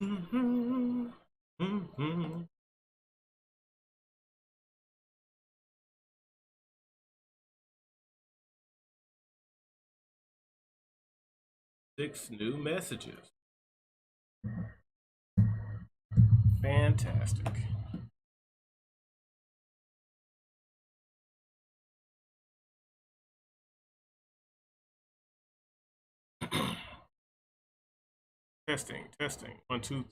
Mm-hmm. Mm-hmm. 6 new messages. Fantastic. Testing, testing. 1, 2.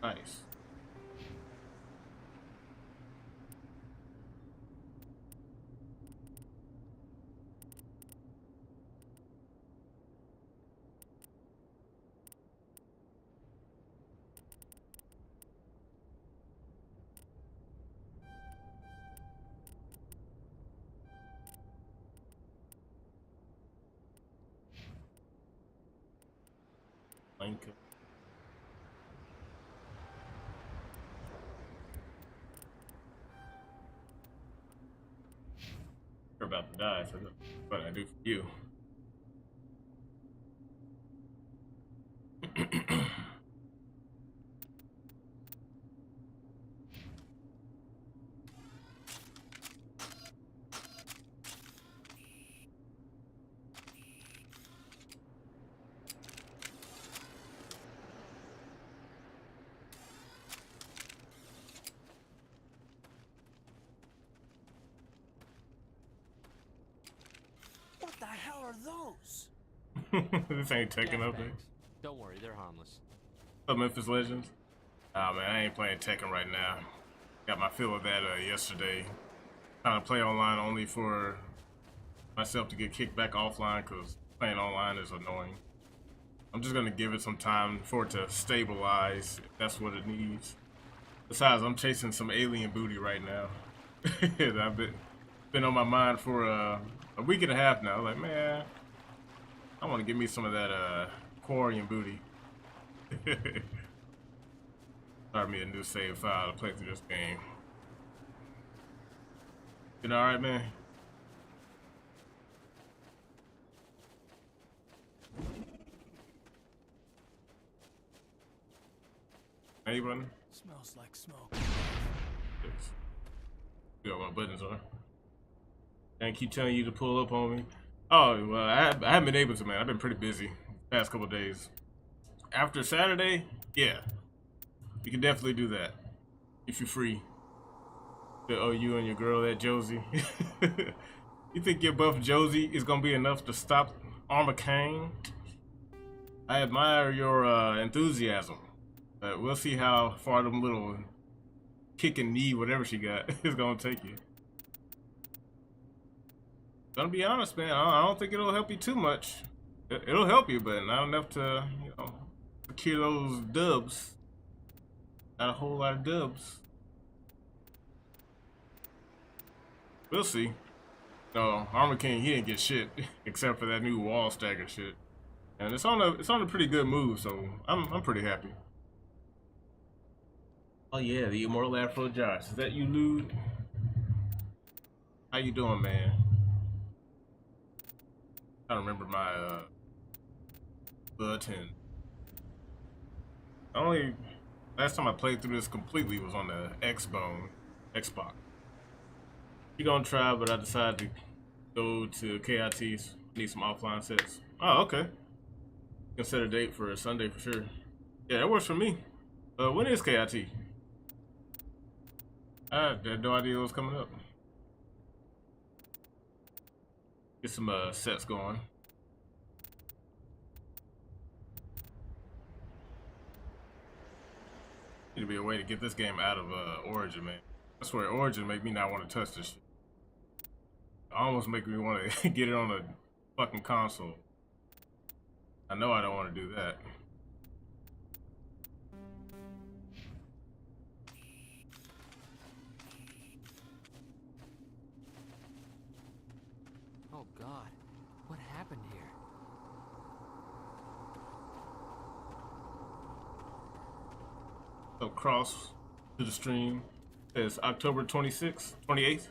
Nice. Link. You're about to die, so what I do for you. What the hell are those? This ain't taking up there. Don't worry, they're harmless. What's up, Memphis Legends? Ah, man, I ain't playing Tekken right now. Got my fill of that yesterday. Trying to play online only for myself to get kicked back offline because playing online is annoying. I'm just gonna give it some time for it to stabilize if that's what it needs. Besides, I'm chasing some alien booty right now. I've been on my mind for a week and a half now. Like, man, I want to give me some of that Quarian booty. Start me a new save file to play through this game. You all right, man? Hey, running? Smells like smoke. Yes. You got my buttons on. And keep telling you to pull up on me. Oh, well, I haven't been able to, man. I've been pretty busy the past couple days. After Saturday, yeah, you can definitely do that if you're free. Oh, you and your girl, that Josie. You think your buff Josie is gonna be enough to stop Armor Kane? I admire your enthusiasm. We'll see how far them little kick and knee, whatever she got, is gonna take you. Gonna be honest, man. I don't think it'll help you too much. It'll help you, but not enough to, secure those dubs. Not a whole lot of dubs. We'll see. No, Armor King, he didn't get shit except for that new wall stagger shit, and it's on a pretty good move, so I'm pretty happy. Oh yeah, the immortal Afro Josh. Is that you, Lude? How you doing, man? I don't remember my button. Only last time I played through this completely was on the Xbox. You gonna try, but I decided to go to KIT's. Need some offline sets. Oh, okay. Can set a date for a Sunday for sure. Yeah, that works for me. When is KIT? I had no idea what was coming up. Get some sets going. Need to be a way to get this game out of Origin, man. I swear, Origin make me not want to touch this shit. Almost make me want to get it on a fucking console. I know I don't want to do that. Oh God, what happened here? So cross to the stream. It's October 26th, 28th.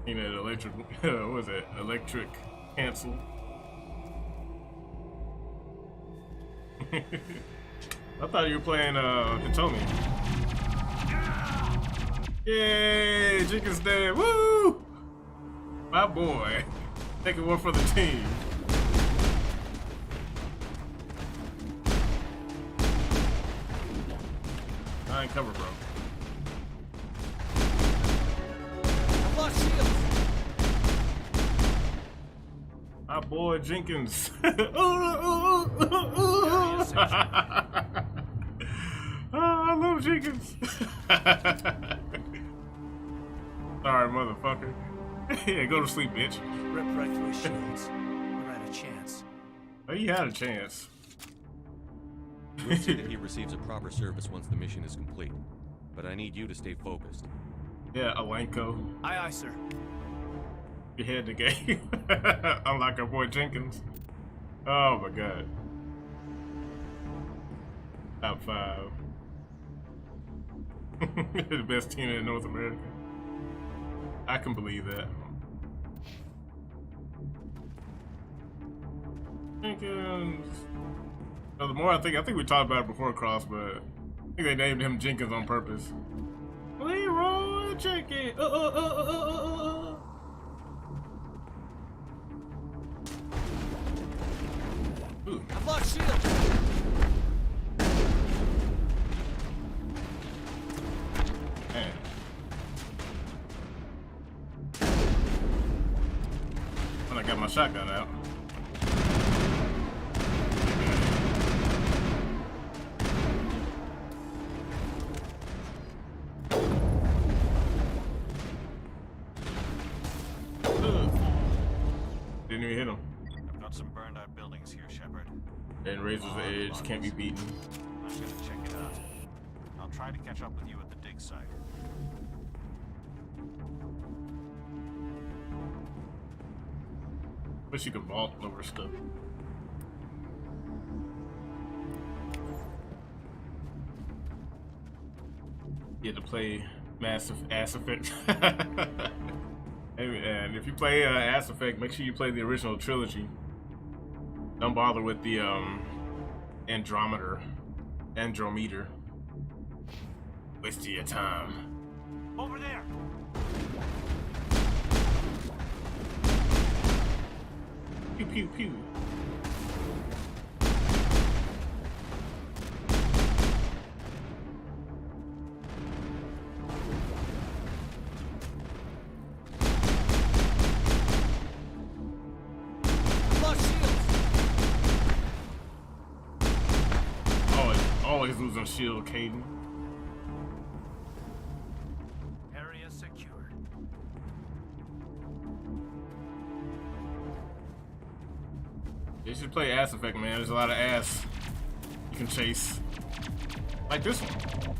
You know, electric. What was it? Electric cancel. I thought you were playing Hitomi. Yay! Jenkins dead. Woo! My boy. Taking one for the team. I ain't cover, bro. I've lost shields. My boy Jenkins. I love Jenkins. Sorry, motherfucker. Yeah, go to sleep, bitch. Ripped right through his shields. Never had a chance. Oh, you had a chance. We'll see that he receives a proper service once the mission is complete. But I need you to stay focused. Yeah, Alenko. Aye, aye, sir. You had the game. Unlike our boy Jenkins. Oh my god. Top 5. The best team in North America. I can believe that. Jenkins. So the more I think we talked about it before Cross, but I think they named him Jenkins on purpose. Leroy Jenkins. Ooh. I've lost shields. Man. When I got my shotgun out. Didn't even hit him. I've got some burned out buildings here, Shepard. And Razor's Edge can't be beaten. I'm gonna check it out. I'll try to catch up with you at the dig site. Wish you could vault over stuff. You had to play Massive Ass Effect. And if you play Ass Effect, make sure you play the original trilogy. Don't bother with the Andrometer. Wasting your time. Over there! Pew pew pew. Always losing shield, Caden. Area secured. You should play Ass Effect, man. There's a lot of ass you can chase. Like this one.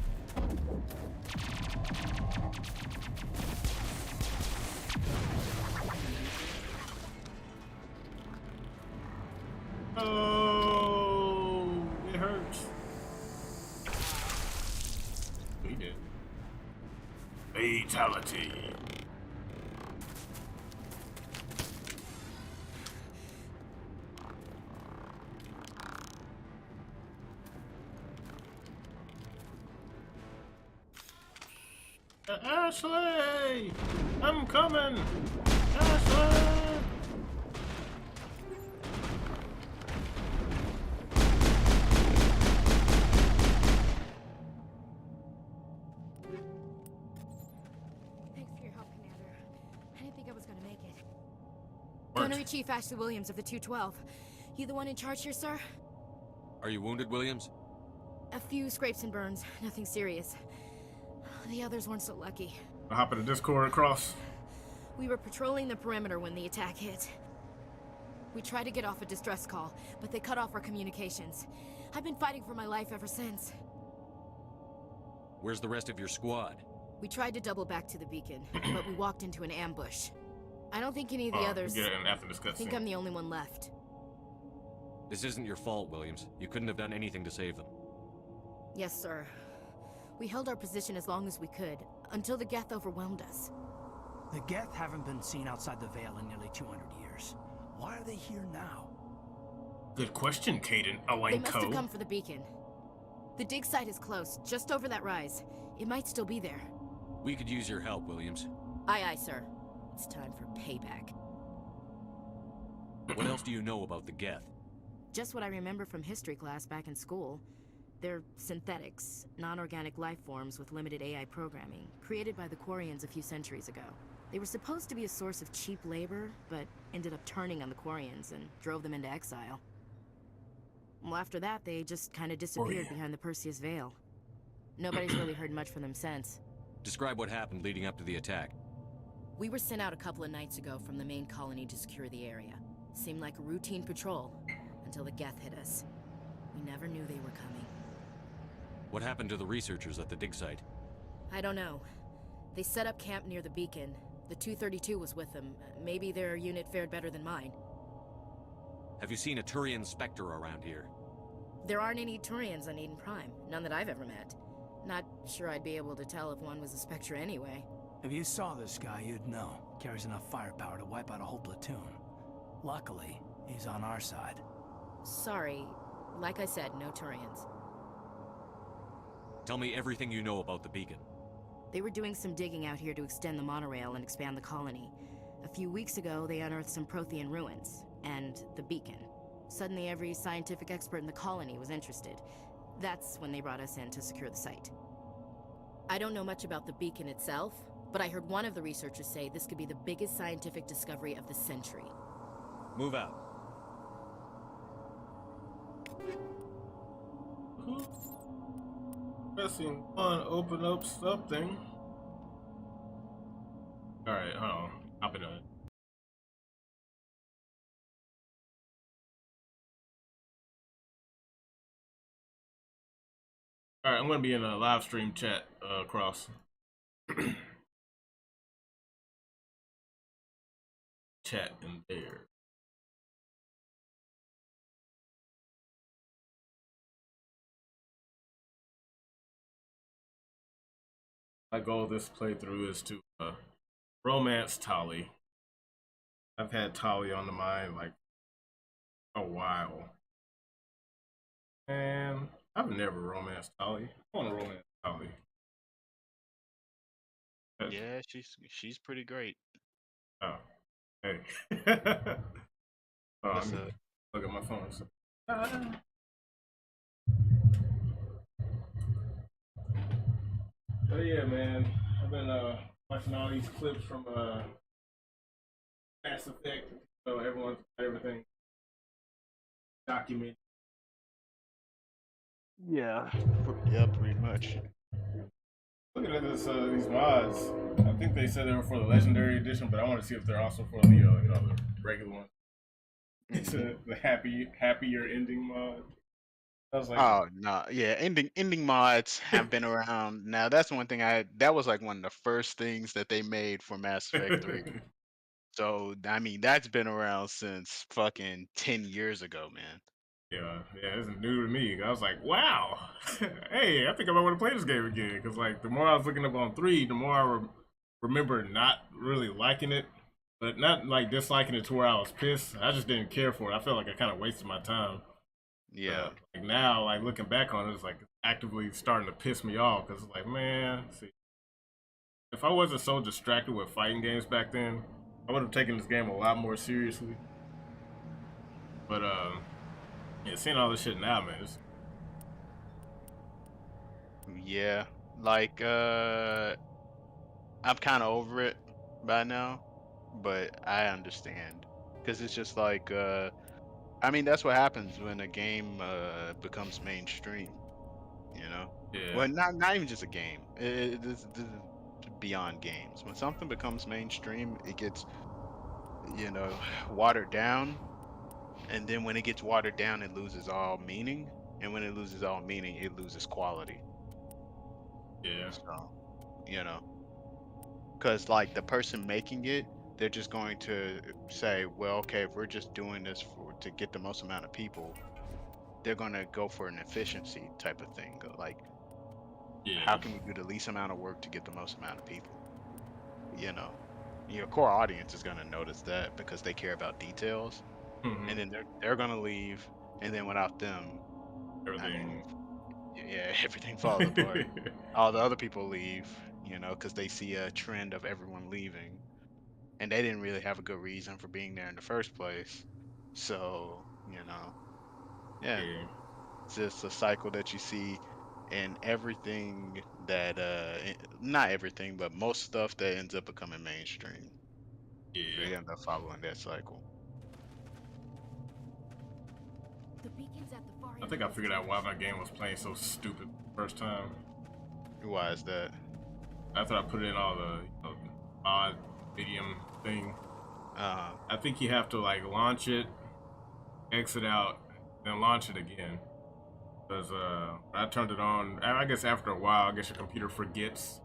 Oh, it hurts. We did. Fatality. Ashley! I'm coming! Ashley! Thanks for your help, Commander. I didn't think I was gonna make it. Worked. Gunnery Chief Ashley Williams of the 212. You the one in charge here, sir? Are you wounded, Williams? A few scrapes and burns, nothing serious. The others weren't so lucky. I'll hop in the Discord across. We were patrolling the perimeter when the attack hit. We tried to get off a distress call, but they cut off our communications. I've been fighting for my life ever since. Where's the rest of your squad? We tried to double back to the beacon, but we walked into an ambush. I don't think any of the others... Get it after this I think cutscene. I'm the only one left. This isn't your fault, Williams. You couldn't have done anything to save them. Yes, sir. We held our position as long as we could, until the Geth overwhelmed us. The Geth haven't been seen outside the Veil in nearly 200 years. Why are they here now? Good question, Caden. They must have come for the beacon. The dig site is close, just over that rise. It might still be there. We could use your help, Williams. Aye, aye, sir. It's time for payback. What else do you know about the Geth? Just what I remember from history class back in school. They're synthetics, non-organic life forms with limited AI programming, created by the Quarians a few centuries ago. They were supposed to be a source of cheap labor, but ended up turning on the Quarians and drove them into exile. Well, after that, they just kind of disappeared behind the Perseus Veil. Nobody's really heard much from them since. Describe what happened leading up to the attack. We were sent out a couple of nights ago from the main colony to secure the area. Seemed like a routine patrol, until the Geth hit us. We never knew they were coming. What happened to the researchers at the dig site? I don't know. They set up camp near the beacon. The 232 was with them. Maybe their unit fared better than mine. Have you seen a Turian Spectre around here? There aren't any Turians on Eden Prime. None that I've ever met. Not sure I'd be able to tell if one was a Spectre anyway. If you saw this guy, you'd know. Carries enough firepower to wipe out a whole platoon. Luckily, he's on our side. Sorry. Like I said, no Turians. Tell me everything you know about the beacon. They were doing some digging out here to extend the monorail and expand the colony. A few weeks ago, they unearthed some Prothean ruins, and the beacon. Suddenly, every scientific expert in the colony was interested. That's when they brought us in to secure the site. I don't know much about the beacon itself, but I heard one of the researchers say this could be the biggest scientific discovery of the century. Move out. Pressing on, open up something. Alright, hold on. Hop in it. Alright, I'm gonna be in a live stream chat across. Chat in there. My goal of this playthrough is to romance Tali. I've had Tali on the mind like a while. And I've never romanced Tali. I want to romance Tali. Yeah, she's pretty great. Oh, hey. Oh, What's I'm up? look at my phone. Oh yeah, man. I've been watching all these clips from Mass Effect. So everyone's got everything documented. Yeah, pretty much. Looking at this, these mods, I think they said they were for the Legendary Edition, but I want to see if they're also for the, the regular one. It's the happier ending mod. I was like, Oh no, yeah, ending mods have been around. Now that's one thing that was like one of the first things that they made for Mass Effect 3. So I mean that's been around since fucking 10 years ago, man. yeah, this is new to me. I was like, wow, hey, I think I might want to play this game again. Because like the more I was looking up on 3, the more I remember not really liking it, but not like disliking it to where I was pissed. I just didn't care for it. I felt like I kind of wasted my time. Yeah. Like now, like looking back on it, it's like actively starting to piss me off because it's like, man, see, if I wasn't so distracted with fighting games back then, I would have taken this game a lot more seriously. But yeah, seeing all this shit now, man, it's... Yeah, like I'm kind of over it by now, but I understand because it's just like I mean that's what happens when a game becomes mainstream, you know. Yeah. Well, not even just a game. This is beyond games. When something becomes mainstream, it gets watered down, and then when it gets watered down, it loses all meaning, and when it loses all meaning, it loses quality. Yeah. So, because like the person making it, they're just going to say, well, okay, if we're just doing this to get the most amount of people, they're going to go for an efficiency type of thing. Like, Yeah. how can we do the least amount of work to get the most amount of people? You know, your core audience is gonna notice that because they care about details, Mhm. and then they're gonna leave, and then without them, I mean, Everything. yeah, everything falls apart. All the other people leave, you know, because they see a trend of everyone leaving, and they didn't really have a good reason for being there in the first place. So, you know, yeah, Yeah. it's just a cycle that you see in everything that, not everything, but most stuff that ends up becoming mainstream. They Yeah. end up following that cycle. The beacon's at the far I end think of I this figured out tunnel. why my game was playing so stupid the first time. Why is that? After I put in all the odd medium thing, Uh, I think you have to like launch it, exit out, then launch it again. Because I turned it on. I guess after a while, I guess your computer forgets,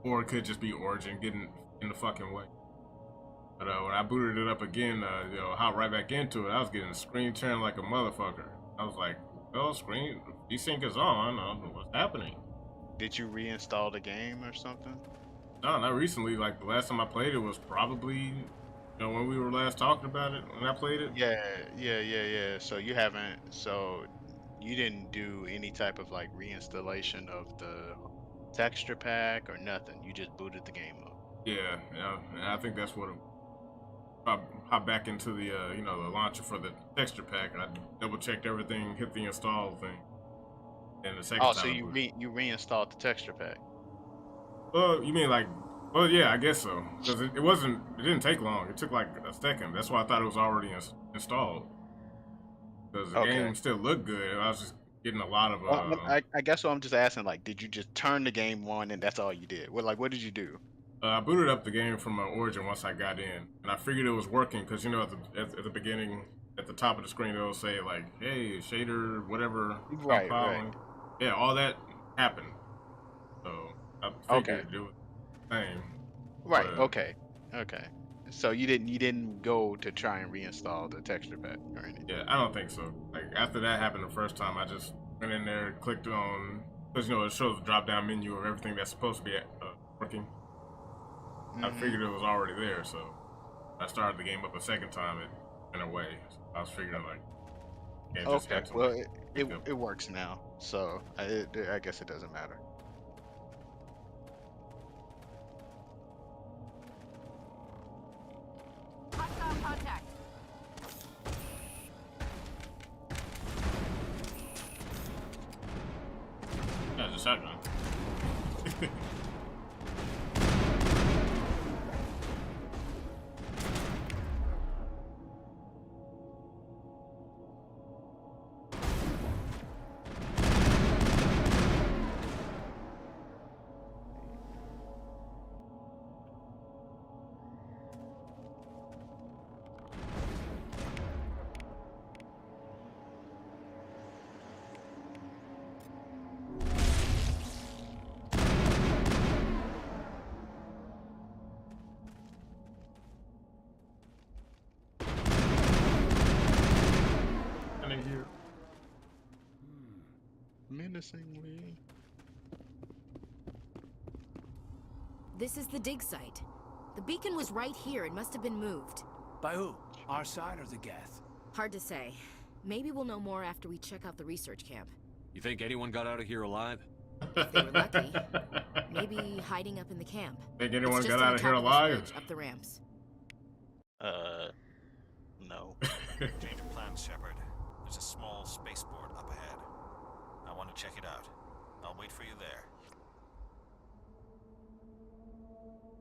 or it could just be Origin getting in the fucking way. But when I booted it up again, hop right back into it, I was getting screen turned like a motherfucker. I was like, well, screen desync is on. I don't know what's happening. did you reinstall the game or something? No, not recently. Like the last time I played it was probably, when we were last talking about it when I played it. Yeah, yeah. So you didn't do any type of like reinstallation of the texture pack or nothing. You just booted the game up. Yeah, and I think that's what. I hop back into the the launcher for the texture pack. I double checked everything, hit the install thing, and the second Oh, so time I booted. you reinstalled the texture pack. Well, you mean like? Well, yeah, I guess so. Because it wasn't. It didn't take long. It took like a second. That's why I thought it was already installed. Because the Okay. game still looked good. I was just getting a lot of Well, I guess what I'm just asking, like, did you just turn the game on and that's all you did? What did you do? I booted up the game from Origin once I got in, and I figured it was working because at the beginning, at the top of the screen, it'll say like, "Hey, shader, whatever, Right. compiling." Yeah, all that happened. So I Okay. figured it was the same. Right. But Okay. So you didn't go to try and reinstall the texture pack or anything. yeah, I don't think so. Like after that happened the first time, I just went in there, clicked on because it shows the drop down menu of everything that's supposed to be working. I Mm-hmm. figured it was already there, so I started the game up a second time. It went away. So I was figuring like, yeah, just Okay. had to Well, like pick up. it works now, so I guess it doesn't matter. Hostile contact. Yeah, just shotgun. And then here. Menacingly. This is the dig site. The beacon was right here. It must have been moved. By who? Our side or the Geth? Hard to say. Maybe we'll know more after we check out the research camp. You think anyone got out of here alive? If they were lucky. Maybe hiding up in the camp. Think It's anyone just got on out the of here top this alive? ridge, up the ramps. No. Change of plans, Shepard. There's a small spaceport up ahead. I want to check it out. I'll wait for you there.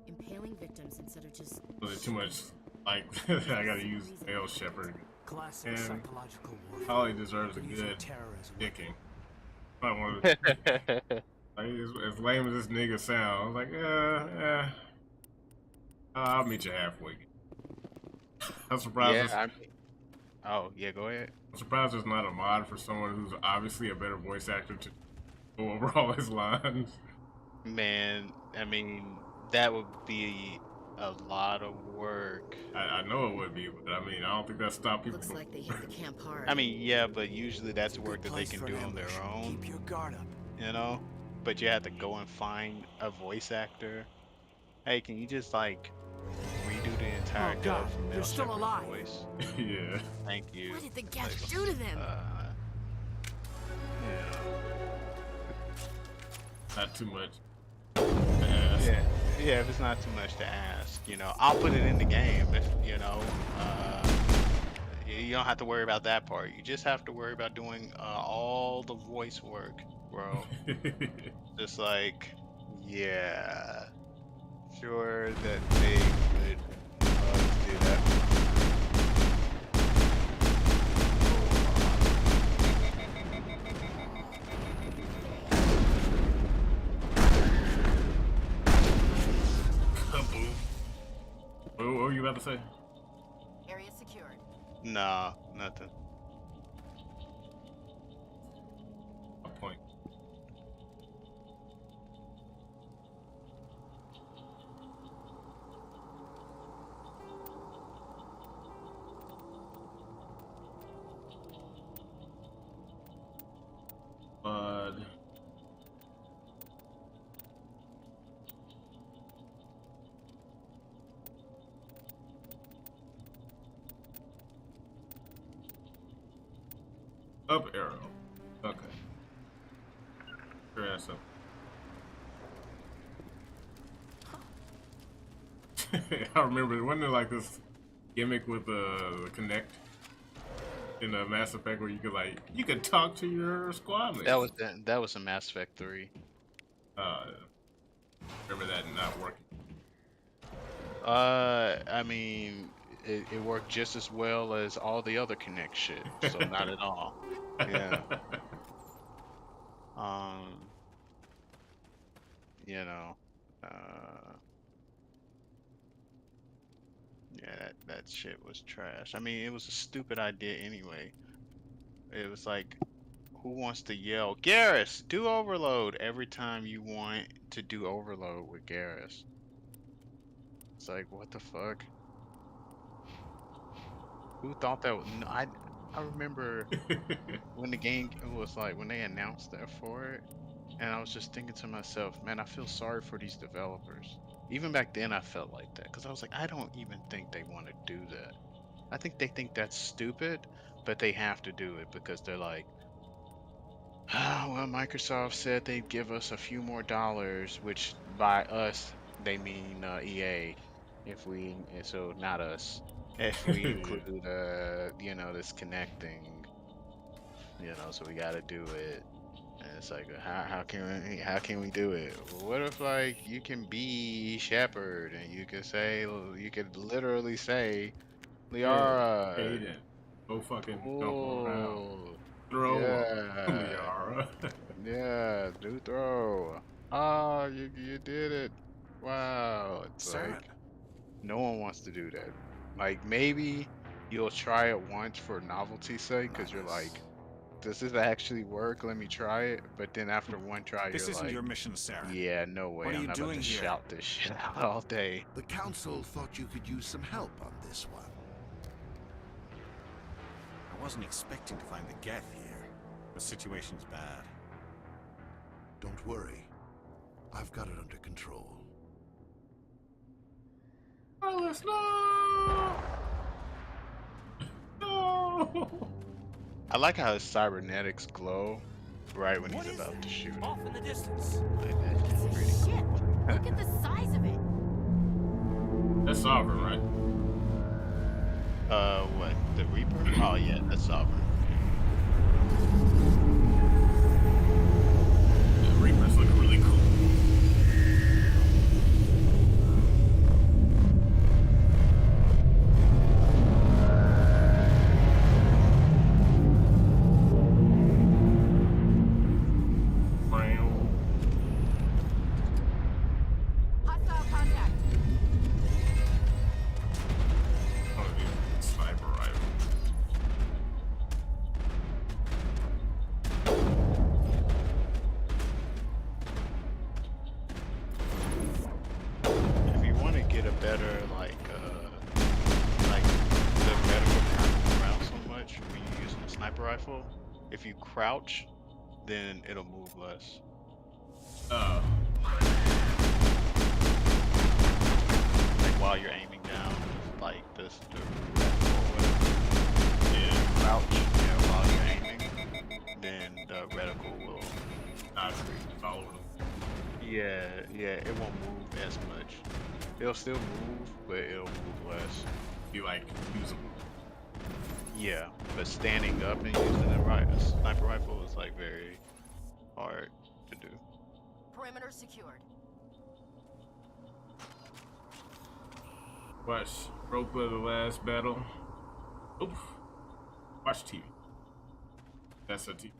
Impaling victims instead of just... Was it too much? Like, I gotta use L Shepherd. Classic And psychological warfare. Holly deserves a Using good terror as a dicking. I want to, like, as lame as this nigga sounds, I was like, I'll meet you halfway. I'm surprised. Oh yeah, go ahead. I'm surprised there's not a mod for someone who's obviously a better voice actor to go over all his lines. Man, I mean, that would be a lot of work. I know it would be, but I mean, I don't think that stopped people Looks from. like they hit the camp hard. I mean, yeah, but usually that's It's a work good that they place can for do an on their ambush. own, Keep your guard up. you know? but you had to go and find a voice actor. Hey, can you just like redo the entire Oh, dub God, for Mel they're still Shepherd's alive. voice? Yeah. Thank you. What did the It's Geth like, do to them? yeah. Not too much. to ask. Yeah, yeah. If it's not too much to ask, I'll put it in the game. If you don't have to worry about that part. You just have to worry about doing all the voice work, bro. Just like, yeah, sure that they would do that. Kaboom. What were you about to say? Area secured. Nah, nothing. A point. But up arrow. Okay. Your ass up. I remember, wasn't there like this gimmick with the Connect in the Mass Effect where you could talk to your squad mates? That was in Mass Effect 3. Remember that not working. I mean, it worked just as well as all the other Connect shit, so not at all. Yeah. You know, yeah, that shit was trash. I mean, it was a stupid idea anyway. It was like, who wants to yell, Garrus, do overload every time you want to do overload with Garrus? It's like, what the fuck? Who thought that was, no, I remember when the game was like, when they announced that for it, and I was just thinking to myself, man, I feel sorry for these developers. Even back then, I felt like that because I was like, I don't even think they want to do that. I think they think that's stupid, but they have to do it because they're like, well, Microsoft said they'd give us a few more dollars, which by us, they mean EA, so not us. If we include, this connecting, so we gotta do it. And it's like, how can we do it? What if like you can be Shepard and you could literally say, Yeah, Liara, Aiden. Go fucking jump around. oh, Throw up. yeah, Liara. yeah, do throw. Oh, you did it. Wow. It's Saren. like no one wants to do that. Like maybe you'll try it once for novelty's sake because you're like, does this actually work? Let me try it. But then after one try, This you're isn't like, your mission, Saren. yeah, no way. What are I'm you not about doing to here? shout this shit out all day. The Council thought you could use some help on this one. I wasn't expecting to find the Geth here. The situation's bad. Don't worry. I've got it under control. Alice, no! No! I like how his cybernetics glow right when he's about to shoot. Off in the distance. Like, that It's shit's a pretty ship. cool. Look at the size of it. That's Sovereign, right? What? The Reaper? Oh yeah, that's Sovereign. The Reapers look really cool. Brown. Hostile contact. Oh, dude. Sniper rifle. If you want to get a better like the medical move around so much when you're using a sniper rifle, if you crouch, then it'll move less. Yeah, it won't move as much. It'll still move, but it'll move less. Be like usable. Yeah, but standing up and using a sniper rifle is like very hard to do. Perimeter secured. Watch rope of the last battle. Oof. Watch TV. That's a TV.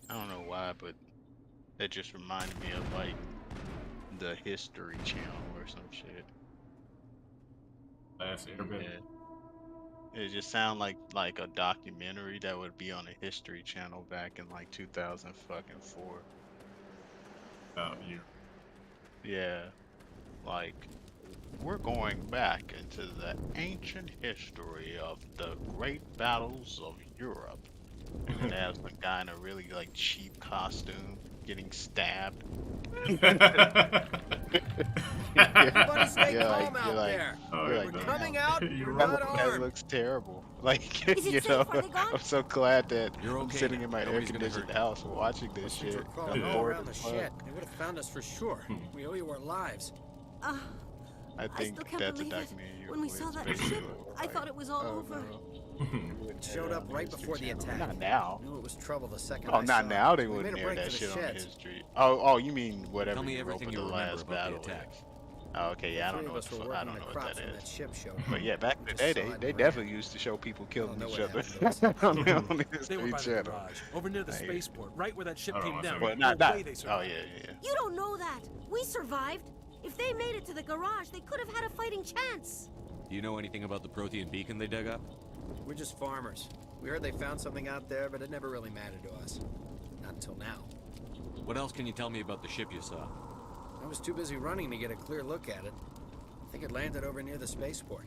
I don't know why, but that just reminded me of like the History Channel or some shit. Last Airbender. Yeah. It just sound like a documentary that would be on a History Channel back in like 2004. Yeah. Yeah, like we're going back into the ancient history of the great battles of Europe. And there's a guy in a really like cheap costume getting stabbed. Everybody stay calm out like, there. We're We're coming out. You're right. not That armed. looks terrible. Like, Is it you safe? know, Are they gone? I'm so glad that You're I'm okay sitting now. in my Nobody's gonna air-conditioned hurt house watching this Those things shit. were crawling I'm all bored around the as fuck. shed. They would have found us for sure. We owe you our lives. I think still can't that's a believe it. documentary. When we saw that ship, I thought it was all over. It showed up right before the attack. Not now. Knew it was trouble the second Oh, I not saw now. it. They We wouldn't made a air break that for the shit on sheds. history. Oh, you mean whatever Tell me you wrote everything for you the remember last about the battle attack. is. Oh, okay, yeah, I don't Three know of what us the were fuck. I working don't on know the what crops that when that is. ship showed up. But yeah, back in the Just day, saw it they and definitely ran. used to show people killing know each what other happened to on the They were History by the Channel. garage, over near the Hey. spaceport, right where that ship Hold on came one down. second. Well, No not. way they Oh, survived. yeah. You don't know that. We survived. If they made it to the garage, they could have had a fighting chance. Do you know anything about the Prothean beacon they dug up? We're just farmers. We heard they found something out there, but it never really mattered to us. Not until now. What else can you tell me about the ship you saw? I was too busy running to get a clear look at it. I think it landed over near the spaceport.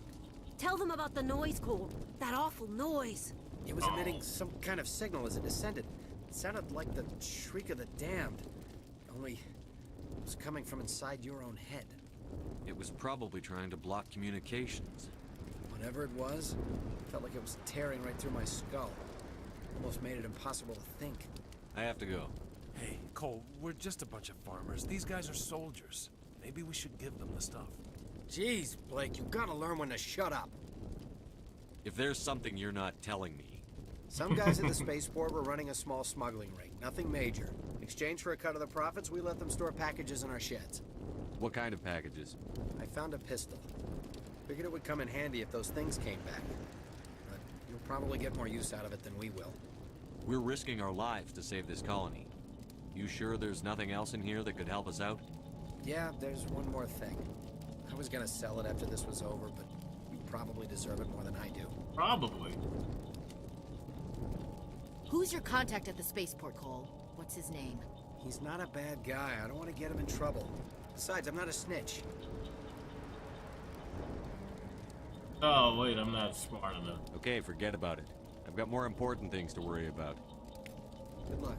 Tell them about the noise, Cole. That awful noise. It was emitting some kind of signal as it descended. It sounded like the shriek of the damned. Only it was coming from inside your own head. It was probably trying to block communications. Whatever it was, it felt like it was tearing right through my skull. Almost made it impossible to think. I have to go. Hey, Cole, we're just a bunch of farmers. These guys are soldiers. Maybe we should give them the stuff. Jeez, Blake, you gotta learn when to shut up. If there's something you're not telling me, Some guys at the spaceport were running a small smuggling ring. Nothing major. In exchange for a cut of the profits, we let them store packages in our sheds. what kind of packages? I found a pistol. Figured it would come in handy if those things came back. But you'll probably get more use out of it than we will. We're risking our lives to save this colony. You sure there's nothing else in here that could help us out? Yeah, there's one more thing. I was gonna sell it after this was over, but you probably deserve it more than I do. Probably. Who's your contact at the spaceport, Cole? What's his name? He's not a bad guy. I don't want to get him in trouble. Besides, I'm not a snitch. Oh, wait, I'm not smart enough. Okay, forget about it. I've got more important things to worry about. Good luck.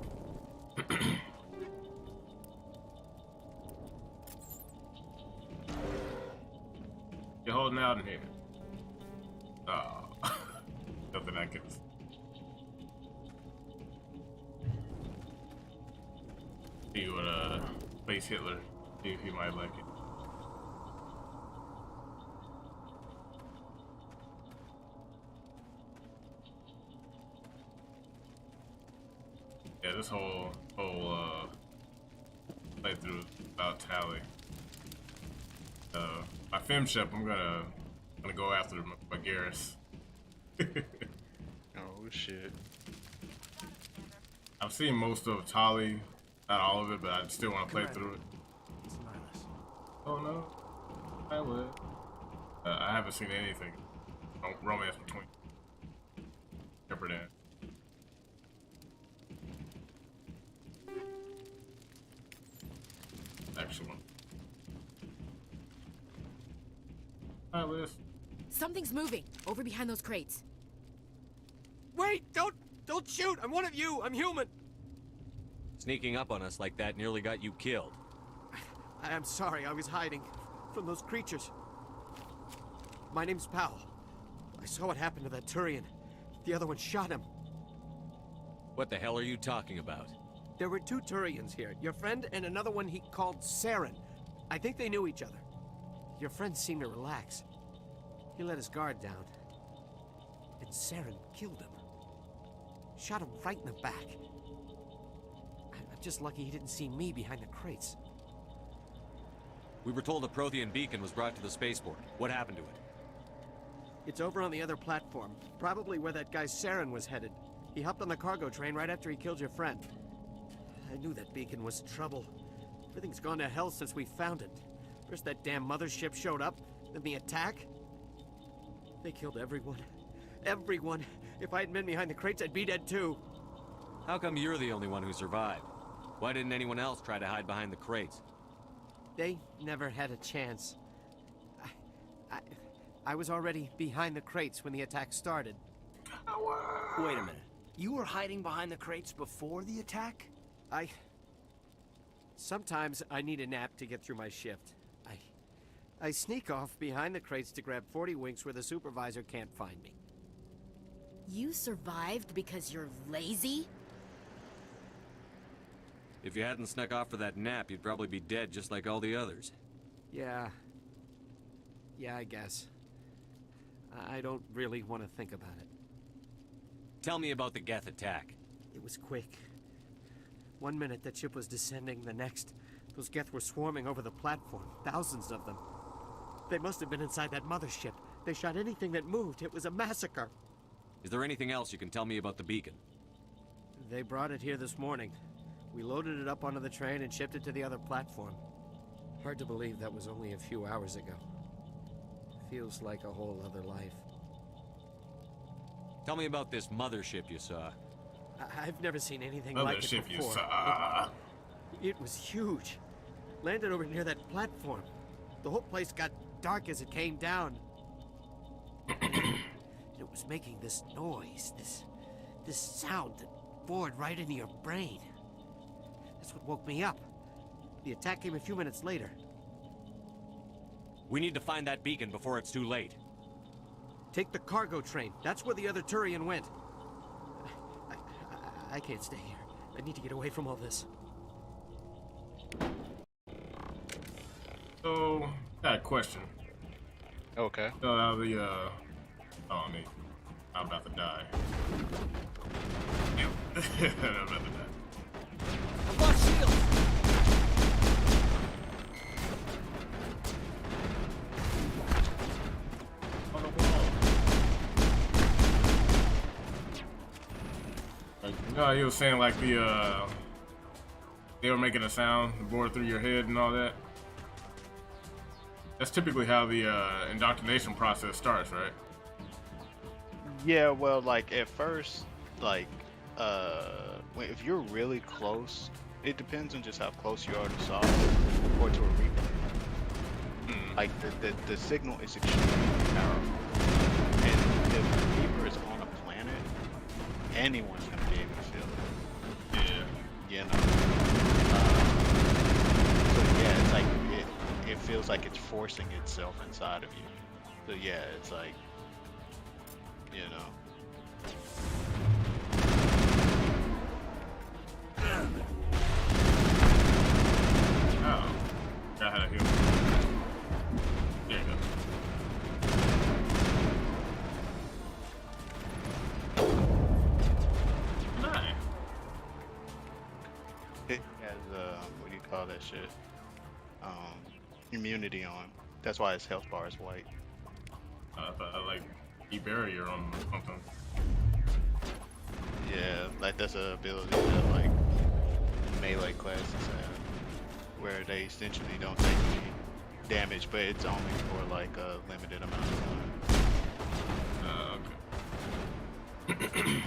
You're holding out in here. Oh. Nothing I can. See what, face Hitler. See if he might like it. Yeah, this whole playthrough is about Tali. My film ship, I'm gonna go after my Garrus. Oh shit. I've seen most of Tali, not all of it, but I still want to play through it. It's Silas. Oh no, I would. I haven't seen anything. Romance between Shepard and. Excellent. Hi, Liz. Something's moving over behind those crates. Wait! Don't shoot! I'm one of you! I'm human! Sneaking up on us like that nearly got you killed. I'm sorry, I was hiding from those creatures. My name's Powell. I saw what happened to that Turian. The other one shot him. What the hell are you talking about? There were 2 Turians here. Your friend and another one he called Saren. I think they knew each other. Your friend seemed to relax. He let his guard down. And Saren killed him. Shot him right in the back. I'm just lucky he didn't see me behind the crates. We were told a Prothean beacon was brought to the spaceport. What happened to it? It's over on the other platform. Probably where that guy Saren was headed. He hopped on the cargo train right after he killed your friend. I knew that beacon was trouble. Everything's gone to hell since we found it. First that damn mothership showed up, then the attack. They killed everyone. Everyone. If I hadn't been behind the crates, I'd be dead too. How come you're the only one who survived? Why didn't anyone else try to hide behind the crates? They never had a chance. I was already behind the crates when the attack started. Wait a minute. You were hiding behind the crates before the attack? Sometimes I need a nap to get through my shift. I sneak off behind the crates to grab 40 winks where the supervisor can't find me. You survived because you're lazy? If you hadn't snuck off for that nap, you'd probably be dead just like all the others. Yeah, I guess. I don't really want to think about it. Tell me about the Geth attack. It was quick. 1 minute that ship was descending, the next, those Geth were swarming over the platform, thousands of them. They must have been inside that mothership. They shot anything that moved. It was a massacre. Is there anything else you can tell me about the beacon? They brought it here this morning. We loaded it up onto the train and shipped it to the other platform. Hard to believe that was only a few hours ago. Feels like a whole other life. Tell me about this mothership you saw. I've never seen anything like it Mothership you before. saw. It was huge. Landed over near that platform. The whole place got dark as it came down. It was making this noise, this sound that bored right into your brain. That's what woke me up. The attack came a few minutes later. We need to find that beacon before it's too late. Take the cargo train. That's where the other Turian went. I can't stay here. I need to get away from all this. So, got a question. Okay. Oh, me. I'm about to die. Damn. I'm about to die. I've lost shield! On the wall. Like, you know how you were saying like they were making a sound, bore through your head and all that? That's typically how the indoctrination process starts, right? Yeah, well, like at first, like if you're really close, it depends on just how close you are to Saw or to a Reaper. Like the signal is extremely powerful, and if the Reaper is on a planet, anyone's gonna be able to feel it. Yeah. You know. So yeah, it's like it feels like it's forcing itself inside of you. So yeah, it's like, you know. Oh. Got how to heal. There you go. Nice. It has what do you call that shit? Immunity on. That's why his health bar is white. I like E-barrier on something. Yeah, like that's an ability that like melee classes have, where they essentially don't take any damage, but it's only for like a limited amount of time. Okay.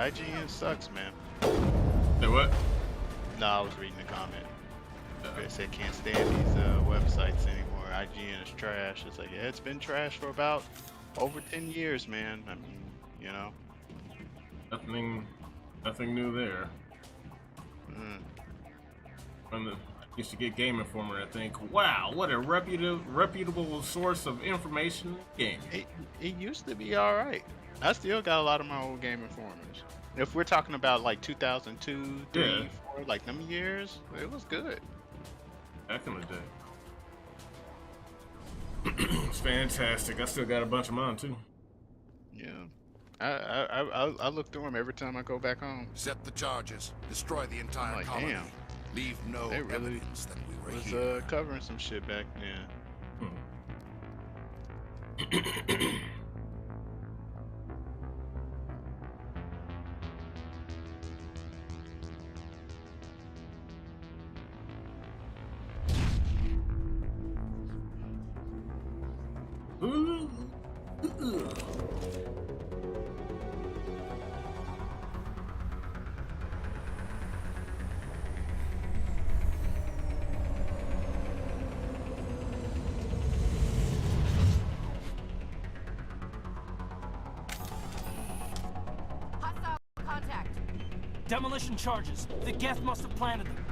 IGN sucks, man. Say what? No, I was reading the comment. They said can't stand these websites anymore. IGN is trash. It's like, yeah, it's been trash for about over 10 years, man. I mean, you know. Nothing new there. Mm. When I used to get Game Informer, I think, wow, what a reputable source of information in game. It used to be all right. I still got a lot of my old Game Informers. If we're talking about like 2002, 3, 4, like them years, it was good. Back in the day. It's fantastic. I still got a bunch of mine too. Yeah. I look through them every time I go back home. Set the charges. Destroy the entire like, colony. damn. Leave no They really evidence that we were was here. covering some shit back then. Hostile contact. Demolition charges. The Geth must have planted them.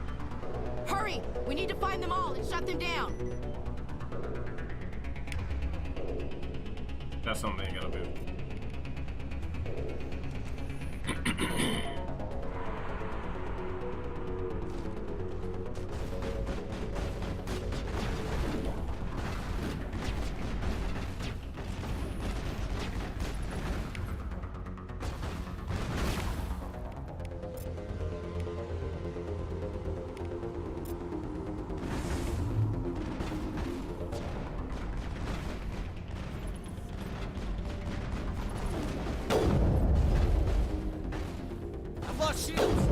Hurry! We need to find them all and shut them down. That's something they gotta do. I've lost shields.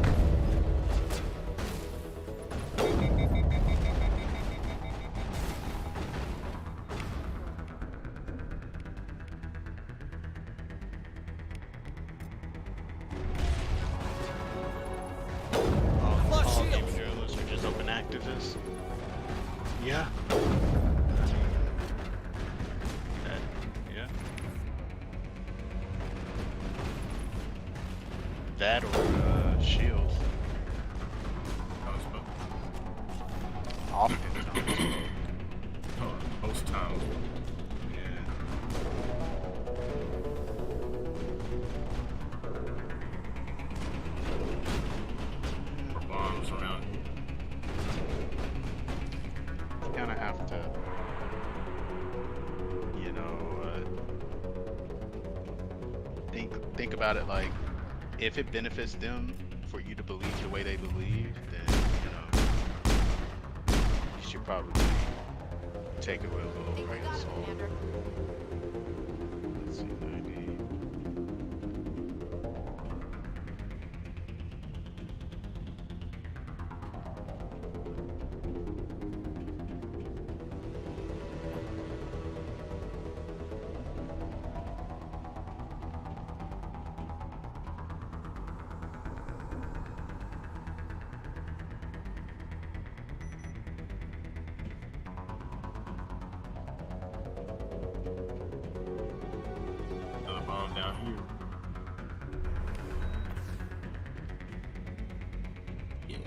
All game journalists are just open activists. Yeah. Yeah. That or shields. Often. Most times. Or bombs around. You kind of have to, you know, think about it like, if it benefits them for you to believe the way they believe, then, you know, you should probably take it with a little grain of salt. Let's see, 90. Another bomb down here. Yeah.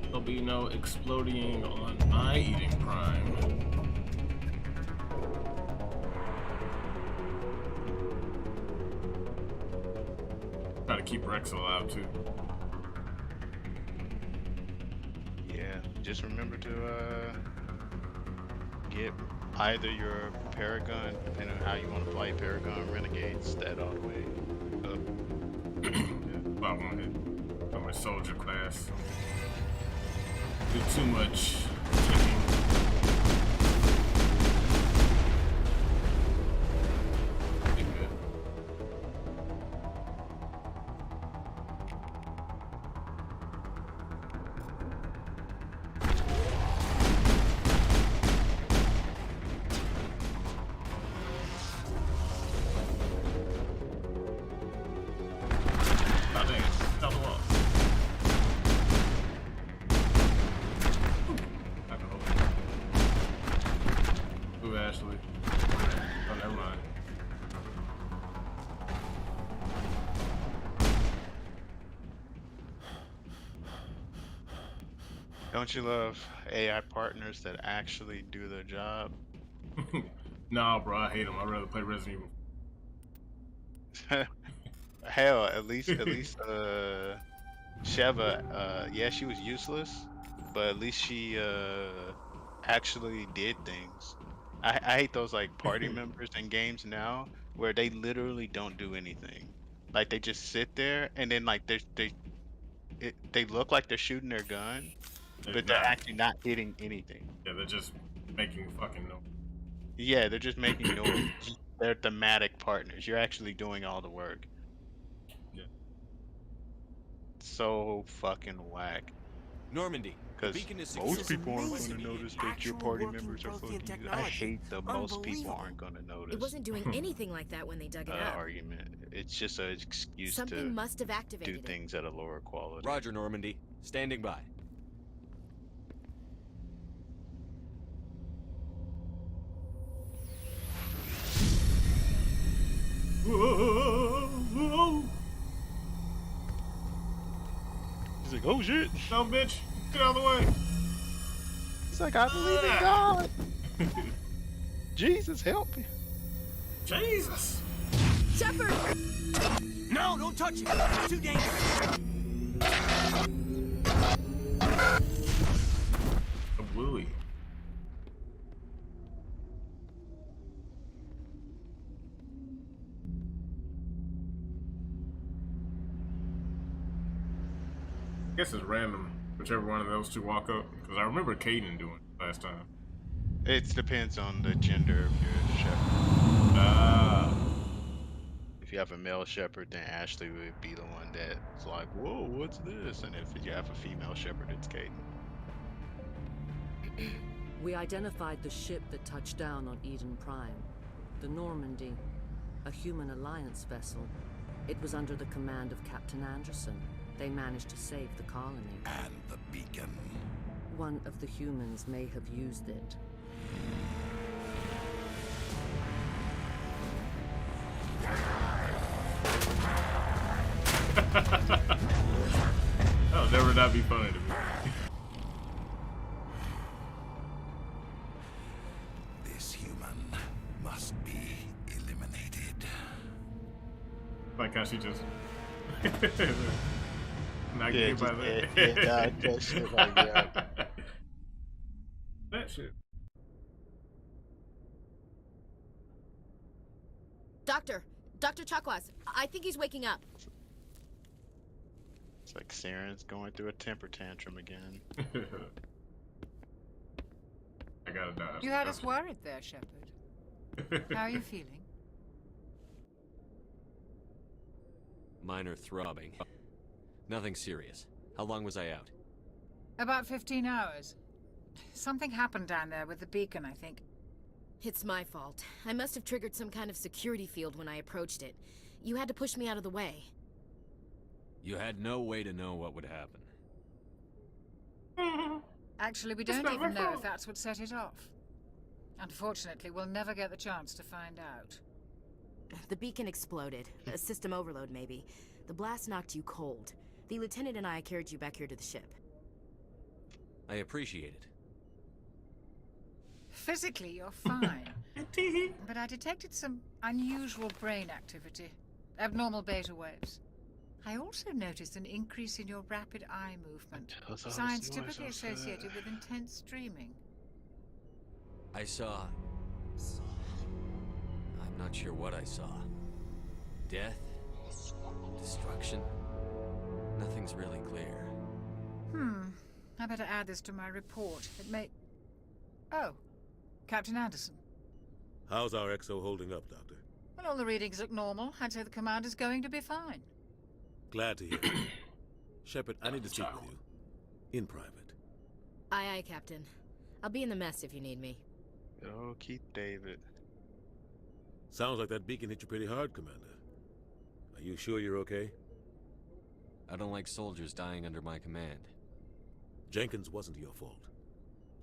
There'll be no exploding on my eating prime. Try to keep Rex alive too. Yeah, just remember to get either your Paragon, depending on how you want to play Paragon Renegade, stat all the way up. Well, I'm a soldier class. Do too much ticking. Don't you love AI partners that actually do their job? Nah, bro, I hate them. I'd rather play Resident Hell, at least Sheva, yeah, she was useless, but at least she actually did things. I hate those like party Evil. members in games now where they literally don't do anything. Like they just sit there and then like they look like they're shooting their gun, They're but they're not. actually not hitting anything. Yeah, they're just making fucking noise. Yeah, they're just making noise. They're thematic partners. You're actually doing all the work. Yeah. So fucking whack. Normandy, the Because beacon is most secure. people aren't going to amazing. notice that your Actual party working members are Prothean fucking. I technology. hate the most people Unbelievable. aren't going to notice. It wasn't doing anything like that when they dug it up. Argument. It's just an excuse Something to must have do activated it. things at a lower quality. Roger, Normandy. Standing by. Whoa. He's like, oh shit. No, bitch. Get out of the way. He's like, I believe in God. Jesus, help me. Jesus. Shepard! No, don't touch it. It's too dangerous. A wooey. I guess it's random, whichever one of those two walk up. Because I remember Caden doing it last time. It depends on the gender of your shepherd. If you have a male shepherd, then Ashley would be the one that's like, whoa, what's this? And if you have a female shepherd, it's Caden. We identified the ship that touched down on Eden Prime. The Normandy, a human alliance vessel. It was under the command of Captain Anderson. They managed to save the colony. And the beacon. One of the humans may have used it. That'll never not be funny to me. This human must be eliminated. Like how she just not Yeah, get by just- that. yeah, that shit like that. That shit. Dr. Chakwas, I think he's waking up. It's like Saren's going through a temper tantrum again. I gotta die. You had us worried there, Shepard. How are you feeling? Minor throbbing. Nothing serious. How long was I out? About 15 hours. Something happened down there with the beacon, I think. It's my fault. I must have triggered some kind of security field when I approached it. You had to push me out of the way. You had no way to know what would happen. Actually, we don't even know if that's what set it off. Unfortunately, we'll never get the chance to find out. The beacon exploded. A system overload, maybe. The blast knocked you cold. The lieutenant and I carried you back here to the ship. I appreciate it. Physically, you're fine. But I detected some unusual brain activity. Abnormal beta waves. I also noticed an increase in your rapid eye movement. Signs typically associated with intense dreaming. I saw... I'm not sure what I saw. Death? Destruction? Nothing's really clear. I better add this to my report. It may... Oh. Captain Anderson. How's our XO holding up, Doctor? Well, all the readings look normal. I'd say the commander's going to be fine. Glad to hear it. Shepard, I need to speak with you. In private. Aye, aye, Captain. I'll be in the mess if you need me. Oh, Keith David. Sounds like that beacon hit you pretty hard, Commander. Are you sure you're okay? I don't like soldiers dying under my command. Jenkins wasn't your fault.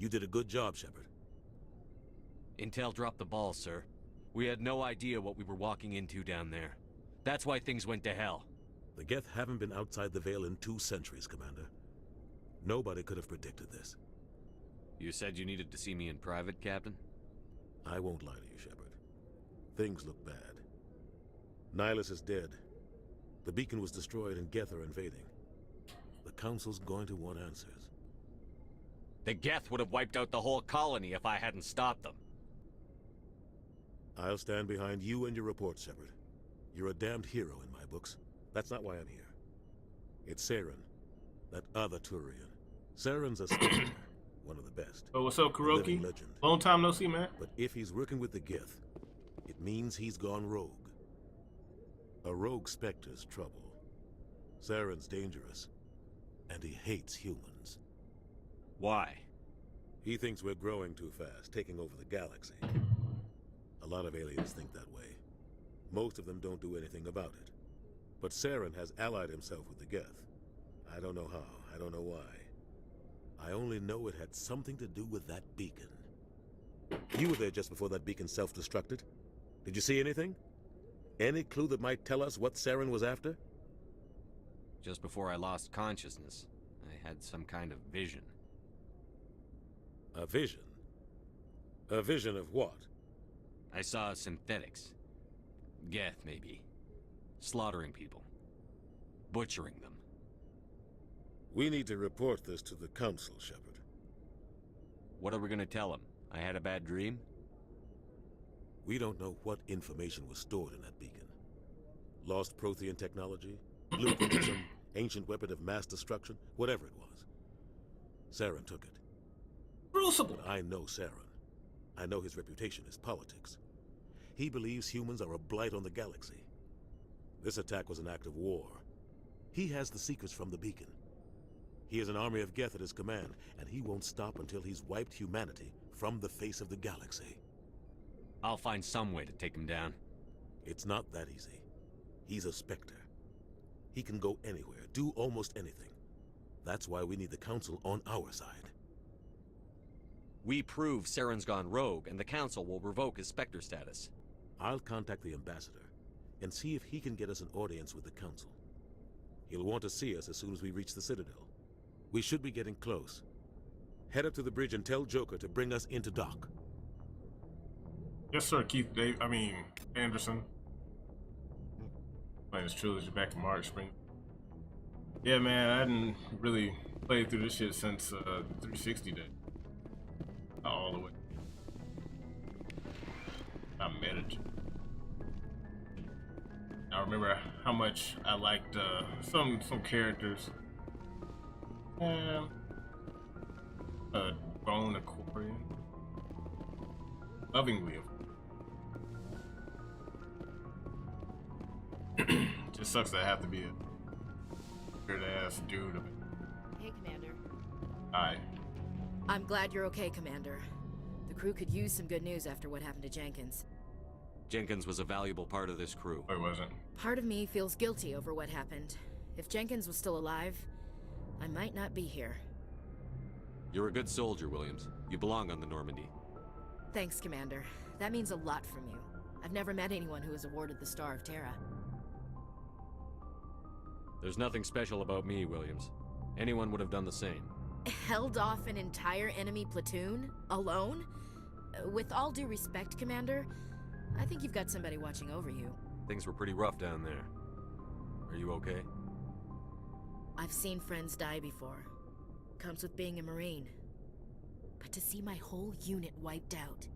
You did a good job, Shepard. Intel dropped the ball, sir. We had no idea what we were walking into down there. That's why things went to hell. The Geth haven't been outside the Veil in 2 centuries, Commander. Nobody could have predicted this. You said you needed to see me in private, Captain? I won't lie to you, Shepard. Things look bad. Nihilus is dead. The beacon was destroyed and Geth are invading. The Council's going to want answers. The Geth would have wiped out the whole colony if I hadn't stopped them. I'll stand behind you and your report, Shepard. You're a damned hero in my books. That's not why I'm here. It's Saren, that other Turian. Saren's a Spectre, one of the best. Oh, what's up, Kuroki? Long time no see, man. But if he's working with the Geth, it means he's gone rogue. A rogue Spectre's trouble. Saren's dangerous, and he hates humans. Why? He thinks we're growing too fast, taking over the galaxy. A lot of aliens think that way. Most of them don't do anything about it. But Saren has allied himself with the Geth. I don't know how, I don't know why. I only know it had something to do with that beacon. You were there just before that beacon self-destructed. Did you see anything? Any clue that might tell us what Saren was after? Just before I lost consciousness, I had some kind of vision. A vision? A vision of what? I saw synthetics. Geth, maybe. Slaughtering people. Butchering them. We need to report this to the Council, Shepard. What are we gonna tell them? I had a bad dream? We don't know what information was stored in that beacon. Lost Prothean technology? Blueprint of some ancient weapon of mass destruction? Whatever it was. Saren took it. Crucible! But I know Saren. I know his reputation is politics. He believes humans are a blight on the galaxy. This attack was an act of war. He has the secrets from the beacon. He has an army of Geth at his command, and he won't stop until he's wiped humanity from the face of the galaxy. I'll find some way to take him down. It's not that easy. He's a Spectre. He can go anywhere, do almost anything. That's why we need the Council on our side. We prove Saren's gone rogue, and the Council will revoke his Spectre status. I'll contact the Ambassador, and see if he can get us an audience with the Council. He'll want to see us as soon as we reach the Citadel. We should be getting close. Head up to the bridge and tell Joker to bring us into dock. Yes, sir, Anderson. Playing this trilogy back in March, spring. Yeah, man, I hadn't really played through this shit since 360 day. All the way. I managed. I remember how much I liked some characters. Bone Quarian. Lovingly. Just sucks that I have to be a weird ass dude. Hey, Commander. Hi. I'm glad you're okay, Commander. The crew could use some good news after what happened to Jenkins. Jenkins was a valuable part of this crew. Or wasn't. Part of me feels guilty over what happened. If Jenkins was still alive, I might not be here. You're a good soldier, Williams. You belong on the Normandy. Thanks, Commander. That means a lot from you. I've never met anyone who was awarded the Star of Terra. There's nothing special about me, Williams. Anyone would have done the same. Held off an entire enemy platoon? Alone? With all due respect, Commander, I think you've got somebody watching over you. Things were pretty rough down there. Are you okay? I've seen friends die before. Comes with being a Marine. But to see my whole unit wiped out,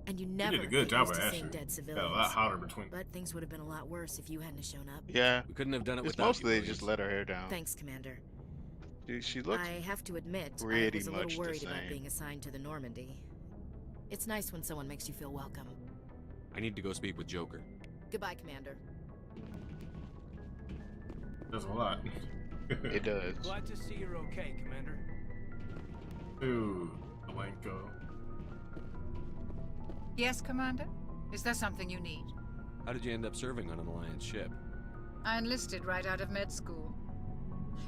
and you never did a good job of seeing Ashley. dead civilians. Got a lot hotter between. But things would have been a lot worse if you hadn't shown up. Yeah. We couldn't have done it It's without mostly you, they just let her hair down. Thanks, Commander. Dude, she looks I have to admit, I pretty was a much little the worried about same. being assigned to the Normandy. It's nice when someone makes you feel welcome. I need to go speak with Joker. Goodbye, Commander. Does a lot. It does. Glad to see you're okay, Commander. Ooh, Alenko. Yes, Commander? Is there something you need? How did you end up serving on an Alliance ship? I enlisted right out of med school.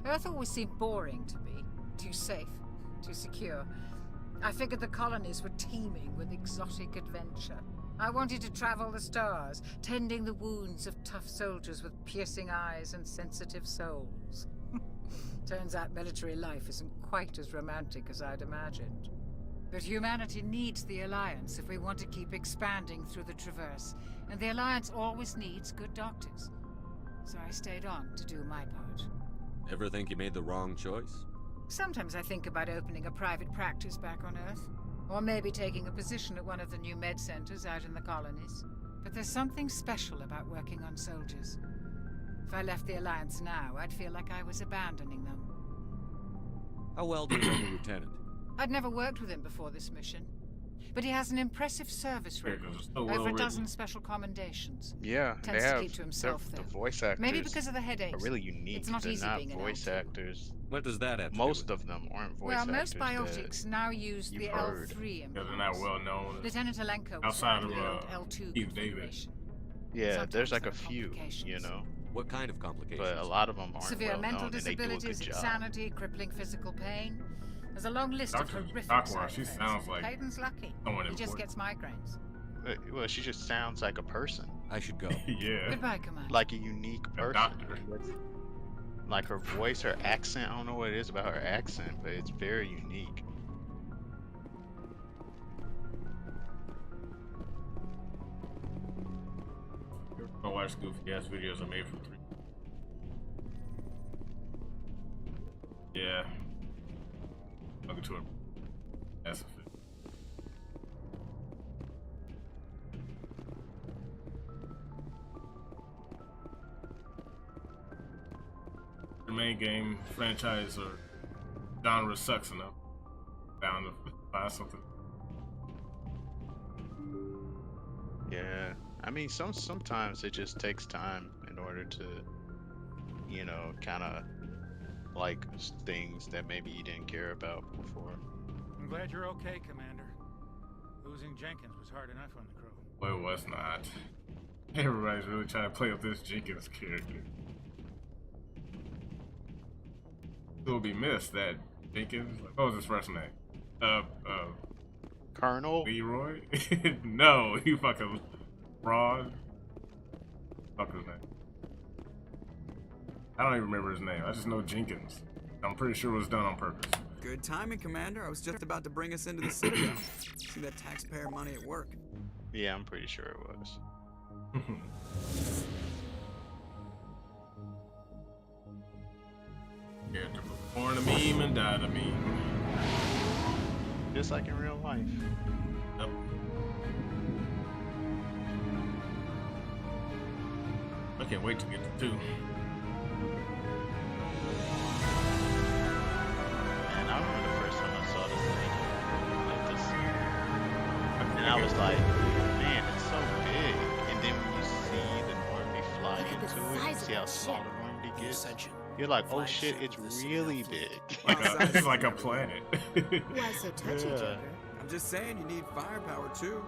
Earth always seemed boring to me. Too safe, too secure. I figured the colonies were teeming with exotic adventure. I wanted to travel the stars, tending the wounds of tough soldiers with piercing eyes and sensitive souls. Turns out military life isn't quite as romantic as I'd imagined. But humanity needs the Alliance if we want to keep expanding through the Traverse, and the Alliance always needs good doctors. So I stayed on to do my part. Ever think you made the wrong choice? Sometimes I think about opening a private practice back on Earth, or maybe taking a position at one of the new med centers out in the colonies. But there's something special about working on soldiers. If I left the Alliance now, I'd feel like I was abandoning them. How well do you know the Lieutenant? I'd never worked with him before this mission, but he has an impressive service record. So well Over a written. dozen special commendations. Yeah, they Tends to have keep to himself, the though. voice actors. Maybe because of the headaches. Are really unique. It's not They're easy not being an voice L2. actors. What does that have to Most do of them aren't voice Well, actors. most biotics now use the you've heard. L3 Yeah, they're implants. not well known. Lieutenant Alenko was Outside of the old L2 Keith David. configuration. Yeah, Sometimes there's like there a are few, you complications. know. What kind of complications? But a lot of them aren't Severe well mental known, and they do a good disabilities, job. insanity, crippling physical pain. There's a long list Dr. of horrific Aqua, side she effects. sounds like Hayden's lucky. someone He just important. gets migraines. Well, she just sounds like a person. I should go. Yeah. Goodbye, Commander. Like a unique A person. doctor. Like her voice, her accent. I don't know what it is about her accent, but it's very unique. My wife's goofy ass videos are made from 3. Yeah. Talking to her. That's a fit. The main game franchise or genre sucks enough. Bound to buy something. Yeah, I mean, sometimes it just takes time in order to, you know, kind of like things that maybe you didn't care about before. I'm glad you're okay, Commander. Losing Jenkins was hard enough on the crew. Well, it was not. Everybody's really trying to play up this Jenkins character. It will be missed that Jenkins. What was his first name? Colonel Leroy? No, you fucking fraud. Fuck his name. I don't even remember his name. I just know Jenkins. I'm pretty sure it was done on purpose. Good timing, Commander. I was just about to bring us into the Citadel. See that taxpayer money at work. Yeah, I'm pretty sure it was. Yeah, born a meme and died a meme. Just like in real life. Yep. I can't wait to get to 2. And I remember the first time I saw this thing, like this, and I was like, man, it's so big. And then when you see the Normandy fly into it, and see how small the Normandy gets, you're like, oh shit, it's really big. It's like a planet. Why so touchy, Joker? I'm just saying, you need firepower too.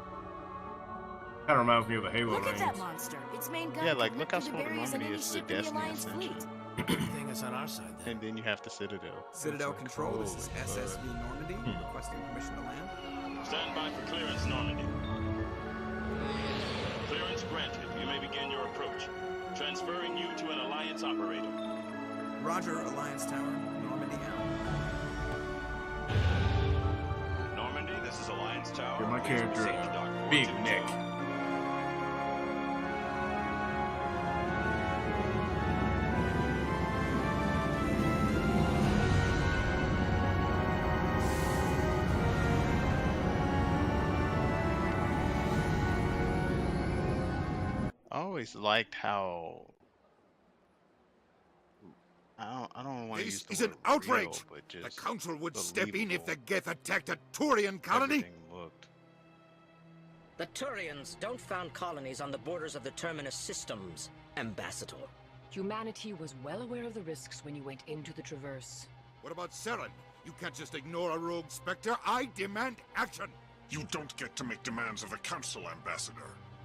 That reminds me of the Halo Look at range. that monster. Its main gun Yeah, could like rip look how through the small the barriers of Normandy any is to the ship in the Destiny Alliance Ascension. fleet. Everything is on our side then. And then you have the Citadel. Citadel Control, this is Holy SSV Normandy, requesting permission to land. Stand by for clearance, Normandy. Clearance granted. You may begin your approach. Transferring you to an Alliance operator. Roger, Alliance Tower, Normandy out. Normandy, this is Alliance Tower. Give my Please character proceed to a dock big 422. neck. I always liked how I don't want to use This the is an word outrage. real, but The just Council would step in if the believable Geth attacked a Turian colony. everything looked. The Turians don't found colonies on the borders of the Terminus systems, Ambassador. Humanity was well aware of the risks when you went into the Traverse. What about Saren? You can't just ignore a rogue Spectre. I demand action. You don't get to make demands of the Council, Ambassador.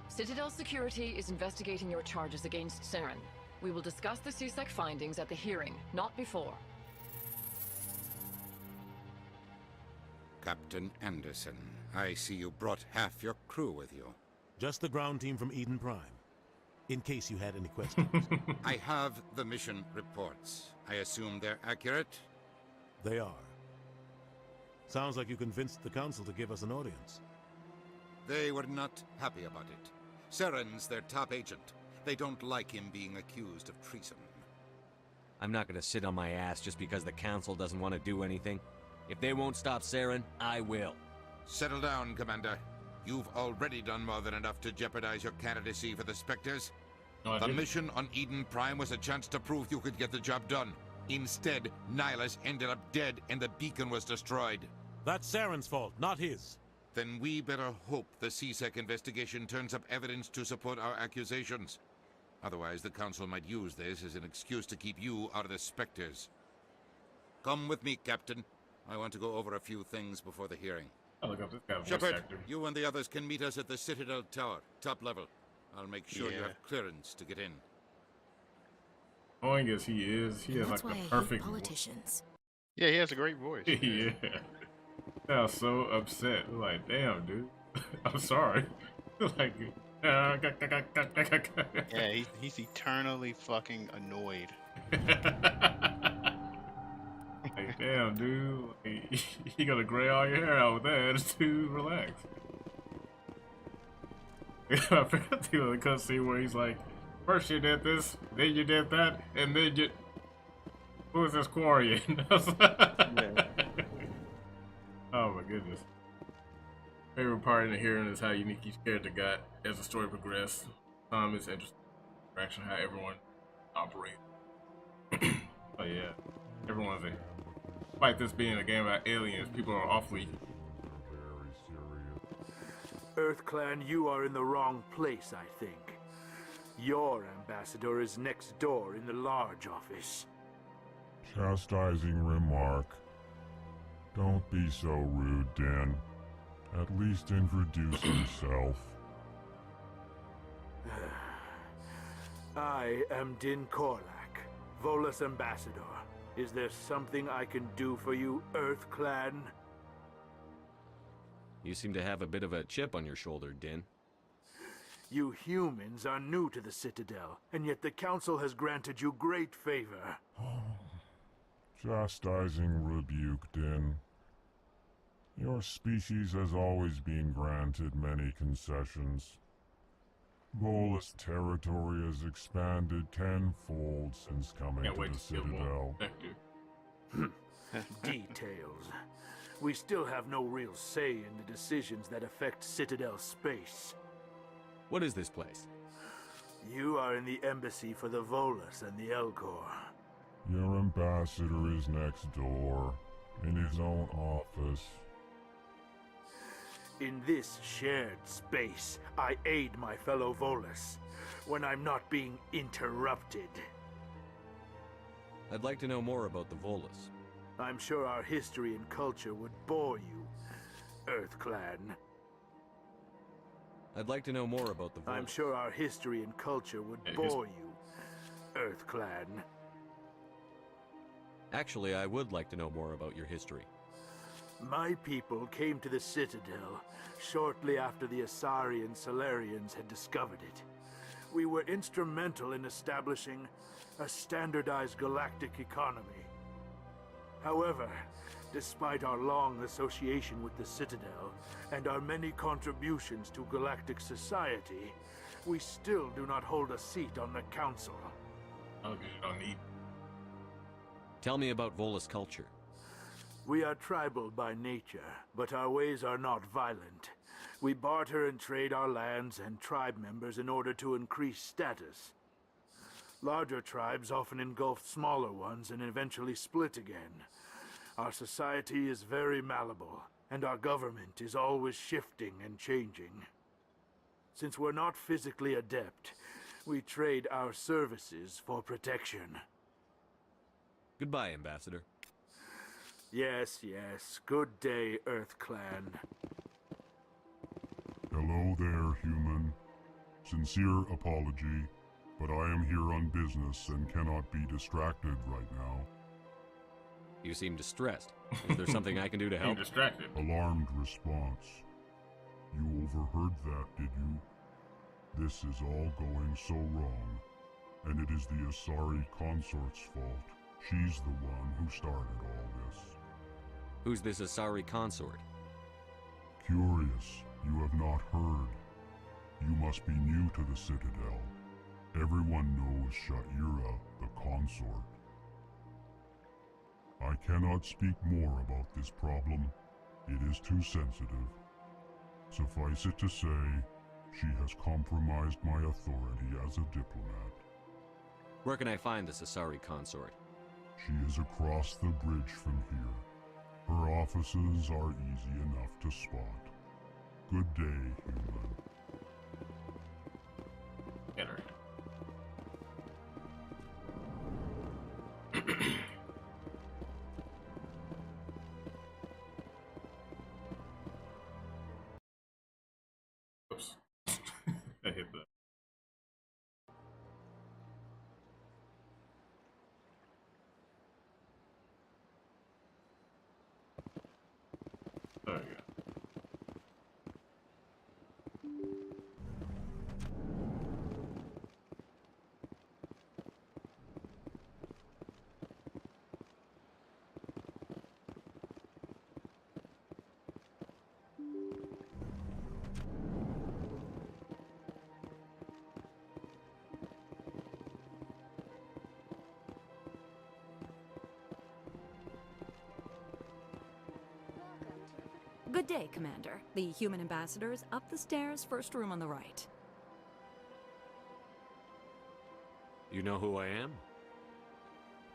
Citadel Security is investigating your charges against Saren. We will discuss the CSEC findings at the hearing, not before. Captain Anderson, I see you brought half your crew with you. Just the ground team from Eden Prime. in case you had any questions. I have the mission reports. I assume they're accurate? They are. Sounds like you convinced the Council to give us an audience. They were not happy about it. Saren's their top agent. They don't like him being accused of treason. I'm not gonna sit on my ass just because the Council doesn't want to do anything. If they won't stop Saren, I will. Settle down, Commander. You've already done more than enough to jeopardize your candidacy for the Spectres. The mission on Eden Prime was a chance to prove you could get the job done. Instead, Nihilus ended up dead and the beacon was destroyed. That's Saren's fault, not his. Then we better hope the CSEC investigation turns up evidence to support our accusations. Otherwise, the Council might use this as an excuse to keep you out of the Spectres. Come with me, Captain. I want to go over a few things before the hearing. Oh, look up this guy. Shepard, you and the others can meet us at the Citadel Tower, top level. I'll make sure you have clearance to get in. Annoying as he is, he has like the perfect politicians. Yeah, he has a great voice. Yeah. I was so upset. Like, damn, dude. I'm sorry. Like, yeah, he's eternally fucking annoyed. Like, damn, dude. Like, you gonna gray all your hair out with that attitude. Relax. I forgot the other cutscene where he's like, first you did this, then you did that, and then you... Who is this Quarian? Oh my goodness. Favorite part in the hearing is how unique each character got as the story progressed. It's interesting interaction, how everyone operates. Oh yeah, everyone's in. Despite this being a game about aliens, people are awfully... EarthClan, you are in the wrong place, I think. Your ambassador is next door in the large office. Chastising remark. Don't be so rude, Dan. At least introduce himself. I am Din Korlak, Volus ambassador. Is there something I can do for you, EarthClan? You seem to have a bit of a chip on your shoulder, Din. You humans are new to the Citadel, and yet the Council has granted you great favor. Chastising rebuke, Din. Your species has always been granted many concessions. Volus territory has expanded tenfold since coming to the Citadel. Details. We still have no real say in the decisions that affect Citadel space. What is this place? You are in the embassy for the Volus and the Elcor. Your ambassador is next door, in his own office. In this shared space, I aid my fellow Volus when I'm not being interrupted. I'd like to know more about the Volus. I'm sure our history and culture would bore you, EarthClan. I'd like to know more about the Volus. I'm sure our history and culture would bore you, EarthClan. Actually, I would like to know more about your history. My people came to the Citadel shortly after the Asari Solarians had discovered it. We were instrumental in establishing a standardized galactic economy. However, despite our long association with the Citadel and our many contributions to galactic society, we still do not hold a seat on the Council. Okay, don't need. Tell me about Volus culture. We are tribal by nature, but our ways are not violent. We barter and trade our lands and tribe members in order to increase status. Larger tribes often engulf smaller ones and eventually split again. Our society is very malleable, and our government is always shifting and changing. Since we're not physically adept, we trade our services for protection. Goodbye, Ambassador. Yes, yes. Good day, EarthClan. Hello there, human. Sincere apology, but I am here on business and cannot be distracted right now. You seem distressed. Is there something I can do to help? Distracted. Alarmed response. You overheard that, did you? This is all going so wrong, and it is the Asari consort's fault. She's the one who started all this. Who's this Asari consort? Curious, you have not heard. You must be new to the Citadel. Everyone knows Sha'ira, the consort. I cannot speak more about this problem. It is too sensitive. Suffice it to say, she has compromised my authority as a diplomat. Where can I find this Asari consort? She is across the bridge from here. Her offices are easy enough to spot. Good day, human. Get her. Oops. I hit that. There we go. Good day, Commander. The human ambassador is up the stairs, first room on the right. You know who I am?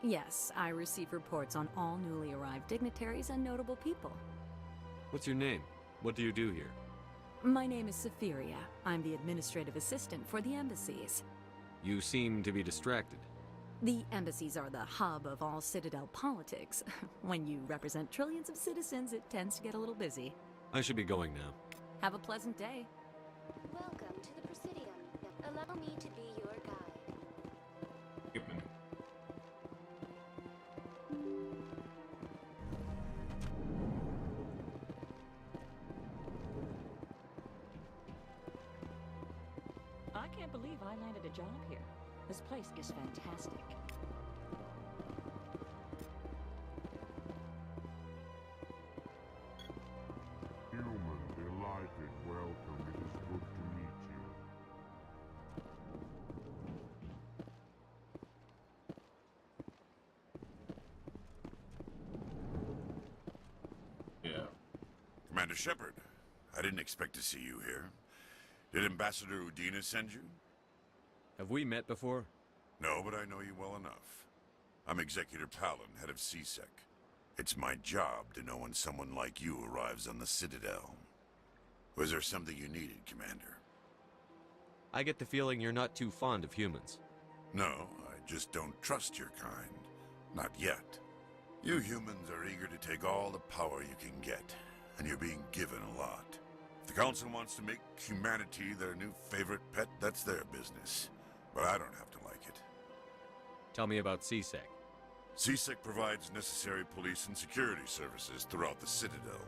Yes, I receive reports on all newly arrived dignitaries and notable people. What's your name? What do you do here? My name is Safiria. I'm the administrative assistant for the embassies. You seem to be distracted. The embassies are the hub of all Citadel politics. When you represent trillions of citizens, it tends to get a little busy. I should be going now. Have a pleasant day. Welcome to the Presidium. Allow me to be your guide. I can't believe I landed a job here. This place is fantastic. Human, delighted, welcome. It is good to meet you. Yeah. Commander Shepard, I didn't expect to see you here. Did Ambassador Udina send you? Have we met before? No, but I know you well enough. I'm Executor Palin, head of CSEC. It's my job to know when someone like you arrives on the Citadel. Was there something you needed, Commander? I get the feeling you're not too fond of humans. No, I just don't trust your kind. Not yet. You humans are eager to take all the power you can get, and you're being given a lot. If the Council wants to make humanity their new favorite pet, that's their business. But I don't have to like it. Tell me about CSEC. CSEC provides necessary police and security services throughout the Citadel.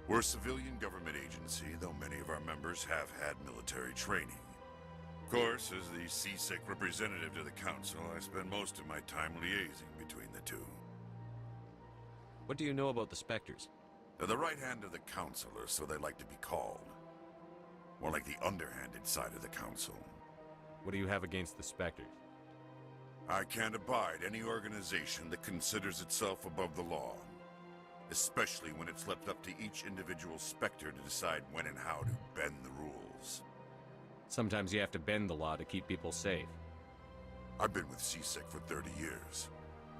We're a civilian government agency, though many of our members have had military training. Of course, as the CSEC representative to the Council, I spend most of my time liaising between the two. What do you know about the Spectres? They're the right hand of the Council, or so they like to be called. More like the underhanded side of the Council. What do you have against the Spectres? I can't abide any organization that considers itself above the law. Especially when it's left up to each individual Spectre to decide when and how to bend the rules. Sometimes you have to bend the law to keep people safe. I've been with CSEC for 30 years.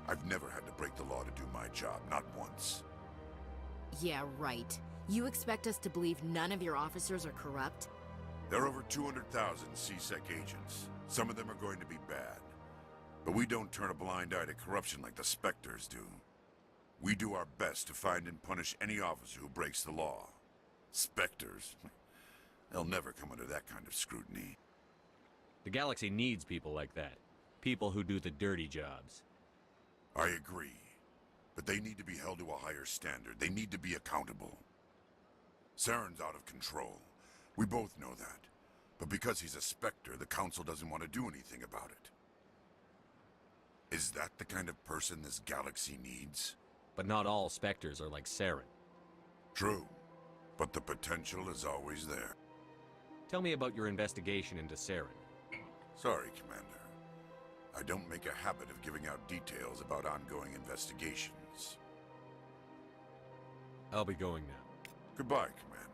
I've never had to break the law to do my job, not once. Yeah, right. You expect us to believe none of your officers are corrupt? There are over 200,000 CSEC agents. Some of them are going to be bad. But we don't turn a blind eye to corruption like the Spectres do. We do our best to find and punish any officer who breaks the law. Spectres? They'll never come under that kind of scrutiny. The galaxy needs people like that. People who do the dirty jobs. I agree. But they need to be held to a higher standard. They need to be accountable. Saren's out of control. We both know that. But because he's a Spectre, the Council doesn't want to do anything about it. Is that the kind of person this galaxy needs? But not all Spectres are like Saren. True, but the potential is always there. Tell me about your investigation into Saren. Sorry, Commander. I don't make a habit of giving out details about ongoing investigations. I'll be going now. Goodbye, Commander.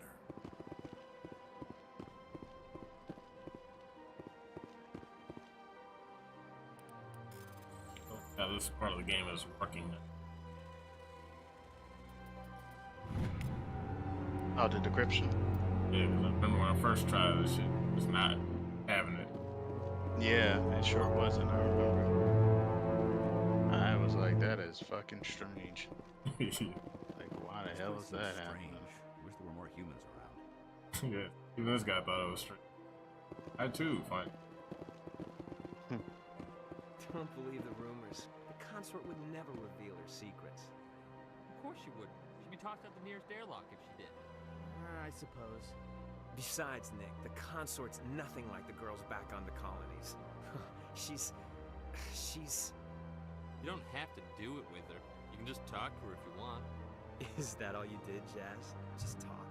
Yeah, this part of the game is working. Oh, the decryption? Yeah, 'cause I remember when I first tried this shit, it was not having it. Yeah, it sure wasn't, I remember. I was like, that is fucking strange. Like, why the hell is that happening? Wish there were more humans around. Yeah, even this guy thought it was strange. I too find. Don't believe the rumors. The consort would never reveal her secrets. Of course she wouldn't. She'd be tossed out the nearest airlock if she did. I suppose. Besides, Nick, the consort's nothing like the girls back on the colonies. she's... You don't have to do it with her. You can just talk to her if you want. Is that all you did, Jazz? Just talk?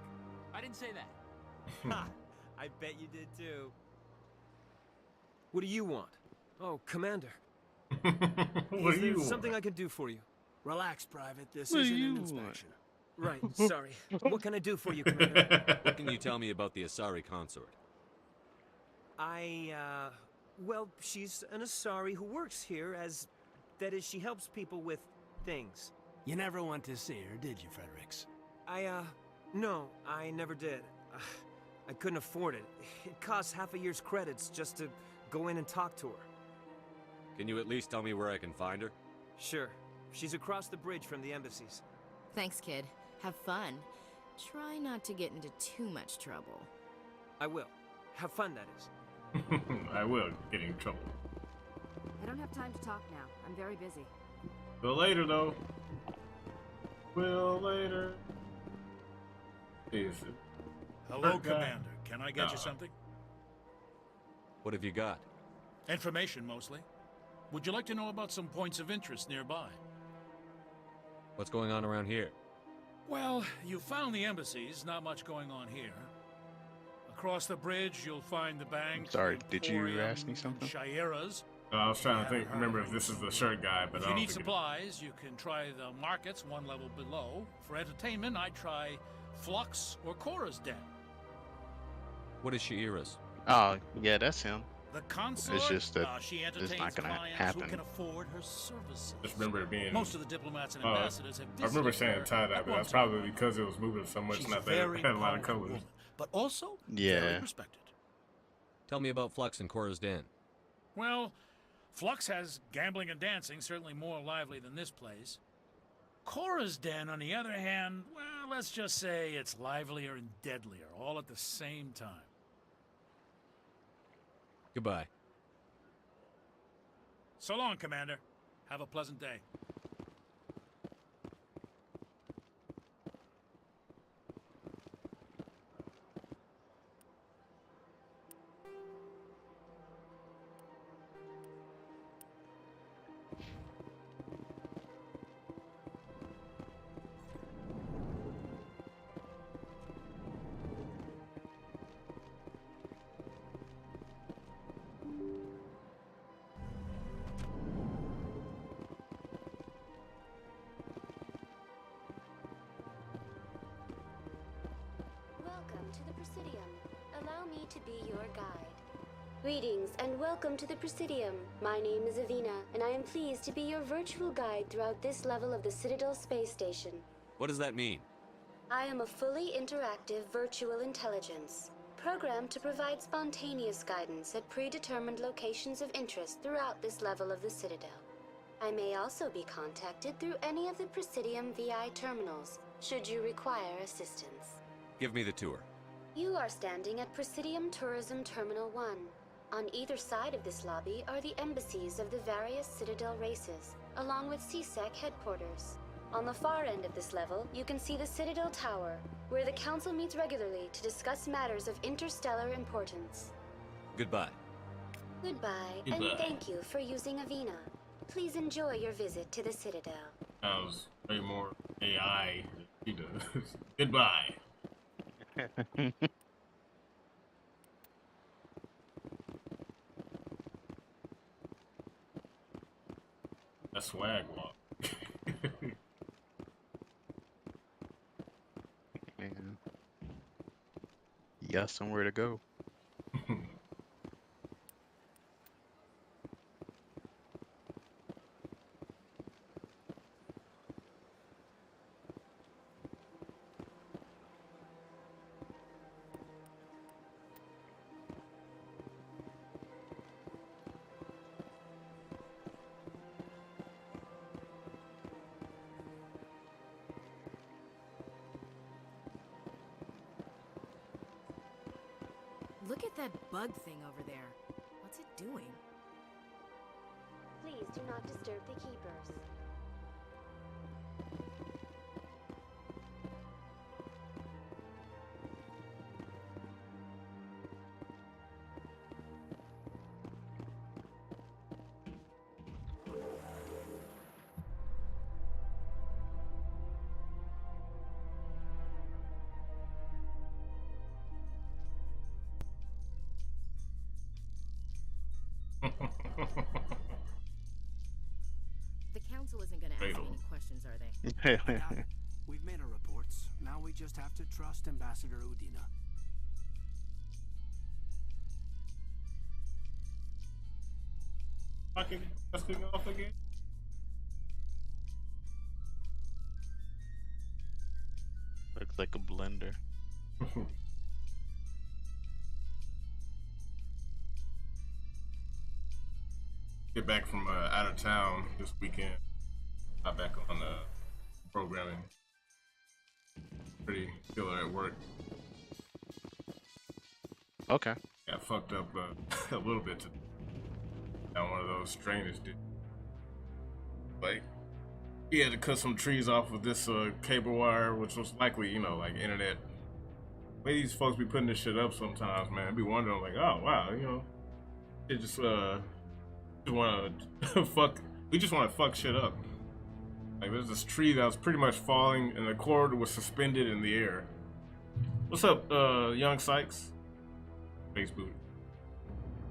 I didn't say that. Ha! I bet you did too. What do you want? Oh, Commander. What Is do you there want? something I can do for you? Relax, Private. This What do isn't you an want? inspection. Right, sorry. What can I do for you, Commander? What can you tell me about the Asari consort? Well, she's an Asari who works here as... That is, she helps people with things. You never went to see her, did you, Fredericks? No, I never did. I couldn't afford it. It costs half a year's credits just to go in and talk to her. Can you at least tell me where I can find her? Sure. She's across the bridge from the embassies. Thanks, kid. Have fun. Try not to get into too much trouble. I will. Have fun, that is. I will get in trouble. I don't have time to talk now. I'm very busy. Will later, though. Will later. Is it? Hello, Commander. Can I get you something? What have you got? Information, mostly. Would you like to know about some points of interest nearby? What's going on around here? Well, you found the embassies. Not much going on here. Across the bridge, you'll find the bank. Sorry, did you Quarian, ask me something? Shira's. I was trying to remember if this is the shirt guy, but If I you don't need think supplies, you can try the markets one level below. For entertainment, I'd try Flux or Cora's Den. What is Shira's? Oh, yeah, that's him. The consort, It's just that she it's entertains not gonna clients happen. who can afford her services. Just remember it being. Most of the diplomats and ambassadors have I remember visited saying her tie dye, at but one that's time. probably because it was moving so much, She's not a that it very had a lot of powerful colors. woman, but also Yeah. very respected. Tell me about Flux and Cora's Den. Well, Flux has gambling and dancing, certainly more lively than this place. Cora's Den, on the other hand, well, let's just say it's livelier and deadlier, all at the same time. Goodbye. So long, Commander. Have a pleasant day. Welcome to the Presidium. Allow me to be your guide. Greetings and welcome to the Presidium. My name is Avina, and I am pleased to be your virtual guide throughout this level of the Citadel space station. What does that mean? I am a fully interactive virtual intelligence, programmed to provide spontaneous guidance at predetermined locations of interest throughout this level of the Citadel. I may also be contacted through any of the Presidium VI terminals, should you require assistance. Give me the tour. You are standing at Presidium Tourism Terminal 1. On either side of this lobby are the embassies of the various Citadel races, along with CSEC headquarters. On the far end of this level, you can see the Citadel Tower, where the Council meets regularly to discuss matters of interstellar importance. Goodbye. Goodbye, and Goodbye. thank you for using Avena. Please enjoy your visit to the Citadel. That was way more AI than she does. Goodbye. That swag walk. Man. Yeah, somewhere to go. Look at that bug thing over there. What's it doing? Please do not disturb the keepers. The council isn't going to ask me any questions, are they? We've made our reports. Now we just have to trust Ambassador Udina. Fucking dusting off again. Looks like a blender. Get back from out of town this weekend. Got back on programming. Pretty killer at work. Okay. Got fucked up a little bit today. Got one of those strainers, dude. Like, he had to cut some trees off with this cable wire, which was likely, you know, like internet. The way these folks be putting this shit up sometimes, man, I be wondering, like, oh wow, you know, it just want to fuck. We just want to fuck shit up. Like, there's this tree that was pretty much falling, and the cord was suspended in the air. What's up, young Sykes? Facebook.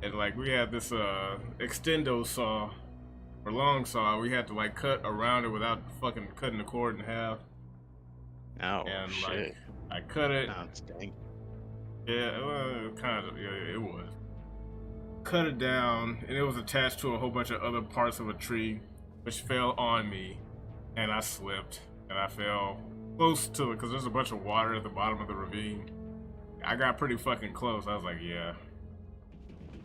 And like, we had this extendo saw or long saw. We had to like cut around it without fucking cutting the cord in half. Oh and shit! Like, I cut it. Sounds dang. Yeah, well, kind of. Yeah, it was. Cut it down, and it was attached to a whole bunch of other parts of a tree, which fell on me, and I slipped, and I fell close to it because there's a bunch of water at the bottom of the ravine. I got pretty fucking close. I was like, yeah,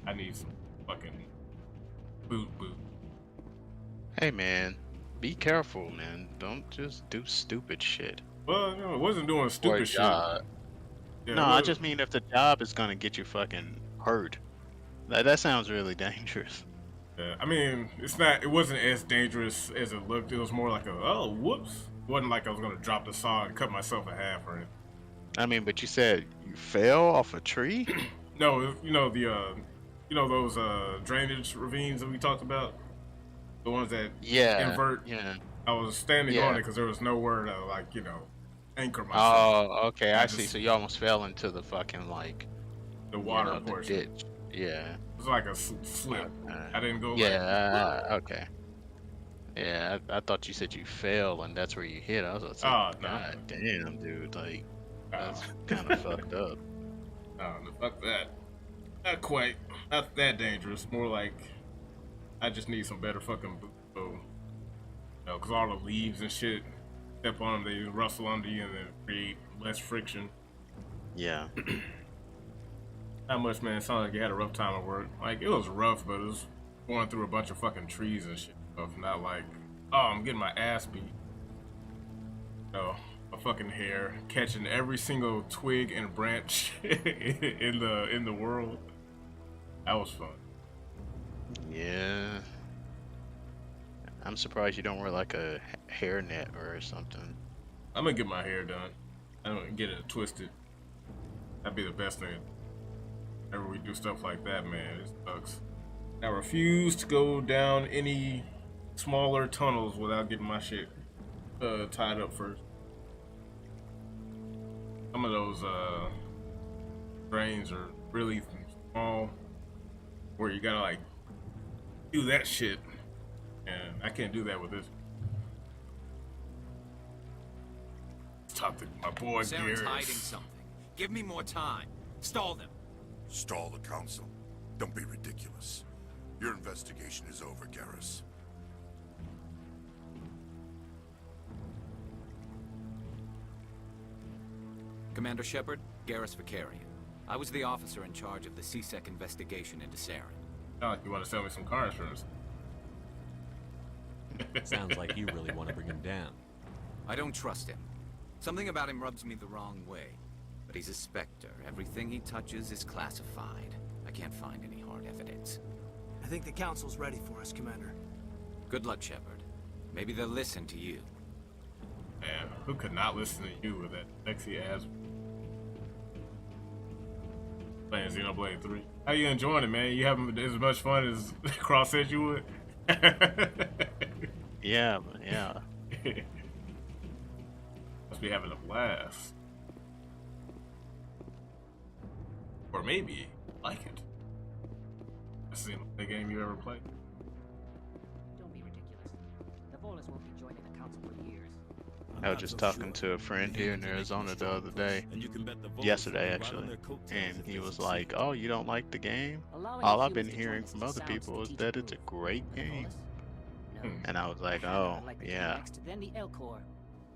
I need some fucking boot. Hey man, be careful, man. Don't just do stupid shit. Well, you know, it wasn't doing stupid shit. Yeah, no, I just mean if the job is gonna get you fucking hurt. That sounds really dangerous. Yeah, I mean, it wasn't as dangerous as it looked. It was more like oh, whoops. It wasn't like I was gonna drop the saw and cut myself in half or anything. I mean, but you said you fell off a tree? No, you know those drainage ravines that we talked about? The ones that invert? Yeah. I was standing on it because there was nowhere to, like, you know, anchor myself. Oh, okay, I see. So you almost fell into the fucking, like... The water the portion. ditch. Yeah. It was like a slip. I didn't go okay. Yeah, I thought you said you fell and that's where you hit. I was like, God damn, dude. Like, that's kind of fucked up. No, fuck that. Not quite. Not that dangerous. More like, I just need some better fucking boots. So, you know, because all the leaves and shit, step on them, they rustle under you and then create less friction. Yeah. Not much, man. It sounded like you had a rough time at work. Like, it was rough, but it was going through a bunch of fucking trees and shit. Not like, oh, I'm getting my ass beat. No, my fucking hair catching every single twig and branch in the world. That was fun. Yeah. I'm surprised you don't wear like a hair net or something. I'm gonna get my hair done. I'm gonna get it twisted. That'd be the best thing. Whenever we do stuff like that, man, it sucks. I refuse to go down any smaller tunnels without getting my shit tied up first. Some of those drains are really small, where you gotta like do that shit, and I can't do that with this. Let's talk to my boy Saren's Garrus. hiding something. Give me more time. Stall them. Stall the council? Don't be ridiculous. Your investigation is over, Garrus. Commander Shepard, Garrus for Quarian. I was the officer in charge of the CSEC investigation into Saren. Oh, you want to sell me some car insurance? Sounds like you really want to bring him down. I don't trust him. Something about him rubs me the wrong way. But he's a Spectre. Everything he touches is classified. I can't find any hard evidence. I think the Council's ready for us, Commander. Good luck, Shepard. Maybe they'll listen to you. Man, who could not listen to you with that sexy ass? Playing Xenoblade 3. How you enjoying it, man? You having as much fun as Cross said you would? Yeah. Must be having a blast. Or maybe like it. That's the game you ever played. Don't be ridiculous. The Volus won't be joining the council for years. I was just talking to a friend here in Arizona the other day, yesterday actually, and he was like, "Oh, you don't like the game? All I've been hearing from other people is that it's a great game." And I was like, "Oh, yeah."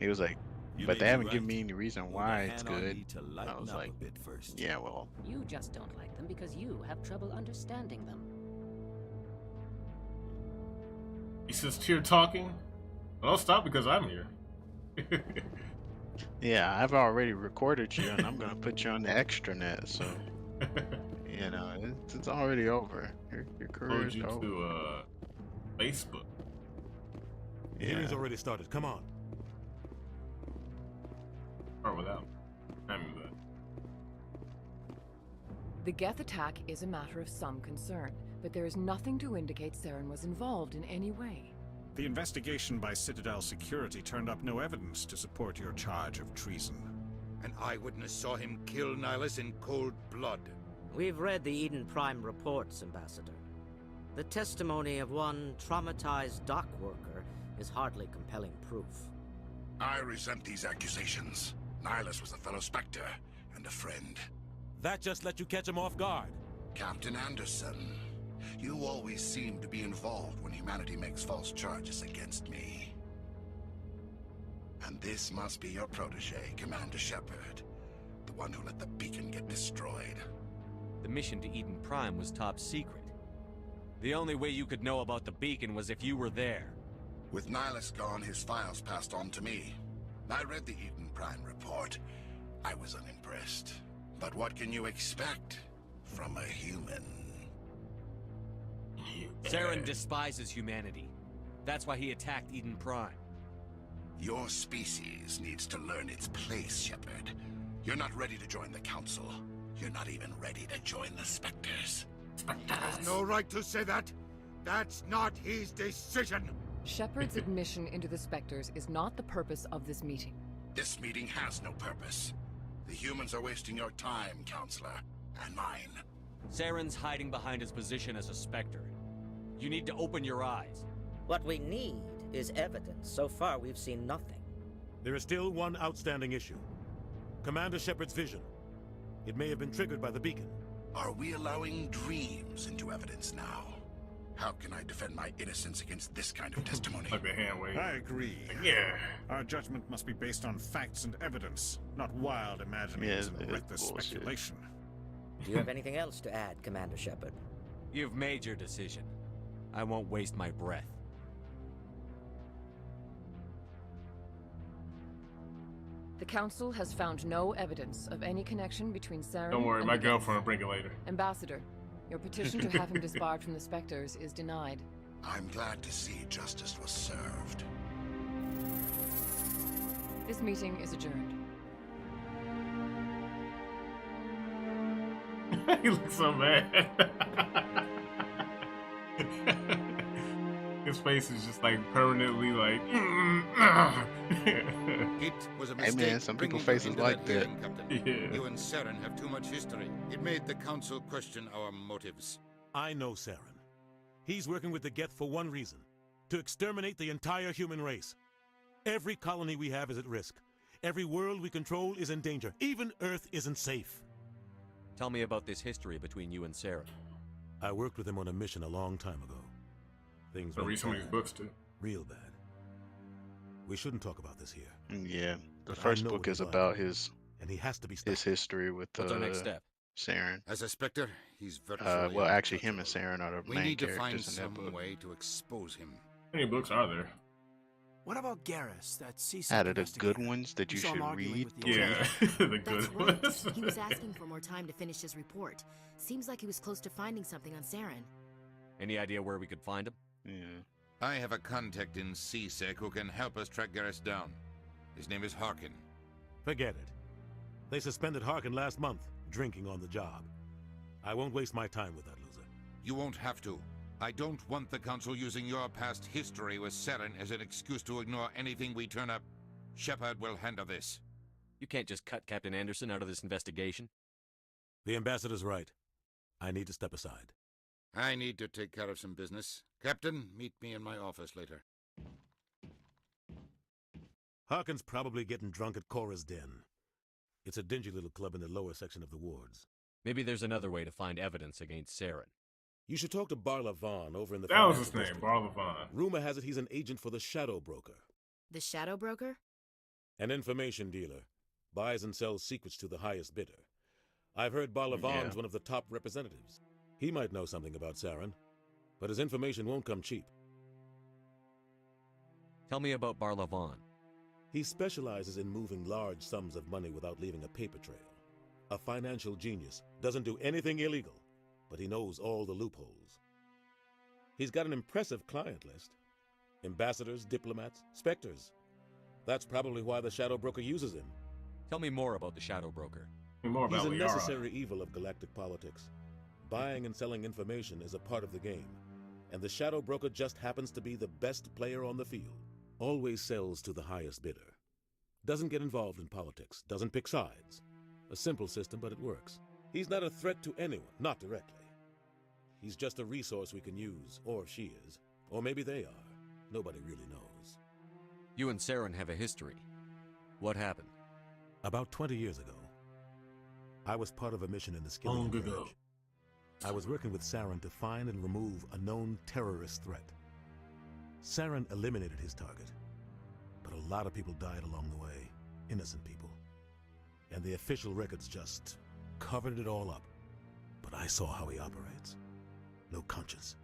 He was like, "But they haven't given me any reason why it's good." I was like, "Yeah, well." You just don't like them because you have trouble understanding them. He says, "Here talking." Well, I'll stop because I'm here. Yeah, I've already recorded you, and I'm gonna put you on the extranet, so you know it's already over. Your career is you over. to Facebook. The hearing's already started. Come on. Or without. I mean, but The Geth attack is a matter of some concern, but there is nothing to indicate Saren was involved in any way. The investigation by Citadel Security turned up no evidence to support your charge of treason. An eyewitness saw him kill Nihilus in cold blood. We've read the Eden Prime reports, Ambassador. The testimony of one traumatized dock worker is hardly compelling proof. I resent these accusations. Nihilus was a fellow Spectre and a friend. That just let you catch him off guard. Captain Anderson, you always seem to be involved when humanity makes false charges against me. And this must be your protege, Commander Shepard. The one who let the beacon get destroyed. The mission to Eden Prime was top secret. The only way you could know about the beacon was if you were there. With Nihilus gone, his files passed on to me. I read the Eden Prime report. I was unimpressed. But what can you expect from a human? Saren despises humanity. That's why he attacked Eden Prime. Your species needs to learn its place, Shepard. You're not ready to join the Council. You're not even ready to join the Spectres. He has no right to say that. That's not his decision. Shepard's admission into the Spectres is not the purpose of this meeting. This meeting has no purpose. The humans are wasting your time, Counselor, and mine. Saren's hiding behind his position as a Spectre. You need to open your eyes. What we need is evidence. So far, we've seen nothing. There is still one outstanding issue. Commander Shepard's vision. It may have been triggered by the beacon. Are we allowing dreams into evidence now? How can I defend my innocence against this kind of testimony? Like the hand wave. I agree. Yeah. Our judgment must be based on facts and evidence, not wild imaginings and reckless speculation. Do you have anything else to add, Commander Shepard? You've made your decision. I won't waste my breath. The Council has found no evidence of any connection between Saren Don't worry, and my the girlfriend will bring it later. Ambassador, your petition to have him disbarred from the Spectres is denied. I'm glad to see justice was served. This meeting is adjourned. He looks so mad. His face is just like permanently like. It was a Hey mistake. man, some people bringing you faces into like that. hearing, Captain. You and Saren have too much history. It made the Council question our motives. I know Saren. He's working with the Geth for one reason: to exterminate the entire human race. Every colony we have is at risk. Every world we control is in danger. Even Earth isn't safe. Tell me about this history between you and Saren. I worked with him on a mission a long time ago. Things I went read some of these bad. books too. Real bad. We shouldn't talk about this here. Yeah, the But I first know book what is he's like, about his and he has to be his history with What's our next step? Saren. As a Spectre, he's virtually Well, actually, him and Saren are the We main need to find characters in that some book. way to expose him. How many books are there? What about Garrus, that CSEC Out of the investigator? good ones that We you saw him should arguing read. with the Yeah, the That's good right. ones. He was asking for more time to finish his report. Seems like he was close to finding something on Saren. Any idea where we could find him? Yeah. I have a contact in CSEC who can help us track Garrus down. His name is Harkin. Forget it. They suspended Harkin last month, drinking on the job. I won't waste my time with that loser. You won't have to. I don't want the Council using your past history with Saren as an excuse to ignore anything we turn up. Shepard will handle this. You can't just cut Captain Anderson out of this investigation. The ambassador's right. I need to step aside. I need to take care of some business. Captain, meet me in my office later. Harkin's probably getting drunk at Cora's Den. It's a dingy little club in the lower section of the wards. Maybe there's another way to find evidence against Saren. You should talk to Barla Vaughn over in the That was his financial name, district. Barla Vaughn. Rumor has it he's an agent for the Shadow Broker. The Shadow Broker? An information dealer. Buys and sells secrets to the highest bidder. I've heard Barla Vaughn's one of the top representatives. He might know something about Saren, but his information won't come cheap. Tell me about Barla Vaughn. He specializes in moving large sums of money without leaving a paper trail. A financial genius, doesn't do anything illegal, but he knows all the loopholes. He's got an impressive client list. Ambassadors, diplomats, specters. That's probably why the Shadow Broker uses him. Tell me more about the Shadow Broker. More about He's a Liara. necessary evil of galactic politics. Buying and selling information is a part of the game, and the Shadow Broker just happens to be the best player on the field. Always sells to the highest bidder. Doesn't get involved in politics, doesn't pick sides. A simple system, but it works. He's not a threat to anyone, not directly. He's just a resource we can use, or she is. Or maybe they are. Nobody really knows. You and Saren have a history. What happened? About 20 years ago, I was part of a mission in the Skillian Long Purge. ago. I was working with Saren to find and remove a known terrorist threat. Saren eliminated his target, but a lot of people died along the way, innocent people. And the official records just covered it all up. But I saw how he operates. No conscience,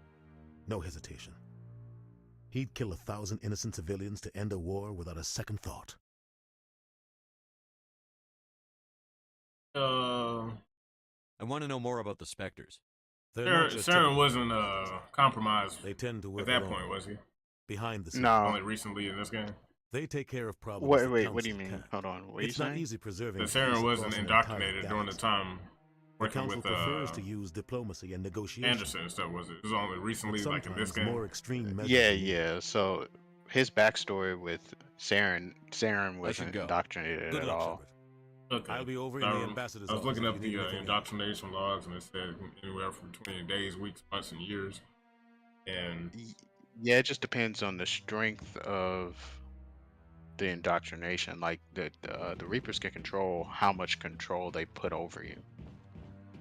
no hesitation. He'd kill 1,000 innocent civilians to end a war without a second thought. I want to know more about the Spectres. Saren wasn't compromised They tend to work at that alone, point, was he? behind the scenes. No. Only recently in this game. They take care of problems. Wait, the wait, what do you council mean? can't. Hold on, what are you It's not saying? easy preserving. But Saren peace wasn't across an indoctrinated entire during the galaxy. time The working council with prefers to use diplomacy and negotiation. Anderson and stuff. Was it? It was only recently, But like in this sometimes game. more extreme measures. Yeah, are needed. yeah. So his backstory with Saren should wasn't go. indoctrinated Good at luck, all. Shepard. Okay. I'll be over in the ambassador's I was looking office up if you need the anything else. indoctrination logs, and it said anywhere from 20 days, weeks, months, and years. And Yeah, it just depends on the strength of the indoctrination. Like the Reapers can control how much control they put over you.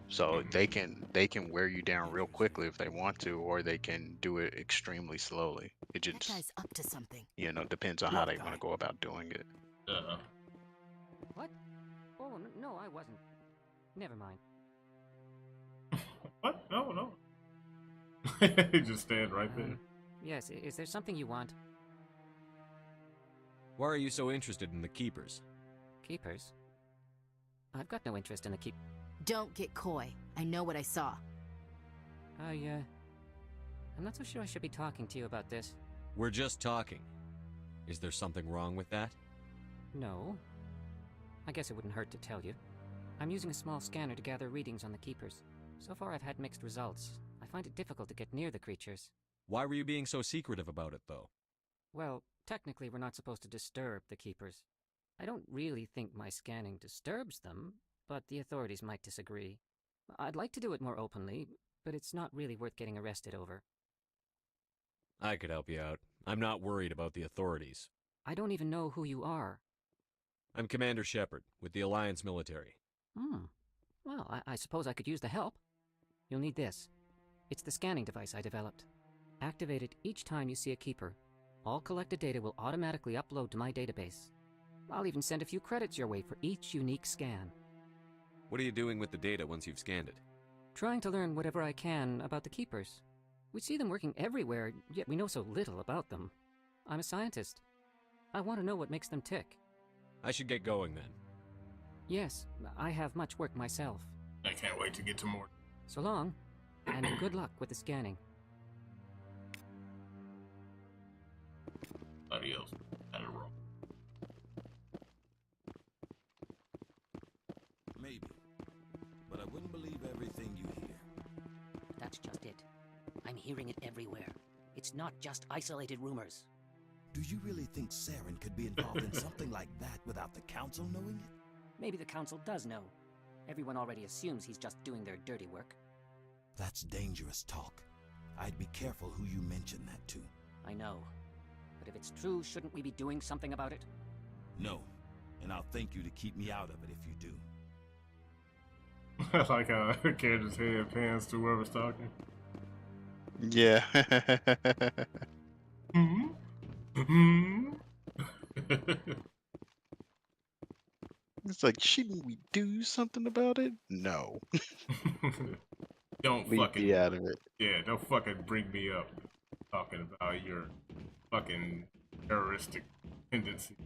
So they can wear you down real quickly if they want to, or they can do it extremely slowly. It That just guy's up to something. depends on how they want to go about doing it. What? Oh, no, I wasn't. Never mind. what? No. He just stand right there. Yes, is there something you want? Why are you so interested in the Keepers? Keepers? I've got no interest in the keep. Don't get coy. I know what I saw. I'm not so sure I should be talking to you about this. We're just talking. Is there something wrong with that? No. I guess it wouldn't hurt to tell you. I'm using a small scanner to gather readings on the Keepers. So far I've had mixed results. I find it difficult to get near the creatures. Why were you being so secretive about it, though? Well, technically we're not supposed to disturb the Keepers. I don't really think my scanning disturbs them, but the authorities might disagree. I'd like to do it more openly, but it's not really worth getting arrested over. I could help you out. I'm not worried about the authorities. I don't even know who you are. I'm Commander Shepard, with the Alliance military. Well, I suppose I could use the help. You'll need this. It's the scanning device I developed. Activate it each time you see a Keeper. All collected data will automatically upload to my database. I'll even send a few credits your way for each unique scan. What are you doing with the data once you've scanned it? Trying to learn whatever I can about the Keepers. We see them working everywhere, yet we know so little about them. I'm a scientist. I want to know what makes them tick. I should get going then. Yes, I have much work myself. I can't wait to get to more. So long, and good luck with the scanning. Adios. Had it wrong. Maybe. But I wouldn't believe everything you hear. That's just it. I'm hearing it everywhere. It's not just isolated rumors. Do you really think Saren could be involved in something like that without the Council knowing it? Maybe the Council does know. Everyone already assumes he's just doing their dirty work. That's dangerous talk. I'd be careful who you mention that to. I know. But if it's true, shouldn't we be doing something about it? No. And I'll thank you to keep me out of it if you do. I like how Candace's head pans to whoever's talking. Yeah. It's like, shouldn't we do something about it? No. Don't Leave fucking me out of it. Yeah, don't fucking bring me up talking about your fucking terroristic tendency.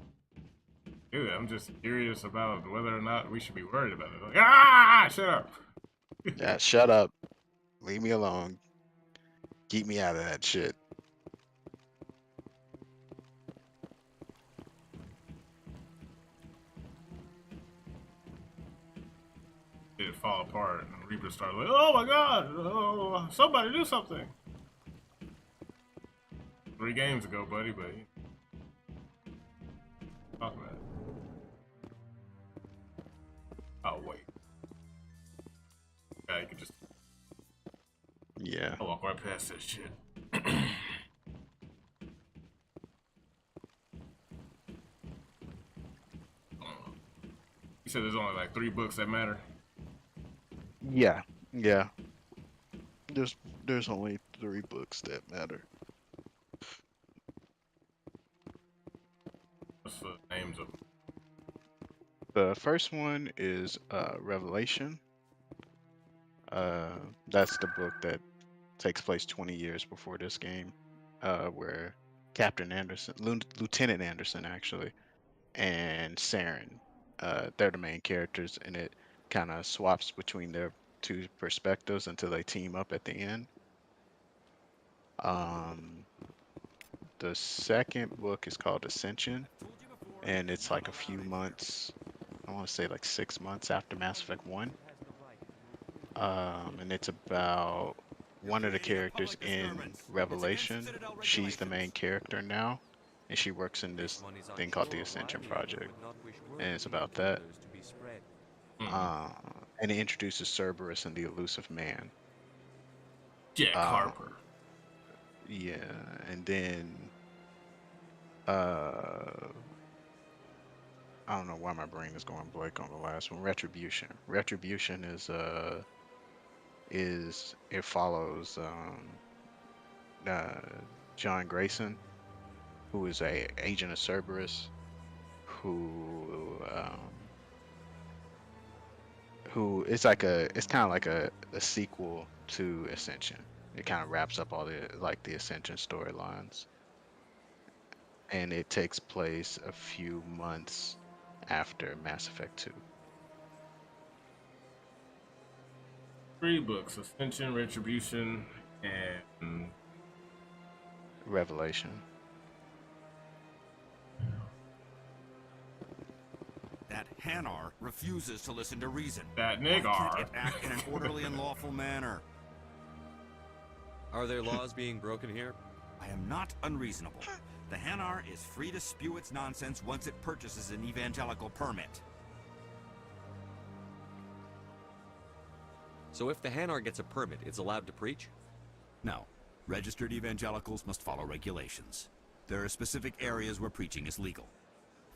Dude, I'm just curious about whether or not we should be worried about it. Like, shut up. Yeah, shut up. Leave me alone. Keep me out of that shit. It fall apart and Reaper started like, oh my god, oh, somebody do something. 3 games ago, buddy, but talk about it. Oh wait. Yeah, you can just Yeah. I'll walk right past that shit. You said there's only like 3 books that matter? Yeah. Yeah. There's only 3 books that matter. What's the names of them? The first one is Revelation. That's the book that takes place 20 years before this game, where Captain Anderson, Lieutenant Anderson actually, and Saren, they're the main characters, and it kind of swaps between their 2 perspectives until they team up at the end. The second book is called Ascension, and it's like a few months, I want to say like 6 months after Mass Effect 1. And it's about one of the characters in Revelation. She's the main character now, and she works in this thing called the Ascension Project, and it's about that. And it introduces Cerberus and the Elusive Man. Jack Harper. Yeah, and then I don't know why my brain is going blank on the last one. Retribution. Retribution is it follows John Grayson, who is a agent of Cerberus, who it's kind of like a sequel to Ascension. It kind of wraps up all the Ascension storylines, and it takes place a few months after Mass Effect 2. 3 books: Ascension, Retribution, and Revelation. That Hanar refuses to listen to reason. That Why nigger. can't it act in an orderly and lawful manner? Are there laws being broken here? I am not unreasonable. The Hanar is free to spew its nonsense once it purchases an evangelical permit. So if the Hanar gets a permit, it's allowed to preach? No. Registered evangelicals must follow regulations. There are specific areas where preaching is legal.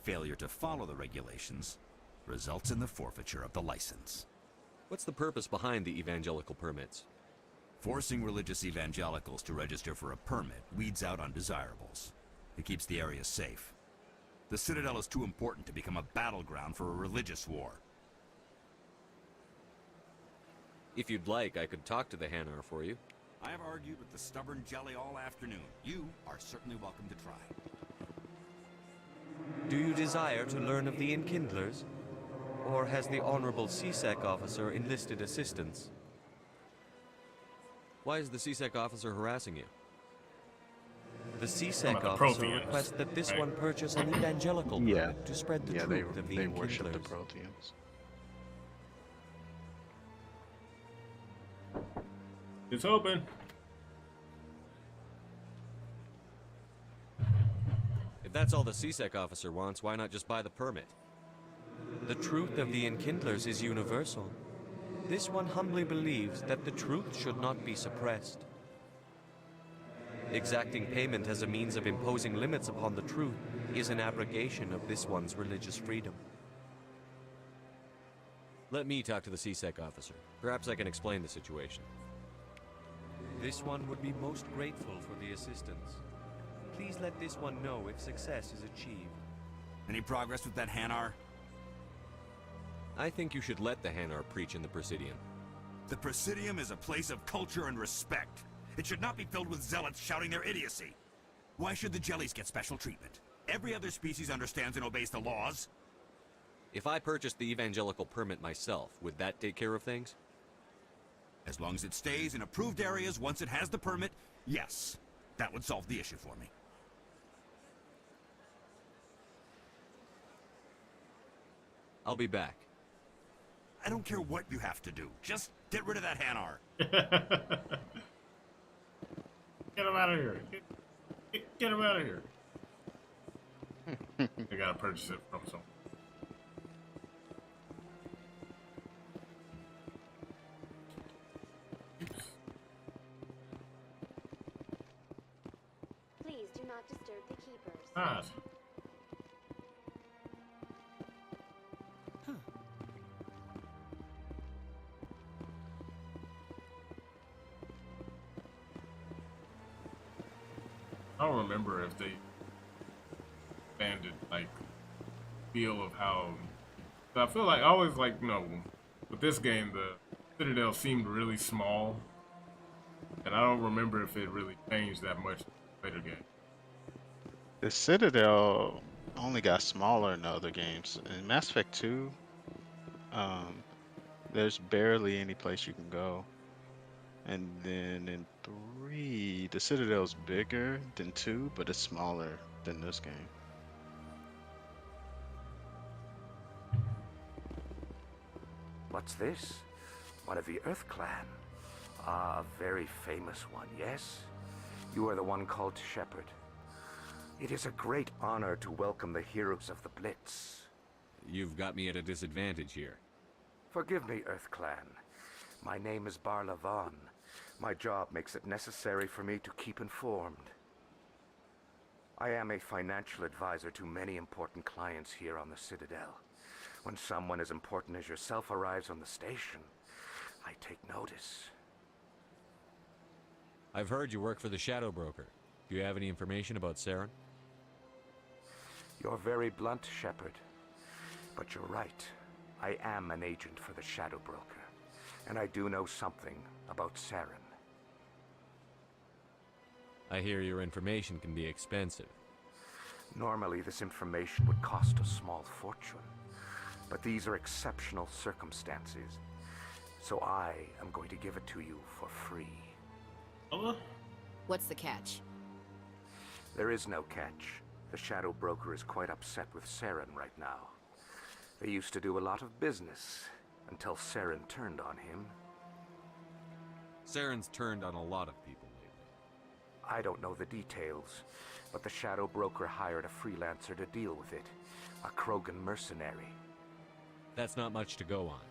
Failure to follow the regulations results in the forfeiture of the license. What's the purpose behind the evangelical permits? Forcing religious evangelicals to register for a permit weeds out undesirables. It keeps the area safe. The Citadel is too important to become a battleground for a religious war. If you'd like, I could talk to the Hanar for you. I have argued with the stubborn jelly all afternoon. You are certainly welcome to try. Do you desire to learn of the Enkindlers? Or has the Honorable CSEC officer enlisted assistance? Why is the CSEC officer harassing you? The CSEC officer requests that this one purchase an evangelical permit to spread the truth of the they worship the Enkindlers. Protheans. It's open. If that's all the CSEC officer wants, why not just buy the permit? The truth of the Enkindlers is universal. This one humbly believes that the truth should not be suppressed. Exacting payment as a means of imposing limits upon the truth is an abrogation of this one's religious freedom. Let me talk to the CSEC officer. Perhaps I can explain the situation. This one would be most grateful for the assistance. Please let this one know if success is achieved. Any progress with that Hanar? I think you should let the Hanar preach in the Presidium. The Presidium is a place of culture and respect. It should not be filled with zealots shouting their idiocy. Why should the jellies get special treatment? Every other species understands and obeys the laws. If I purchased the evangelical permit myself, would that take care of things? As long as it stays in approved areas once it has the permit, yes. That would solve the issue for me. I'll be back. I don't care what you have to do. Just get rid of that Hanar. Get him out of here. Get him out of here. I gotta purchase it from someone. Please do not disturb the keepers. Nice. I don't remember if they expanded like feel of how. But I feel like I always like with this game the Citadel seemed really small, and I don't remember if it really changed that much in the later game. The Citadel only got smaller in the other games. In Mass Effect 2, there's barely any place you can go. And then in 3, the Citadel's bigger than 2, but it's smaller than this game. What's this? One of the Earth Clan. Ah, a very famous one, yes? You are the one called Shepard. It is a great honor to welcome the heroes of the Blitz. You've got me at a disadvantage here. Forgive me, Earth Clan. My name is Barla Vaughn. My job makes it necessary for me to keep informed. I am a financial advisor to many important clients here on the Citadel. When someone as important as yourself arrives on the station, I take notice. I've heard you work for the Shadow Broker. Do you have any information about Saren? You're very blunt, Shepard. But you're right. I am an agent for the Shadow Broker, and I do know something about Saren. I hear your information can be expensive. Normally, this information would cost a small fortune, but these are exceptional circumstances, so I am going to give it to you for free. What's the catch? There is no catch. The Shadow Broker is quite upset with Saren right now. They used to do a lot of business, until Saren turned on him. Saren's turned on a lot of people lately. I don't know the details, but the Shadow Broker hired a freelancer to deal with it. A Krogan mercenary. That's not much to go on.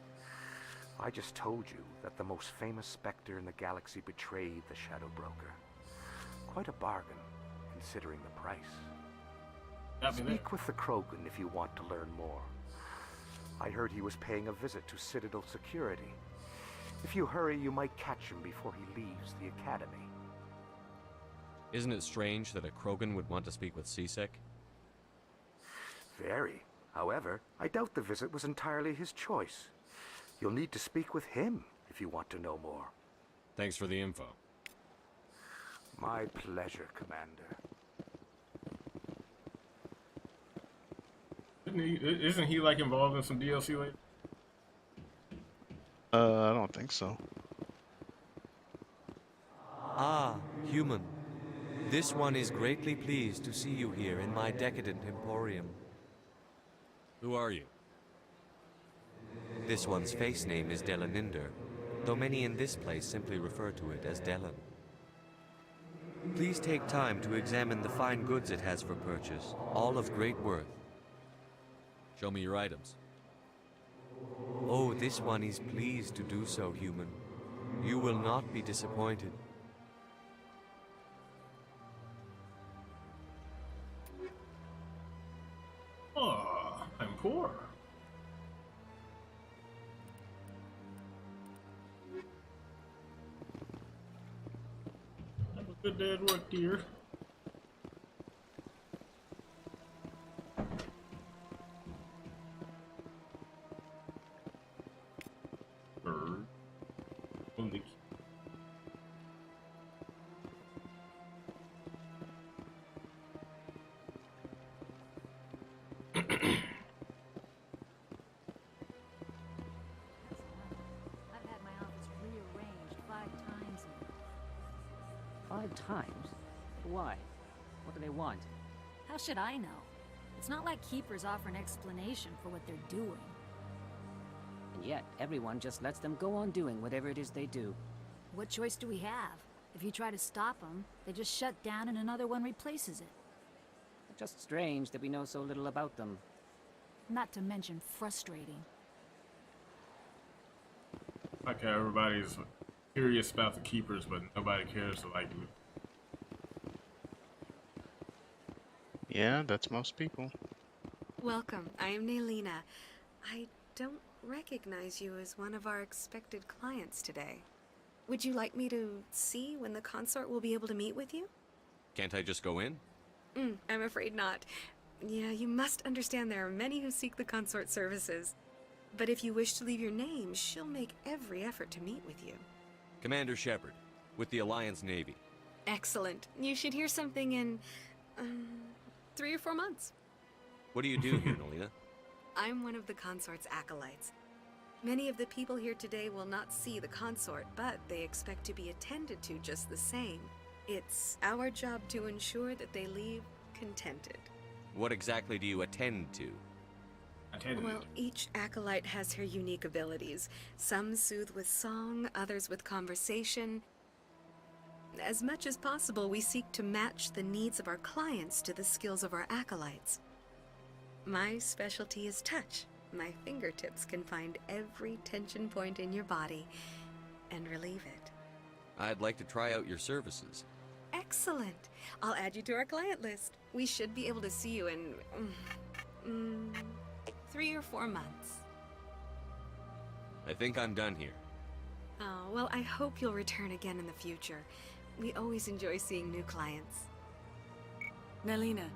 I just told you that the most famous Spectre in the galaxy betrayed the Shadow Broker. Quite a bargain, considering the price. Speak with the Krogan if you want to learn more. I heard he was paying a visit to Citadel security. If you hurry, you might catch him before he leaves the Academy. Isn't it strange that a Krogan would want to speak with C-Sec? Very. However, I doubt the visit was entirely his choice. You'll need to speak with him if you want to know more. Thanks for the info. My pleasure, Commander. Isn't he like involved in some DLC later? I don't think so. Ah, human. This one is greatly pleased to see you here in my decadent emporium. Who are you? This one's face name is Delaninder, though many in this place simply refer to it as Delan. Please take time to examine the fine goods it has for purchase, all of great worth. Show me your items. Oh, this one is pleased to do so, human. You will not be disappointed. Oh, I'm poor. Have a good day at work, dear. Bird. On the key. I've had my office rearranged 5 times now. 5 times? Why? What do they want? How should I know? It's not like Keepers offer an explanation for what they're doing. And yet, everyone just lets them go on doing whatever it is they do. What choice do we have? If you try to stop them, they just shut down and another one replaces it. It's just strange that we know so little about them. Not to mention frustrating. Like how everybody's curious about the Keepers, but nobody cares to like them. Yeah, that's most people. Welcome, I am Naelina. I don't recognize you as one of our expected clients today. Would you like me to see when the consort will be able to meet with you? Can't I just go in? I'm afraid not. Yeah, you must understand there are many who seek the consort services. But if you wish to leave your name, she'll make every effort to meet with you. Commander Shepard, with the Alliance Navy. Excellent. You should hear something in 3 or 4 months. What do you do here, Naelina? I'm one of the consort's acolytes. Many of the people here today will not see the consort, but they expect to be attended to just the same. It's our job to ensure that they leave contented. What exactly do you attend to? Well, each acolyte has her unique abilities. Some soothe with song, others with conversation. As much as possible, we seek to match the needs of our clients to the skills of our acolytes. My specialty is touch. My fingertips can find every tension point in your body and relieve it. I'd like to try out your services. Excellent. I'll add you to our client list. We should be able to see you in 3 or 4 months. I think I'm done here. Oh, well, I hope you'll return again in the future. We always enjoy seeing new clients. Naelina.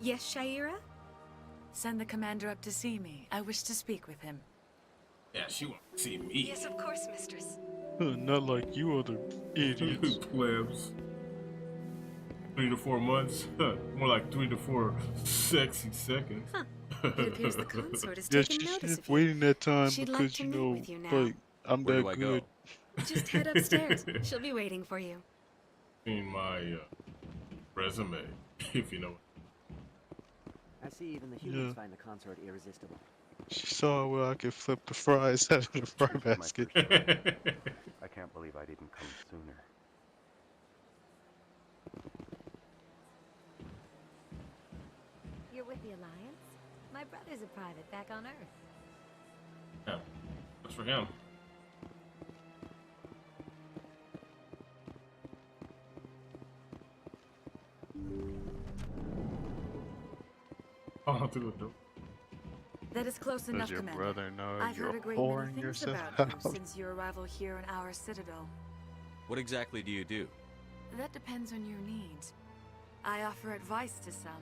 Yes, Shaira? Send the commander up to see me. I wish to speak with him. Yeah, she wants to see me. Yes, of course, mistress. Not like you other idiots. Plebs. 3 to 4 months? More like 3 to 4 sexy seconds. Huh. It appears the consort has Yeah, taken notice she's of you. waiting that time She'd like because, to you meet know, with you now. like, I'm Where that do I good. go? Just head upstairs. She'll be waiting for you. In my resume, if you know. I see even the humans find the consort irresistible. She saw where I could flip the fries out of the fry basket. I can't believe I didn't come sooner. You're with the Alliance? My brother's a private back on Earth. Yeah, that's for him. Oh, through the door. That is close enough, Does your Commander. brother know I've you're heard a great many whoring things yourself about you out? since your arrival here in our citadel. What exactly do you do? That depends on your needs. I offer advice to some,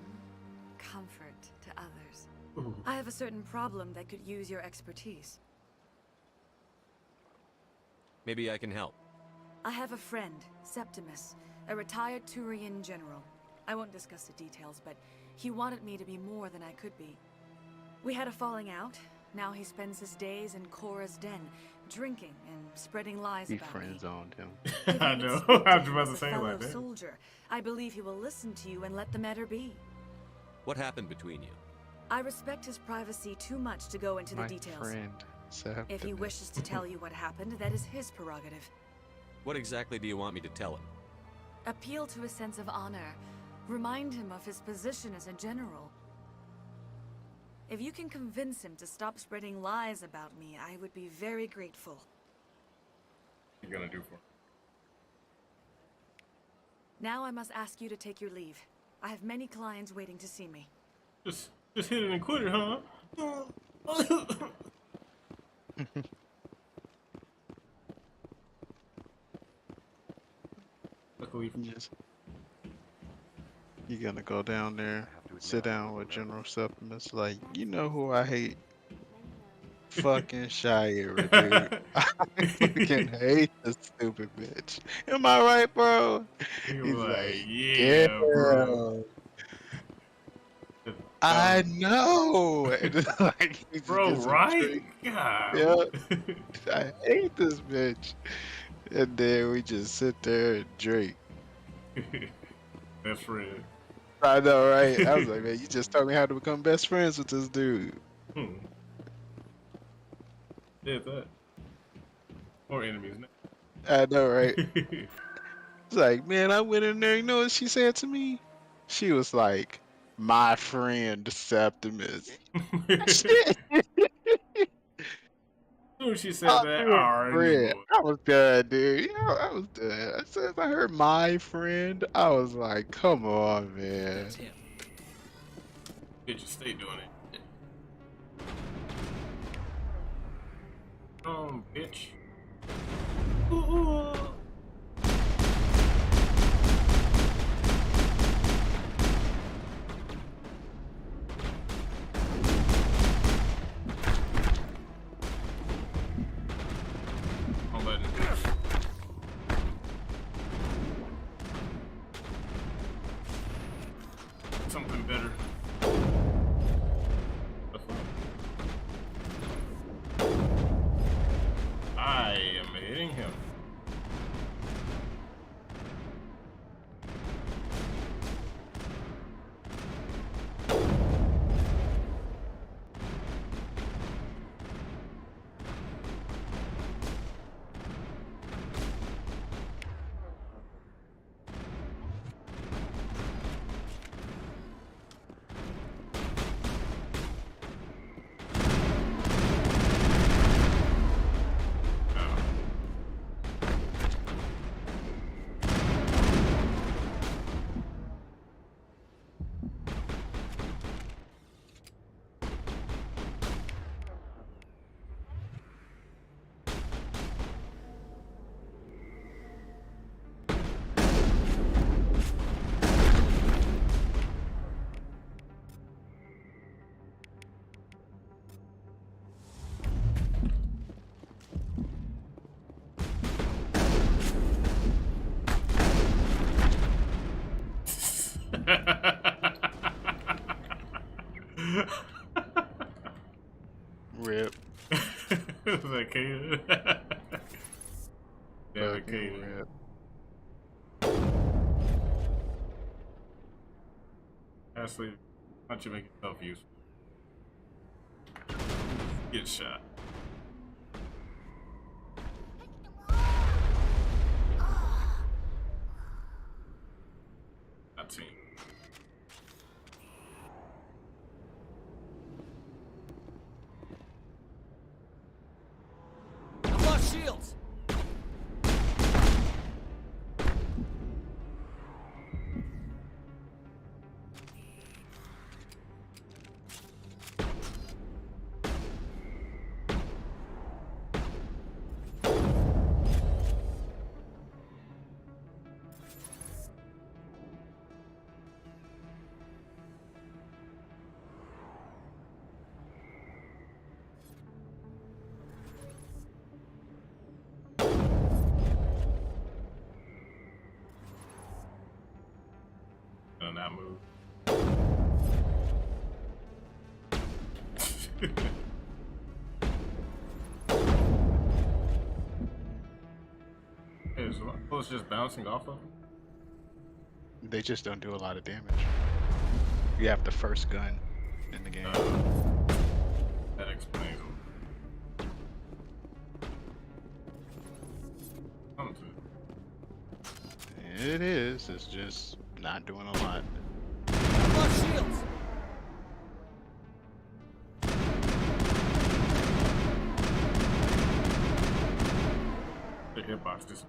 comfort to others. Ooh. I have a certain problem that could use your expertise. Maybe I can help. I have a friend, Septimus, a retired Turian general. I won't discuss the details, but he wanted me to be more than I could be. We had a falling out. Now he spends his days in Cora's den, drinking and spreading lies He about friend me. zoned him. If I you would know. speak to I was him about as to a say it fellow like that. soldier, I believe he will listen to you and let the matter be. What happened between you? I respect his privacy too much to go into the My details. friend, Septimus. If he wishes to tell you what happened, that is his prerogative. What exactly do you want me to tell him? Appeal to his sense of honor. Remind him of his position as a general. If you can convince him to stop spreading lies about me, I would be very grateful. What are you gonna do for him? Now I must ask you to take your leave. I have many clients waiting to see me. Just hit it and quit it, huh? Luckily, You gonna go down there, sit down with General Septimus, like, you know who I hate? Fucking Shira, dude. I fucking hate this stupid bitch. Am I right, bro? He He's was like, like, yeah, bro. I know. And it's like, he just Bro, gets a right? drink. God. Yeah. I hate this bitch. And then we just sit there and drink. Best friend. I know, right? I was like, man, you just told me how to become best friends with this dude. Did that. Or enemies now. I know, right? It's like, man, I went in there. You know what she said to me? She was like, my friend Septimus. As soon as she said Oh, that, I dude, already knew friend. I was done, dude. Yeah, I was done. As soon as I heard my friend, I was like, come on, man. That's him. Bitch, stay doing it. Bitch. Ooh. I'm letting it go. Something better. I am hitting him. Rip. That Kaden. Damn it, Fucking Kaden. rip. Ashley, why don't you make yourself useful? Get shot. Not seen. I've lost shields. Gonna not move. Hey, so it's just bouncing off of? They just don't do a lot of damage. You have the first gun in the game. That explains them. It is. It's just not doing a lot. I've lost shields. The hitbox just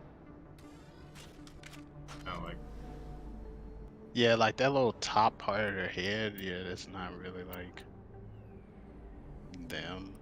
kind of like. Yeah, like that little top part of their head. Yeah, that's not really like them.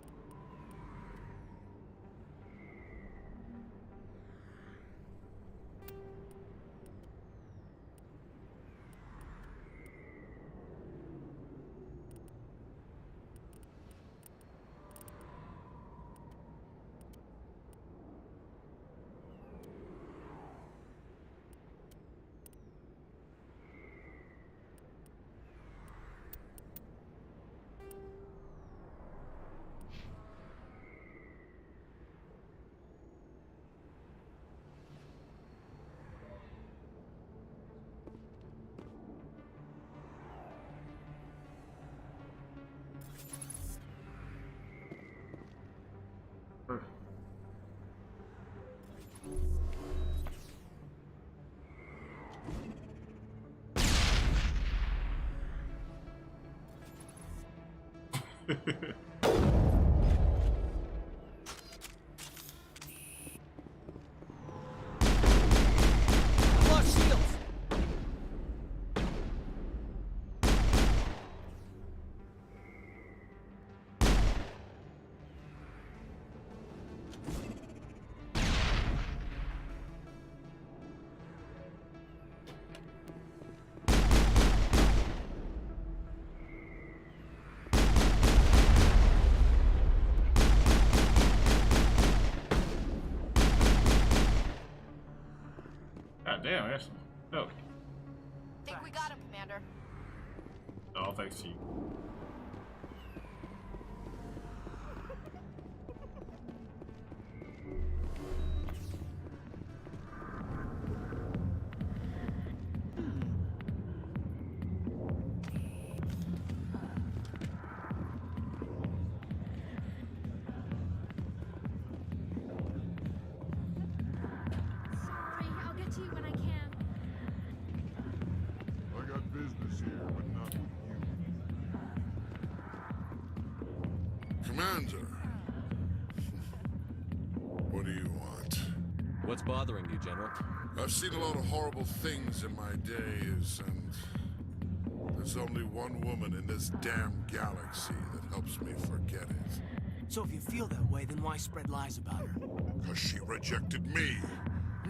Lost shields. God damn, that's no. Think we got him, Commander. Oh, thanks to you. I'll get to you when I can. I got business here, but not with you. Commander. What do you want? What's bothering you, General? I've seen a lot of horrible things in my days, and there's only one woman in this damn galaxy that helps me forget it. So if you feel that way, then why spread lies about her? Because she rejected me.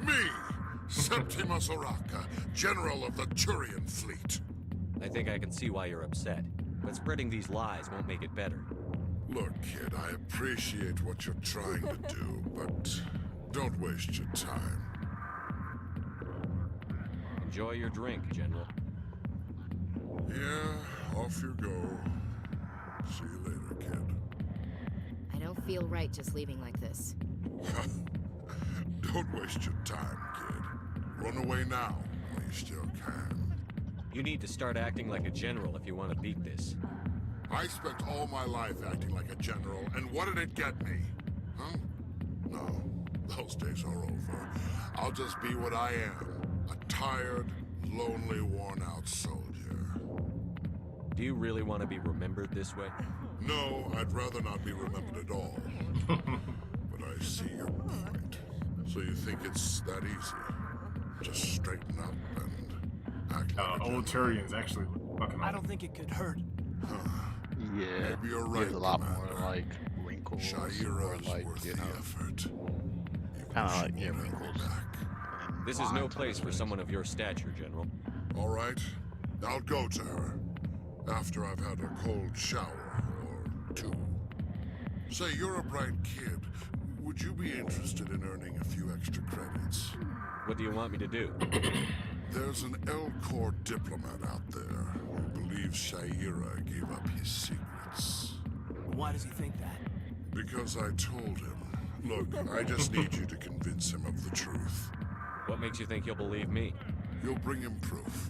Me! Septimus Oraka, General of the Turian Fleet. I think I can see why you're upset, but spreading these lies won't make it better. Look, kid, I appreciate what you're trying to do, but don't waste your time. Enjoy your drink, General. Yeah, off you go. See you later, kid. I don't feel right just leaving like this. Don't waste your time, kid. Run away now, while you still can. You need to start acting like a general if you want to beat this. I spent all my life acting like a general, and what did it get me? Huh? No, those days are over. I'll just be what I am. A tired, lonely, worn-out soldier. Do you really want to be remembered this way? No, I'd rather not be remembered at all. But I see your point. So you think it's that easy? Just straighten up and act like a old Turians actually fucking. I don't think it could hurt. Yeah, maybe you're right. There's a lot more like wrinkles or like, you know, kind of like wrinkles. This is no place for someone of your stature, General. All right, I'll go to her after I've had a cold shower or two. Say, you're a bright kid. Would you be interested in earning a few extra credits? What do you want me to do? There's an L-Corps diplomat out there who believes Shaira gave up his secrets. Why does he think that? Because I told him. Look, I just need you to convince him of the truth. What makes you think he'll believe me? You'll bring him proof.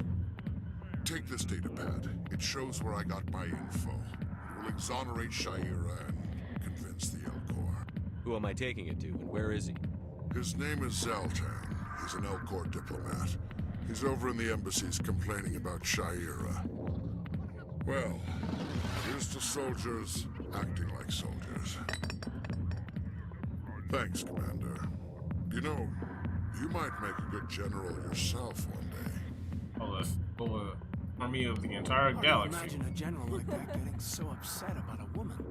Take this datapad. It shows where I got my info. It will exonerate Shaira and convince the L-Corps. Who am I taking it to, and where is he? His name is Zaltan. He's an L-Corps diplomat. He's over in the embassies complaining about Shaira. Well, here's to soldiers acting like soldiers. Thanks, Commander. You know, you might make a good general yourself one day. Oh, that's full of army of the entire galaxy. Imagine a general like that getting so upset about a woman.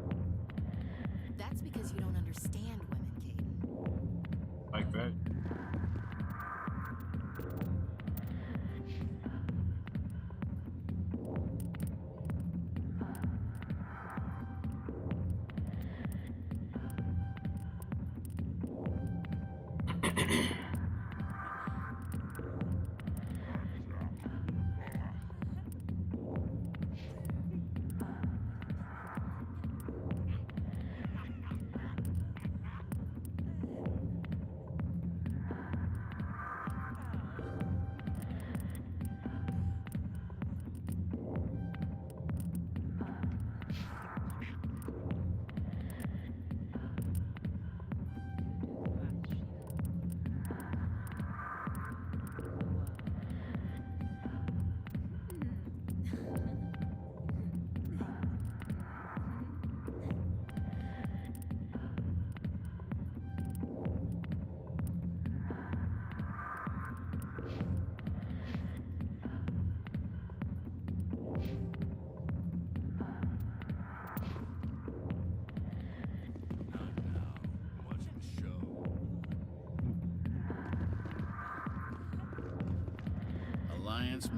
That's because you don't understand women, Caden. Like that?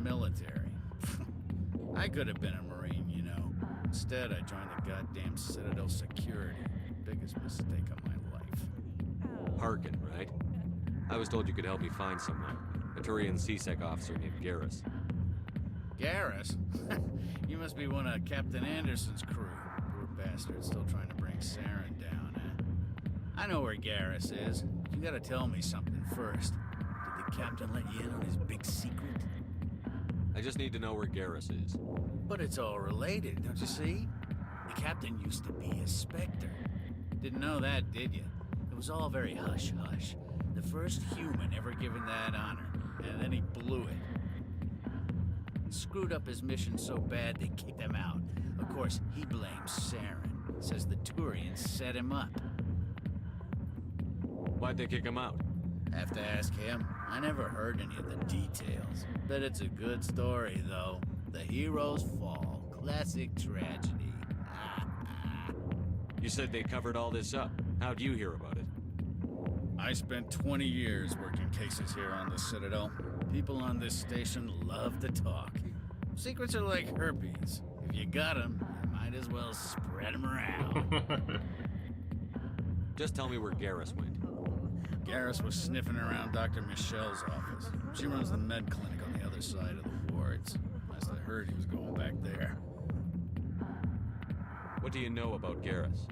Military. I could have been a Marine, you know. Instead, I joined the goddamn Citadel security. Biggest mistake of my life. Harkin, right? I was told you could help me find someone. A Turian CSEC officer named Garrus. Garrus? You must be one of Captain Anderson's crew. Poor bastard, still trying to bring Saren down, eh? I know where Garrus is. You gotta tell me something first. Did the captain let you in on his big secret? I just need to know where Garrus is. But it's all related, don't you see? The captain used to be a Spectre. Didn't know that, did you? It was all very hush-hush. The first human ever given that honor, and then he blew it. Screwed up his mission so bad they kicked him out. Of course, he blames Saren. Says the Turians set him up. Why'd they kick him out? Have to ask him. I never heard any of the details. Bet it's a good story, though. The heroes fall. Classic tragedy. You said they covered all this up. How'd you hear about it? I spent 20 years working cases here on the Citadel. People on this station love to talk. Secrets are like herpes. If you got them, you might as well spread them around. Just tell me where Garrus went. Garrus was sniffing around Dr. Michelle's office. She runs the med clinic on the other side of the wards. Last I heard, he was going back there. What do you know about Garrus?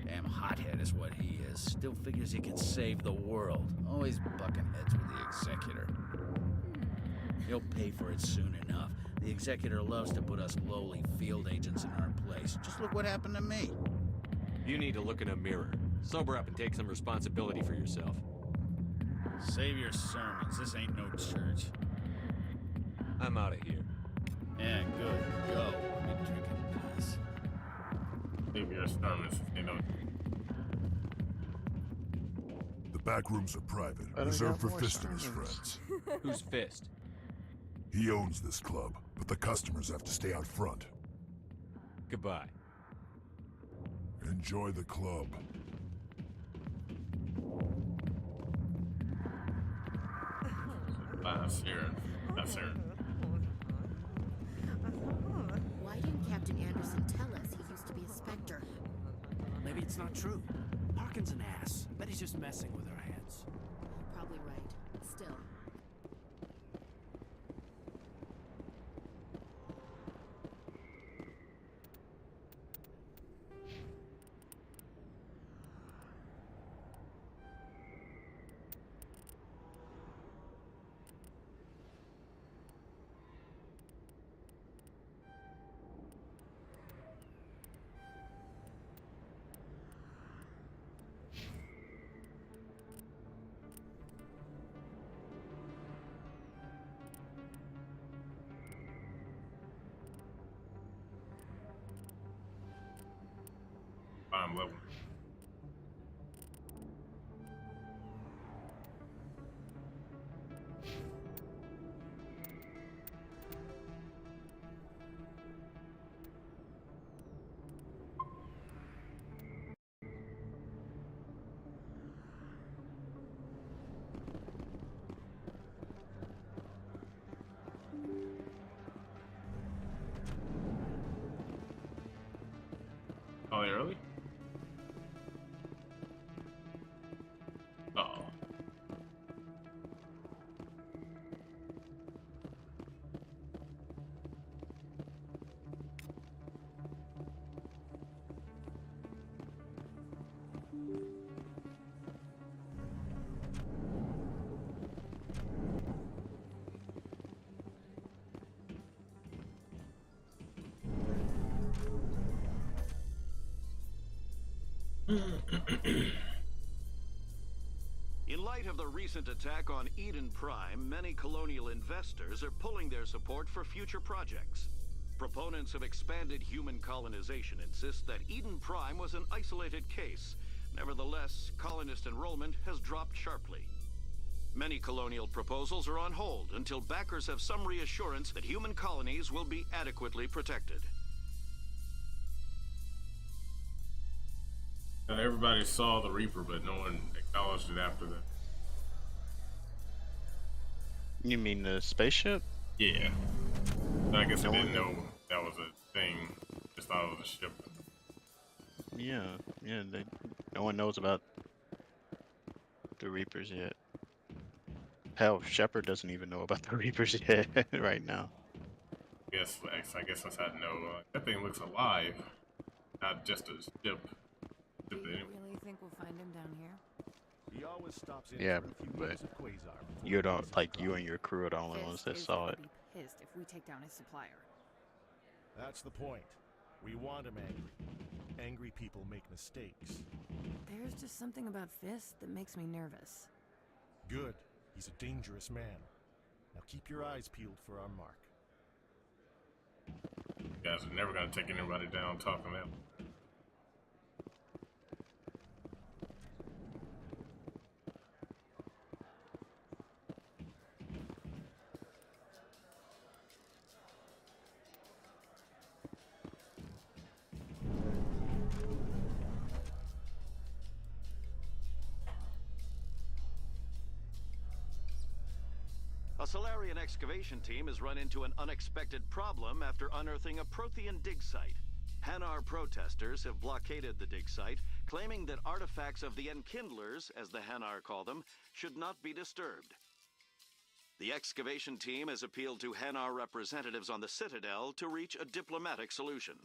Damn hothead is what he is. Still figures he can save the world. Always bucking heads with the Executor. He'll pay for it soon enough. The Executor loves to put us lowly field agents in our place. place. Just look what happened to me. You need to look in a mirror. Sober up and take some responsibility for yourself. Save your sermons. This ain't no church. I'm out of here. Yeah, good. Go. Been drinking piss. Maybe your sermons, you know. The back rooms are private, reserved for Fist and his friends. Who's Fist? He owns this club, but the customers have to stay out front. Goodbye. Enjoy the club. That's here. That's here. Why didn't Captain Anderson tell us he used to be a Spectre? Maybe it's not true. Harkin's an ass. Bet he's just messing with our heads. Probably right. Still. Bottom level. Oh, they early? Uh-oh. In light of the recent attack on Eden Prime, many colonial investors are pulling their support for future projects. Proponents of expanded human colonization insist that Eden Prime was an isolated case. Nevertheless, colonist enrollment has dropped sharply. Many colonial proposals are on hold until backers have some reassurance that human colonies will be adequately protected. Everybody saw the Reaper, but no one acknowledged it after that. You mean the spaceship? Yeah. I guess I didn't know that was a thing. Just thought it was a ship. Yeah, no one knows about the Reapers yet. Hell, Shepard doesn't even know about the Reapers yet right now. Yes, I guess that's how to know. That thing looks alive, not just a ship. Do you really think we'll find him down here? He always stops in Yeah, for a few but years of Quasar before you he don't goes like to you trial. and your crew are the only ones that Fist saw is it. gonna be pissed if we take down his supplier. That's the point. We want him angry. Angry people make mistakes. There's just something about Fist that makes me nervous. Good. He's a dangerous man. Now keep your eyes peeled for our mark. You guys are never gonna take anybody down talking to them. A Solarian excavation team has run into an unexpected problem after unearthing a Prothean dig site. Hanar protesters have blockaded the dig site, claiming that artifacts of the Enkindlers, as the Hanar call them, should not be disturbed. The excavation team has appealed to Hanar representatives on the Citadel to reach a diplomatic solution.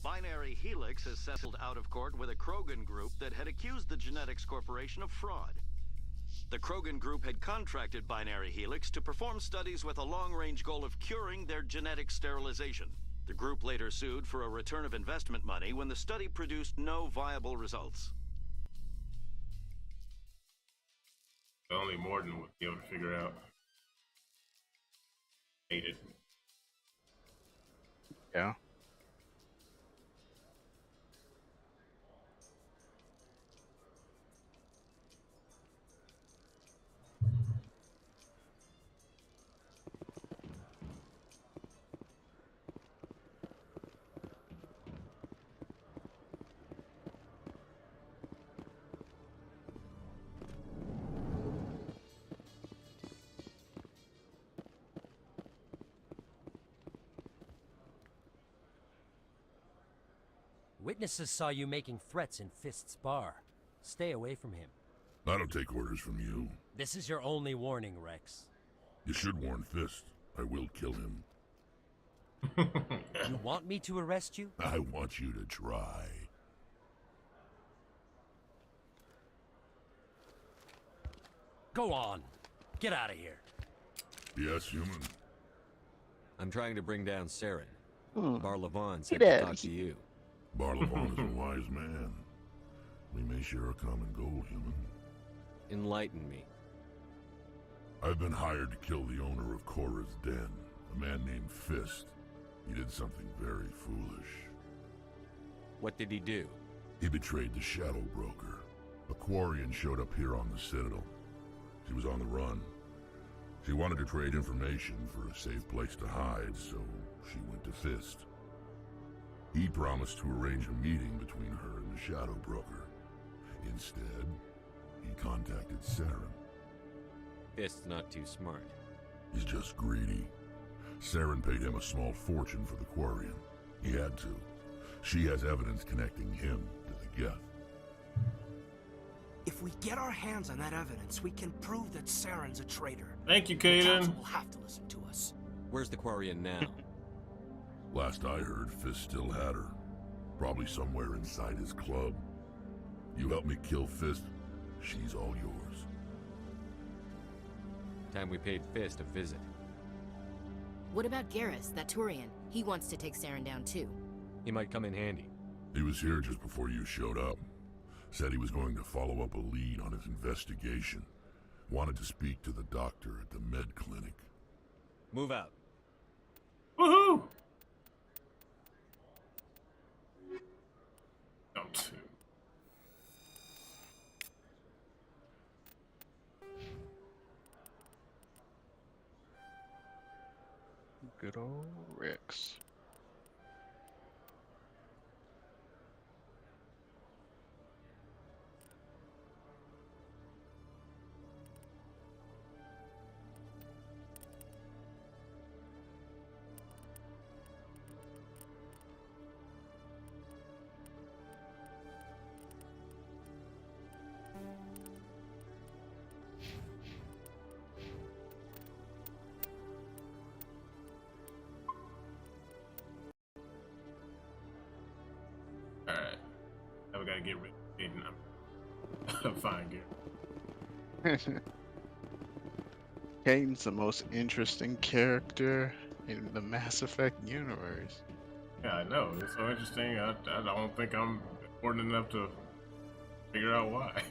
Binary Helix has settled out of court with a Krogan group that had accused the Genetics Corporation of fraud. The Krogan group had contracted Binary Helix to perform studies with a long-range goal of curing their genetic sterilization. The group later sued for a return of investment money when the study produced no viable results. Only Morton would be able to figure out. Hate it. Yeah. Witnesses saw you making threats in Fist's bar. Stay away from him. I don't take orders from you. This is your only warning, Rex. You should warn Fist. I will kill him. You want me to arrest you? I want you to try. Go on. Get out of here. Yes, human. I'm trying to bring down Saren. Hmm. Barlavon said to talk to you. Barlavon is a wise man. We may share a common goal, human. Enlighten me. I've been hired to kill the owner of Cora's Den, a man named Fist. He did something very foolish. What did he do? He betrayed the Shadow Broker. A Quarian showed up here on the Citadel. She was on the run. She wanted to trade information for a safe place to hide, so she went to Fist. He promised to arrange a meeting between her and the Shadow Broker. Instead, he contacted Saren. Fist's not too smart. He's just greedy. Saren paid him a small fortune for the Quarian. He had to. She has evidence connecting him to the Geth. If we get our hands on that evidence, we can prove that Saren's a traitor. Thank you, The Kaden. council will have to listen to us. Where's the Quarian now? Last I heard, Fist still had her. Probably somewhere inside his club. You help me kill Fist, she's all yours. Time we paid Fist a visit. What about Garrus, that Turian? He wants to take Saren down too. He might come in handy. He was here just before you showed up. Said he was going to follow up a lead on his investigation. Wanted to speak to the doctor at the med clinic. Move out. Woohoo! Don't. Good old Rex. Alright. Now we gotta get rid of Aiden. I'm fine, Gary. Caden's the most interesting character in the Mass Effect universe. Yeah, I know. It's so interesting. I don't think I'm important enough to figure out why.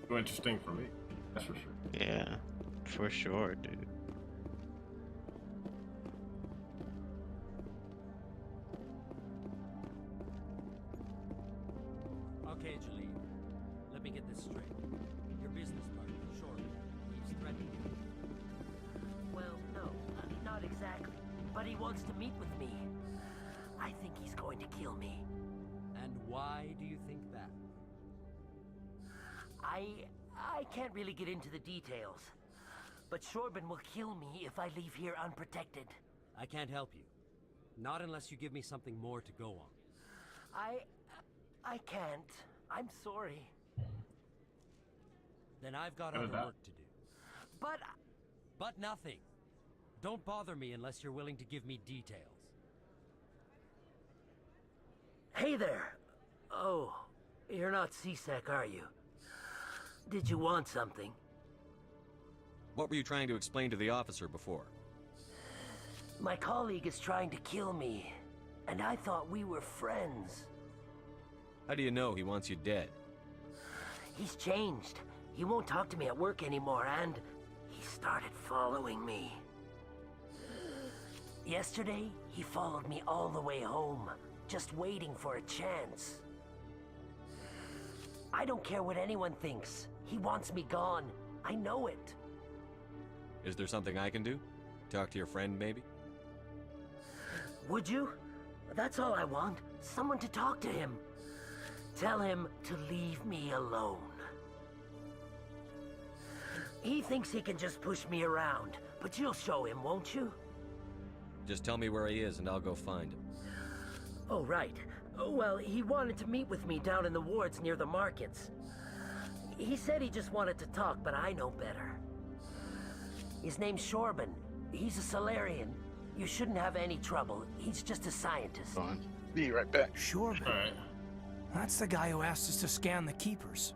Too interesting for me. That's for sure. Yeah, for sure, dude. Okay, Jalene. Let me get this straight. Your business partner, Shorty, he's threatening you. Well, no, not exactly. But he wants to meet with me. I think he's going to kill me. And why do you think that? I can't really get into the details. But Shorban will kill me if I leave here unprotected. I can't help you. Not unless you give me something more to go on. I can't. I'm sorry. Then I've got other work to do. But nothing. Don't bother me unless you're willing to give me details. Hey there. Oh, you're not C-Sec, are you? Did you want something? What were you trying to explain to the officer before? My colleague is trying to kill me, and I thought we were friends. How do you know he wants you dead? He's changed. He won't talk to me at work anymore, and he started following me. Yesterday, he followed me all the way home, just waiting for a chance. I don't care what anyone thinks. He wants me gone. I know it. Is there something I can do? Talk to your friend, maybe? Would you? That's all I want. Someone to talk to him. Tell him to leave me alone. He thinks he can just push me around, but you'll show him, won't you? Just tell me where he is and I'll go find him. Oh, right. Well, he wanted to meet with me down in the wards near the markets. He said he just wanted to talk, but I know better. His name's Shorban. He's a Solarian. You shouldn't have any trouble. He's just a scientist. Be right back. Sure. That's the guy who asked us to scan the keepers.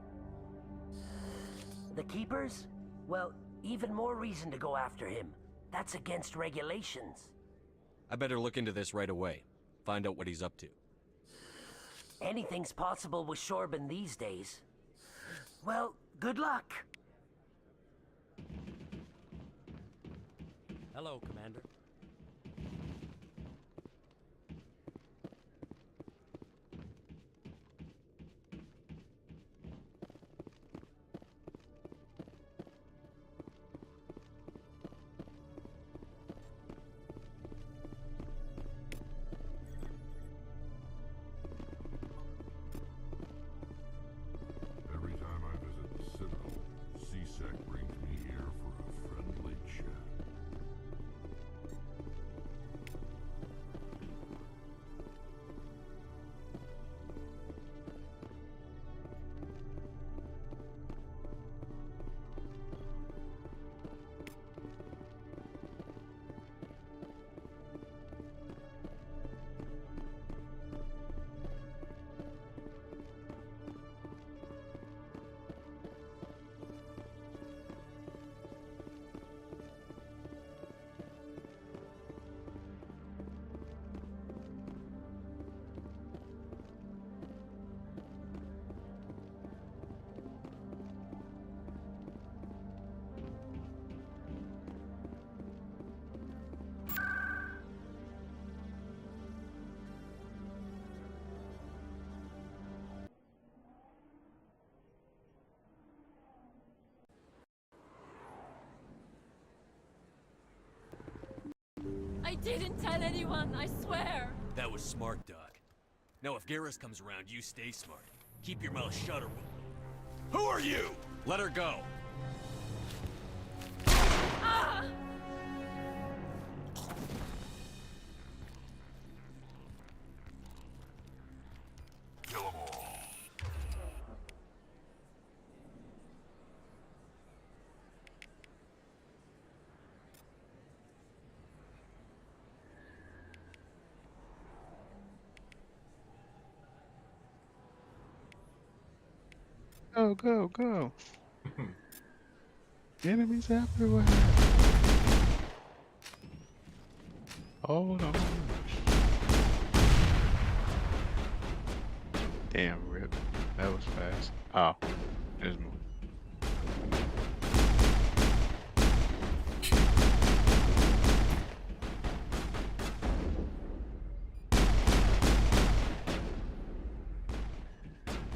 The keepers? Well, even more reason to go after him. That's against regulations. I better look into this right away. Find out what he's up to. Anything's possible with Shorban these days. Well, good luck. Hello, Commander. Every time I visit the Citadel, C-Sec brings me here for a friendly chat. I didn't tell anyone, I swear. That was smart, Doc. Now if Garrus comes around, you stay smart. Keep your mouth shut or we'll... Who are you? Let her go. Ah! Kill 'em all. Go, go, go. Enemies everywhere. Hold on. Damn, rip. That was fast. Oh, there's more.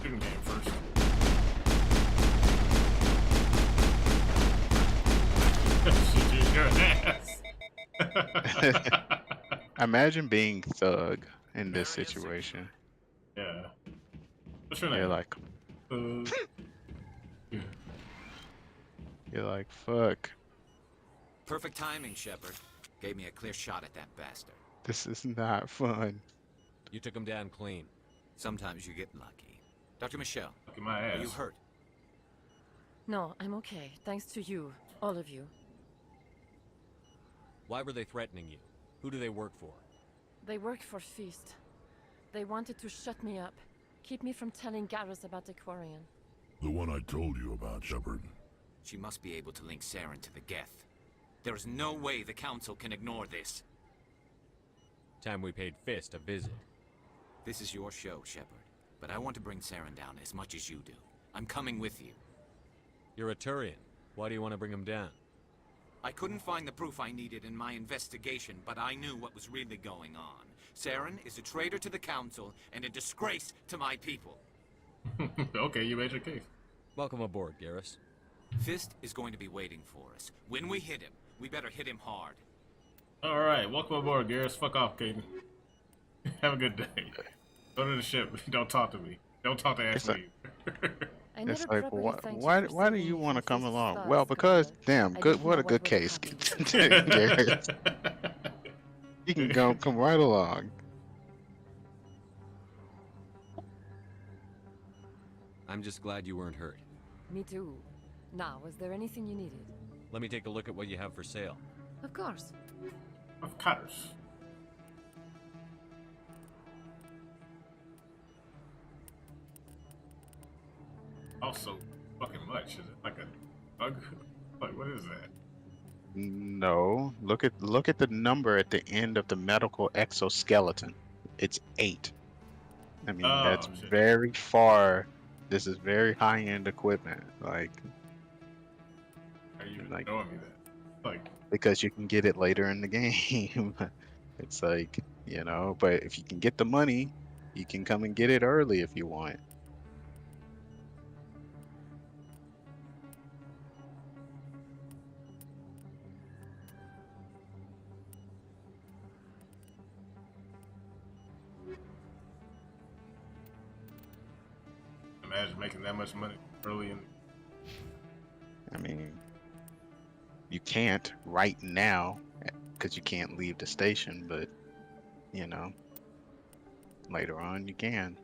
Shooting game first. Shoot your ass. Imagine being Thug in this situation. Yeah. What's your You're name? like, you're like, fuck. Perfect timing, Shepard. Gave me a clear shot at that bastard. This is not fun. You took him down clean. Sometimes you get lucky. Dr. Michelle, Look at my are you ass. hurt? No, I'm okay. Thanks to you. All of you. Why were they threatening you? Who do they work for? They work for Feast. They wanted to shut me up. Keep me from telling Garrus about the Quarian. The one I told you about, Shepard. She must be able to link Saren to the Geth. There is no way the Council can ignore this. Time we paid Fist a visit. This is your show, Shepard. But I want to bring Saren down as much as you do. I'm coming with you. You're a Turian. Why do you want to bring him down? I couldn't find the proof I needed in my investigation, but I knew what was really going on. Saren is a traitor to the Council and a disgrace to my people. Okay, you made your case. Welcome aboard, Garrus. Fist is going to be waiting for us. When we hit him, we better hit him hard. Alright, welcome aboard, Garrus. Fuck off, Caden. Have a good day. Go to the ship. Don't talk to me. Don't talk to Ashley. It's like, why do you want to come along? Well, because, damn, good. What a good case. You can come right along. I'm just glad you weren't hurt. Me too. Now, was there anything you needed? Let me take a look at what you have for sale. Of course. Of course. Also, fucking much. Is it like a bug? Like, what is that? No, look at the number at the end of the medical exoskeleton. It's 8. I mean, that's very far. This is very high-end equipment. Like, are you showing me that? Like, because you can get it later in the game. It's like, you know, but if you can get the money, you can come and get it early if you want. Imagine making that much money early in. I mean, you can't right now because you can't leave the station, but you know, later on you can.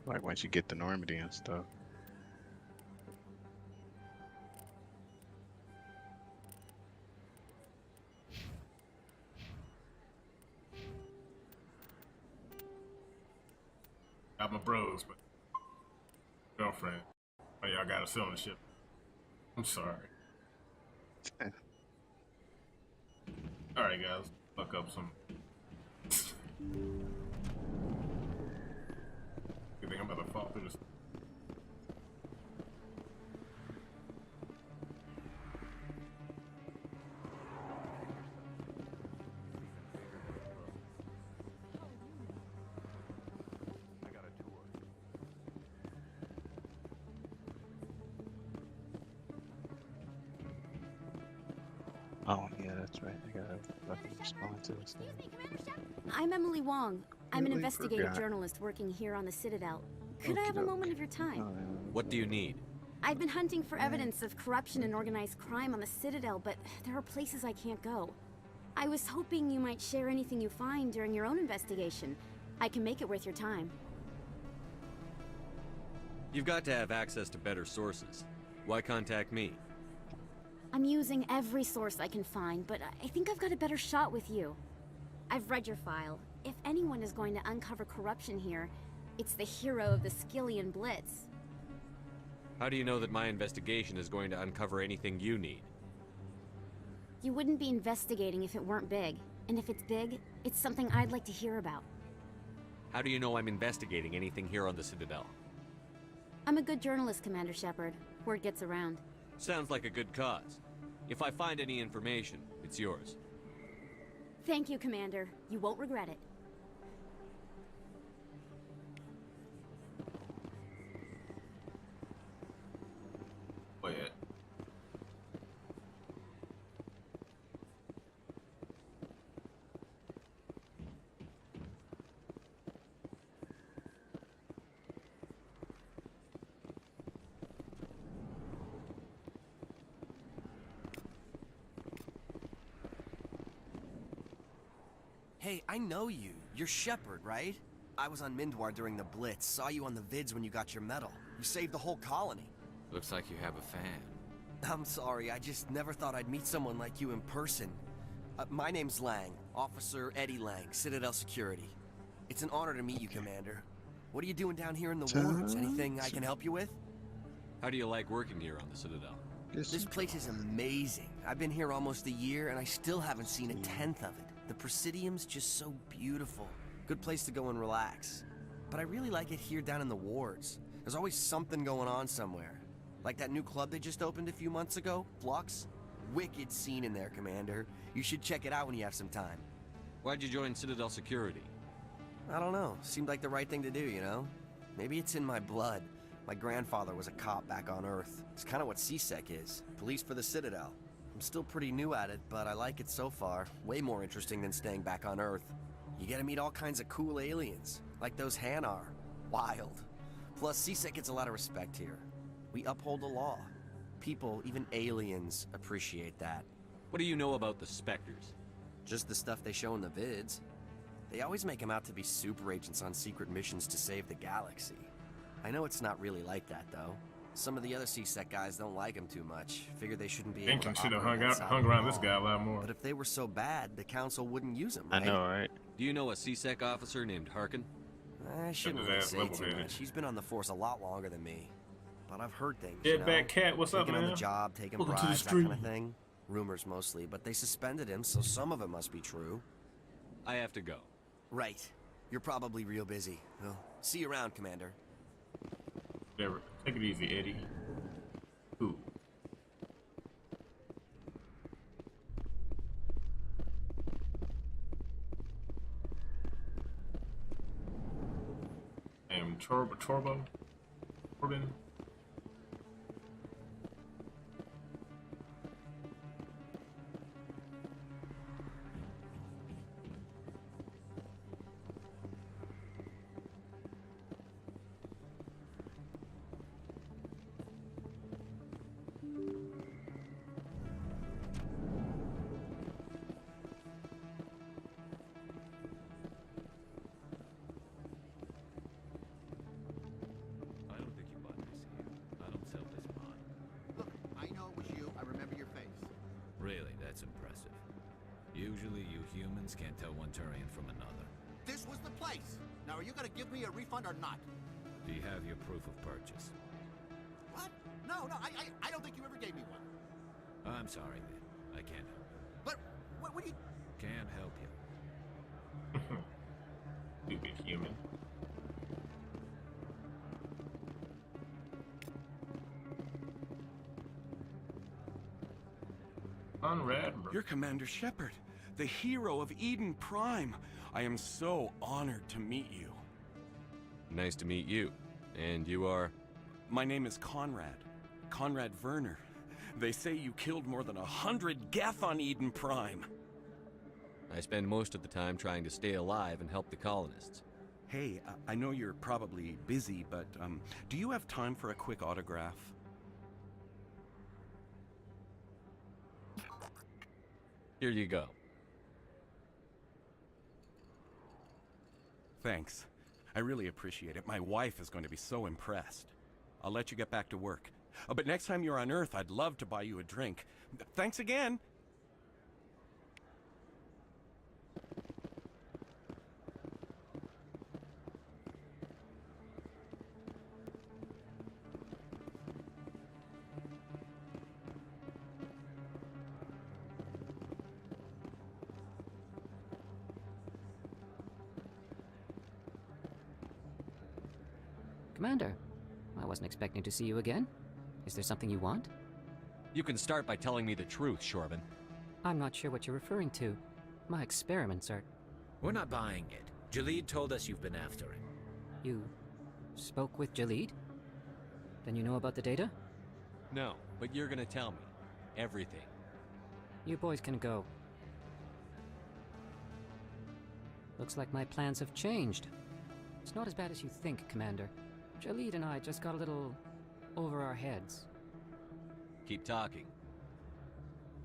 Like once you get to Normandy and stuff. Got my bros, but girlfriend. Oh, y'all got us on the ship. I'm sorry. Alright, guys. Fuck up some. You think I'm about to fall through this? Oh yeah, that's right. I gotta fucking respond to this thing. I'm Emily Wong. I'm an Really investigative forgot. journalist working here on the Citadel. Could I have a moment of your time? What do you need? I've been hunting for evidence of corruption and organized crime on the Citadel, but there are places I can't go. I was hoping you might share anything you find during your own investigation. I can make it worth your time. You've got to have access to better sources. Why contact me? I'm using every source I can find, but I think I've got a better shot with you. I've read your file. If anyone is going to uncover corruption here, it's the hero of the Skillian Blitz. How do you know that my investigation is going to uncover anything you need? You wouldn't be investigating if it weren't big. And if it's big, it's something I'd like to hear about. How do you know I'm investigating anything here on the Citadel? I'm a good journalist, Commander Shepard. Word gets around. Sounds like a good cause. If I find any information, it's yours. Thank you, Commander. You won't regret it. Wait. Hey, I know you. You're Shepard, right? I was on Mindwar during the Blitz. Saw you on the vids when you got your medal. You saved the whole colony. Looks like you have a fan. I'm sorry, I just never thought I'd meet someone like you in person. My name's Lang. Officer Eddie Lang, Citadel Security. It's an honor to meet you, Commander. What are you doing down here in the wards? Anything I can help you with? How do you like working here on the Citadel? This place is amazing. I've been here almost a year, and I still haven't seen a tenth of it. The Presidium's just so beautiful. Good place to go and relax. But I really like it here down in the wards. There's always something going on somewhere. Like that new club they just opened a few months ago, Flux. Wicked scene in there, Commander. You should check it out when you have some time. Why'd you join Citadel Security? I don't know. Seemed like the right thing to do, you know? Maybe it's in my blood. My grandfather was a cop back on Earth. It's kind of what CSEC is. Police for the Citadel. I'm still pretty new at it, but I like it so far. Way more interesting than staying back on Earth. You get to meet all kinds of cool aliens, like those Hanar. Wild. Plus, CSEC gets a lot of respect here. We uphold the law. People, even aliens, appreciate that. What do you know about the Spectres? Just the stuff they show in the vids. They always make them out to be super agents on secret missions to save the galaxy. I know it's not really like that, though. Some of the other CSEC guys don't like him too much. Figure they shouldn't be able to should have operate hung around this guy a lot more. But if they were so bad, the Council wouldn't use them, right? I know, right? Do you know a CSEC officer named Harkin? I shouldn't really say too much. He's been on the force a lot longer than me. But I've heard things, Get back, Cat. What's up, man? man? On the job, taking Welcome to the bribes, that stream. kind of thing. Rumors mostly, but they suspended him, so some of it must be true. I have to go. Right. You're probably real busy. Well, see you around, Commander. Whatever. Take it easy, Eddie. Ooh. I am Corbin. I don't think you bought this here. I don't sell this pot. Look, I know it was you. I remember your face. Really, that's impressive. Usually you humans can't tell one Turian from another. This was the place. Now, are you gonna give me a refund or not? Do you have your proof of purchase? What? No, I don't think you ever gave me one. I'm sorry, then. I can't help you. But, what do you... Can't help you. Stupid human. Conrad. You're Commander Shepard, the hero of Eden Prime. I am so honored to meet you. Nice to meet you. And you are? My name is Conrad. Conrad Werner. They say you killed more than 100 Geth on Eden Prime. I spend most of the time trying to stay alive and help the colonists. Hey, I know you're probably busy, but do you have time for a quick autograph? Here you go. Thanks. I really appreciate it. My wife is going to be so impressed. I'll let you get back to work. But next time you're on Earth, I'd love to buy you a drink. Thanks again! Commander, I wasn't expecting to see you again. Is there something you want? You can start by telling me the truth, Shorban. I'm not sure what you're referring to. My experiments are... We're not buying it. Jalid told us you've been after him. You spoke with Jalid? Then you know about the data? No, but you're gonna tell me. Everything. You boys can go. Looks like my plans have changed. It's not as bad as you think, Commander. Jalid and I just got a little over our heads. Keep talking.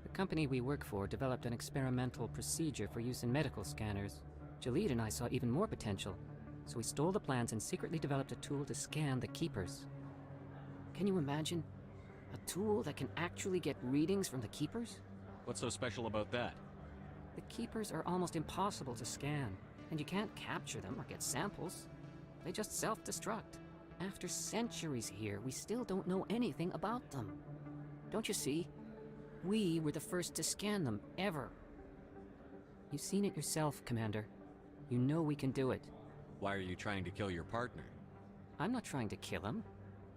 The company we work for developed an experimental procedure for use in medical scanners. Jalid and I saw even more potential, so we stole the plans and secretly developed a tool to scan the Keepers. Can you imagine? A tool that can actually get readings from the Keepers? What's so special about that? The Keepers are almost impossible to scan, and you can't capture them or get samples. They just self-destruct. After centuries here, we still don't know anything about them. Don't you see? We were the first to scan them, ever. You've seen it yourself, Commander. You know we can do it. Why are you trying to kill your partner? I'm not trying to kill him.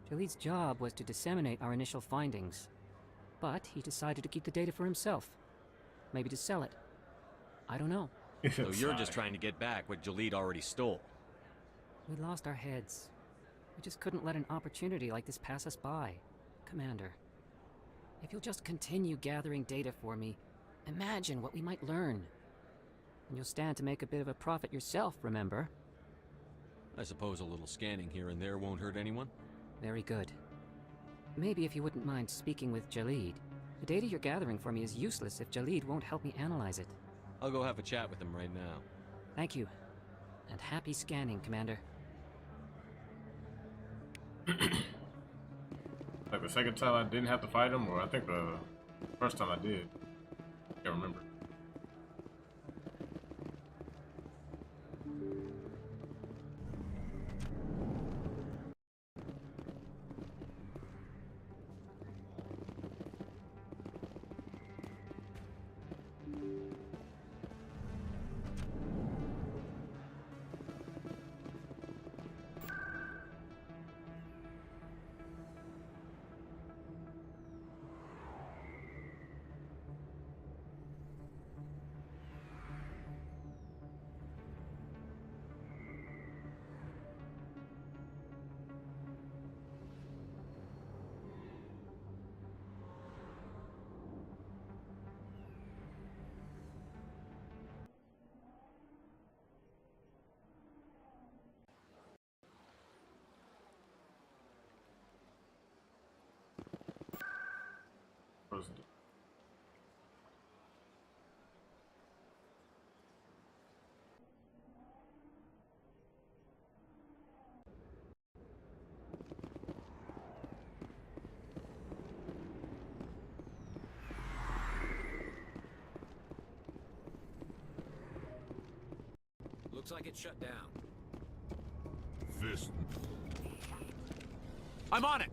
Jaleed's job was to disseminate our initial findings. But he decided to keep the data for himself. Maybe to sell it. I don't know. So you're just trying to get back what Jaleed already stole. We lost our heads. We just couldn't let an opportunity like this pass us by. Commander, if you'll just continue gathering data for me, imagine what we might learn. And you'll stand to make a bit of a profit yourself, remember? I suppose a little scanning here and there won't hurt anyone? Very good. Maybe if you wouldn't mind speaking with Jaleed. The data you're gathering for me is useless if Jaleed won't help me analyze it. I'll go have a chat with him right now. Thank you. And happy scanning, Commander. Like the second time I didn't have to fight him, or I think the first time I did. I can't remember. President. Looks like it's shut down. Fist. I'm on it!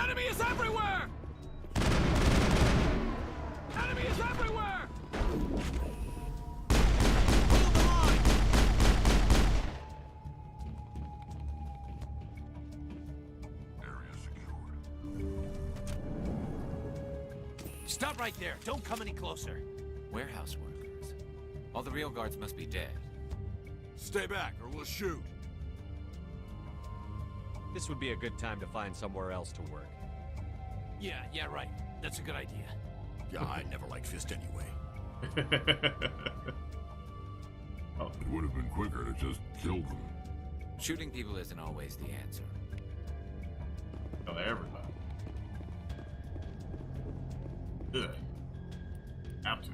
Enemy is everywhere! Enemy is everywhere! Hold the line! Area secured. Stop right there. Don't come any closer. Warehouse workers. All the real guards must be dead. Stay back, or we'll shoot. This would be a good time to find somewhere else to work. Yeah, right. That's a good idea. Yeah, I never liked Fist anyway. It would have been quicker to just kill them. Shooting people isn't always the answer. Kill everybody. Good. Have to.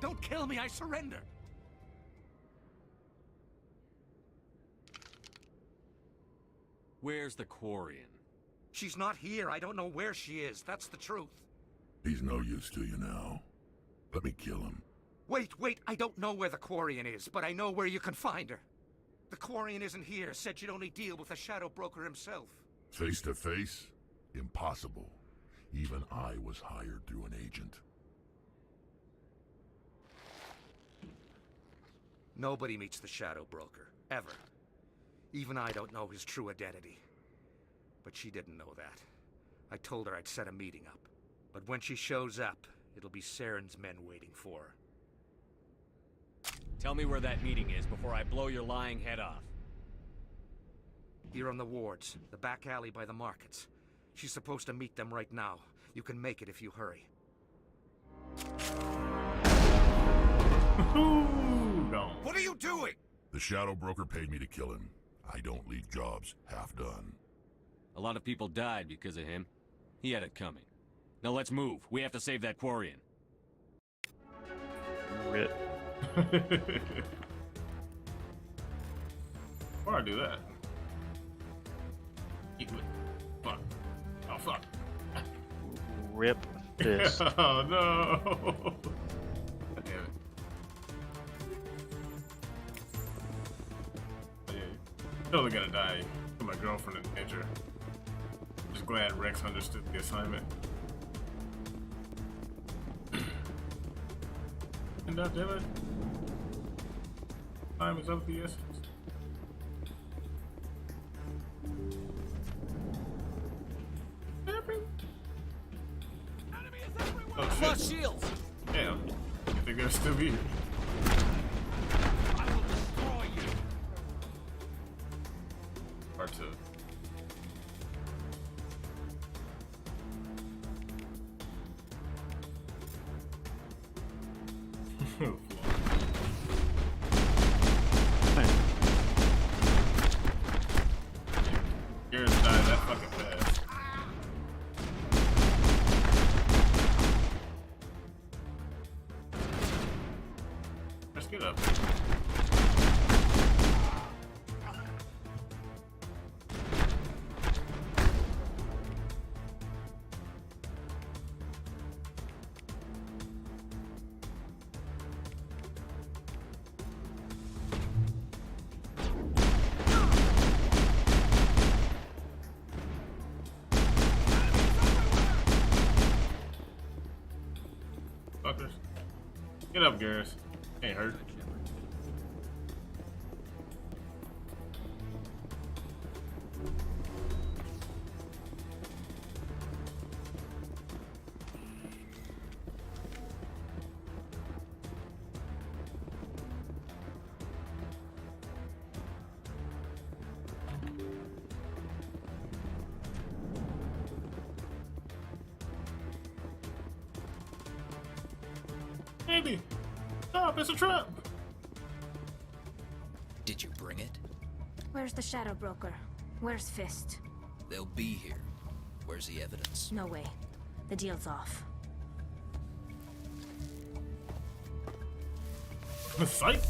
Don't kill me, I surrender! Where's the Quarian? She's not here. I don't know where she is. That's the truth. He's no use to you now. Let me kill him. Wait. I don't know where the Quarian is, but I know where you can find her. The Quarian isn't here. Said she'd only deal with the Shadow Broker himself. Face to face? Impossible. Even I was hired through an agent. Nobody meets the Shadow Broker. Ever. Even I don't know his true identity. But she didn't know that. I told her I'd set a meeting up. But when she shows up, it'll be Saren's men waiting for her. Tell me where that meeting is before I blow your lying head off. Here on the wards, the back alley by the markets. She's supposed to meet them right now. You can make it if you hurry. No. What are you doing? The Shadow Broker paid me to kill him. I don't leave jobs half done. A lot of people died because of him. He had it coming. Now let's move. We have to save that Quarian. Rip. Before I do that. Fuck. Oh, fuck. Rip this. Oh, no. Damn it. Yeah, totally gonna die. Put my girlfriend in danger. Just glad Rex understood the assignment. And damn it. Time is of the essence. Oh, shit. Shields! Damn. I think they'll still be here. I will destroy you. Part 2. Garrett's died that fucking fast. Let's get up. Fuckers. Get up, Garrus. Ain't hurt. Andy! Stop! It's a trap! Did you bring it? Where's the Shadow Broker? Where's Fist? They'll be here. Where's the evidence? No way. The deal's off. Psych!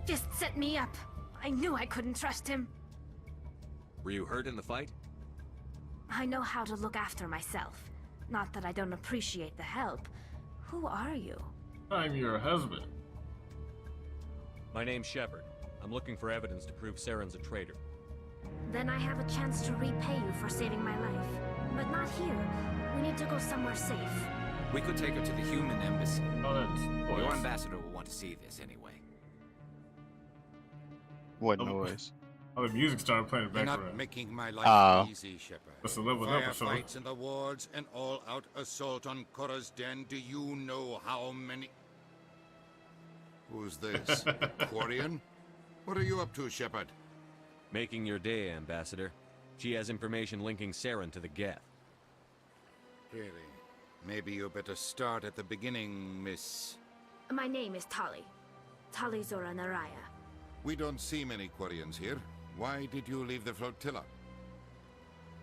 Fist set me up. I knew I couldn't trust him. Were you hurt in the fight? I know how to look after myself. Not that I don't appreciate the help. Who are you? I'm your husband. My name's Shepard. I'm looking for evidence to prove Saren's a traitor. Then I have a chance to repay you for saving my life. But not here. We need to go somewhere safe. We could take her to the human embassy. Oh, that's Your ambassador will want to see this anyway. What noise? Oh, the music started playing in the You're background. not making my life easy, Shepard. That's a level up or something. Firefights in the wards, an all-out assault on Korra's den. Do you know how many... Who's this? Quarian? What are you up to, Shepard? Making your day, Ambassador. She has information linking Saren to the Geth. Really? Maybe you better start at the beginning, Miss... My name is Tali. Tali Zora Naraya. We don't see many Quarians here. Why did you leave the flotilla?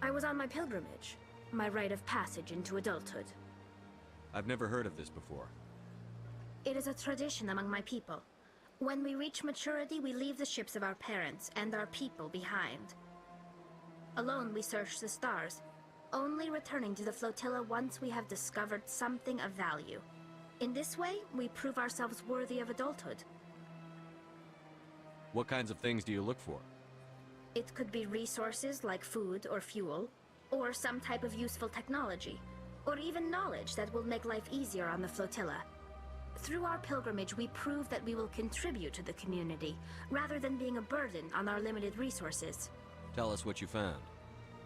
I was on my pilgrimage. My rite of passage into adulthood. I've never heard of this before. It is a tradition among my people. When we reach maturity, we leave the ships of our parents and our people behind. Alone, we search the stars, only returning to the flotilla once we have discovered something of value. In this way, we prove ourselves worthy of adulthood. What kinds of things do you look for? It could be resources like food or fuel, or some type of useful technology, or even knowledge that will make life easier on the flotilla. Through our pilgrimage, we prove that we will contribute to the community, rather than being a burden on our limited resources. Tell us what you found.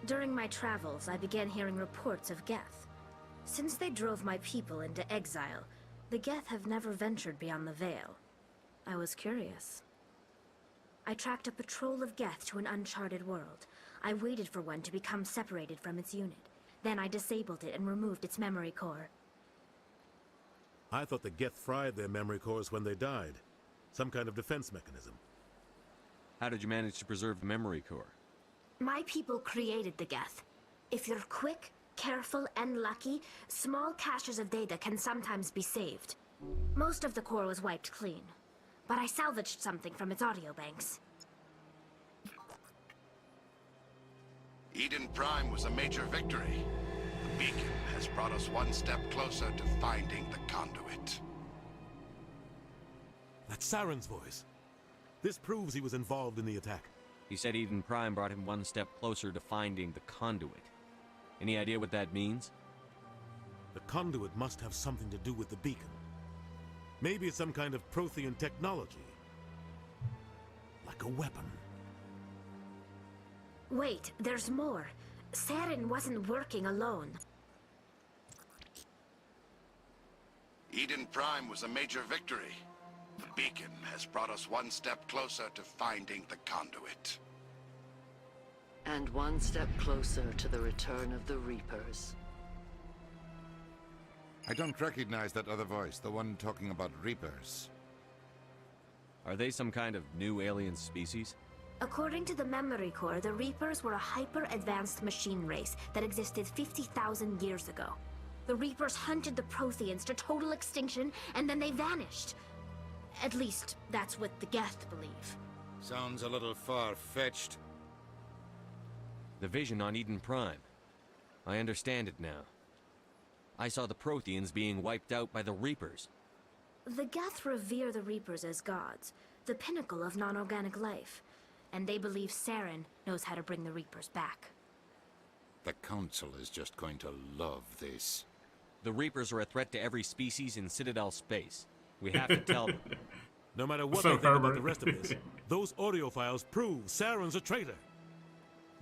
During my travels, I began hearing reports of Geth. Since they drove my people into exile, the Geth have never ventured beyond the Veil. I was curious. I tracked a patrol of Geth to an uncharted world. I waited for one to become separated from its unit. Then I disabled it and removed its memory core. I thought the Geth fried their memory cores when they died. Some kind of defense mechanism. How did you manage to preserve the memory core? My people created the Geth. If you're quick, careful, and lucky, small caches of data can sometimes be saved. Most of the core was wiped clean, but I salvaged something from its audio banks. Eden Prime was a major victory. The beacon has brought us one step closer to finding the conduit. That's Saren's voice. This proves he was involved in the attack. He said Eden Prime brought him one step closer to finding the conduit. Any idea what that means? The conduit must have something to do with the beacon. Maybe it's some kind of Prothean technology. Like a weapon. Wait, there's more. Saren wasn't working alone. Eden Prime was a major victory. The beacon has brought us one step closer to finding the conduit. And one step closer to the return of the Reapers. I don't recognize that other voice, the one talking about Reapers. Are they some kind of new alien species? According to the memory core, the Reapers were a hyper-advanced machine race that existed 50,000 years ago. The Reapers hunted the Protheans to total extinction, and then they vanished. At least, that's what the Geth believe. Sounds a little far-fetched. The vision on Eden Prime. I understand it now. I saw the Protheans being wiped out by the Reapers. The Geth revere the Reapers as gods, the pinnacle of non-organic life, and they believe Saren knows how to bring the Reapers back. The Council is just going to love this. The Reapers are a threat to every species in Citadel space. We have to tell them. No matter what they think about the rest of this, those audio files prove Saren's a traitor.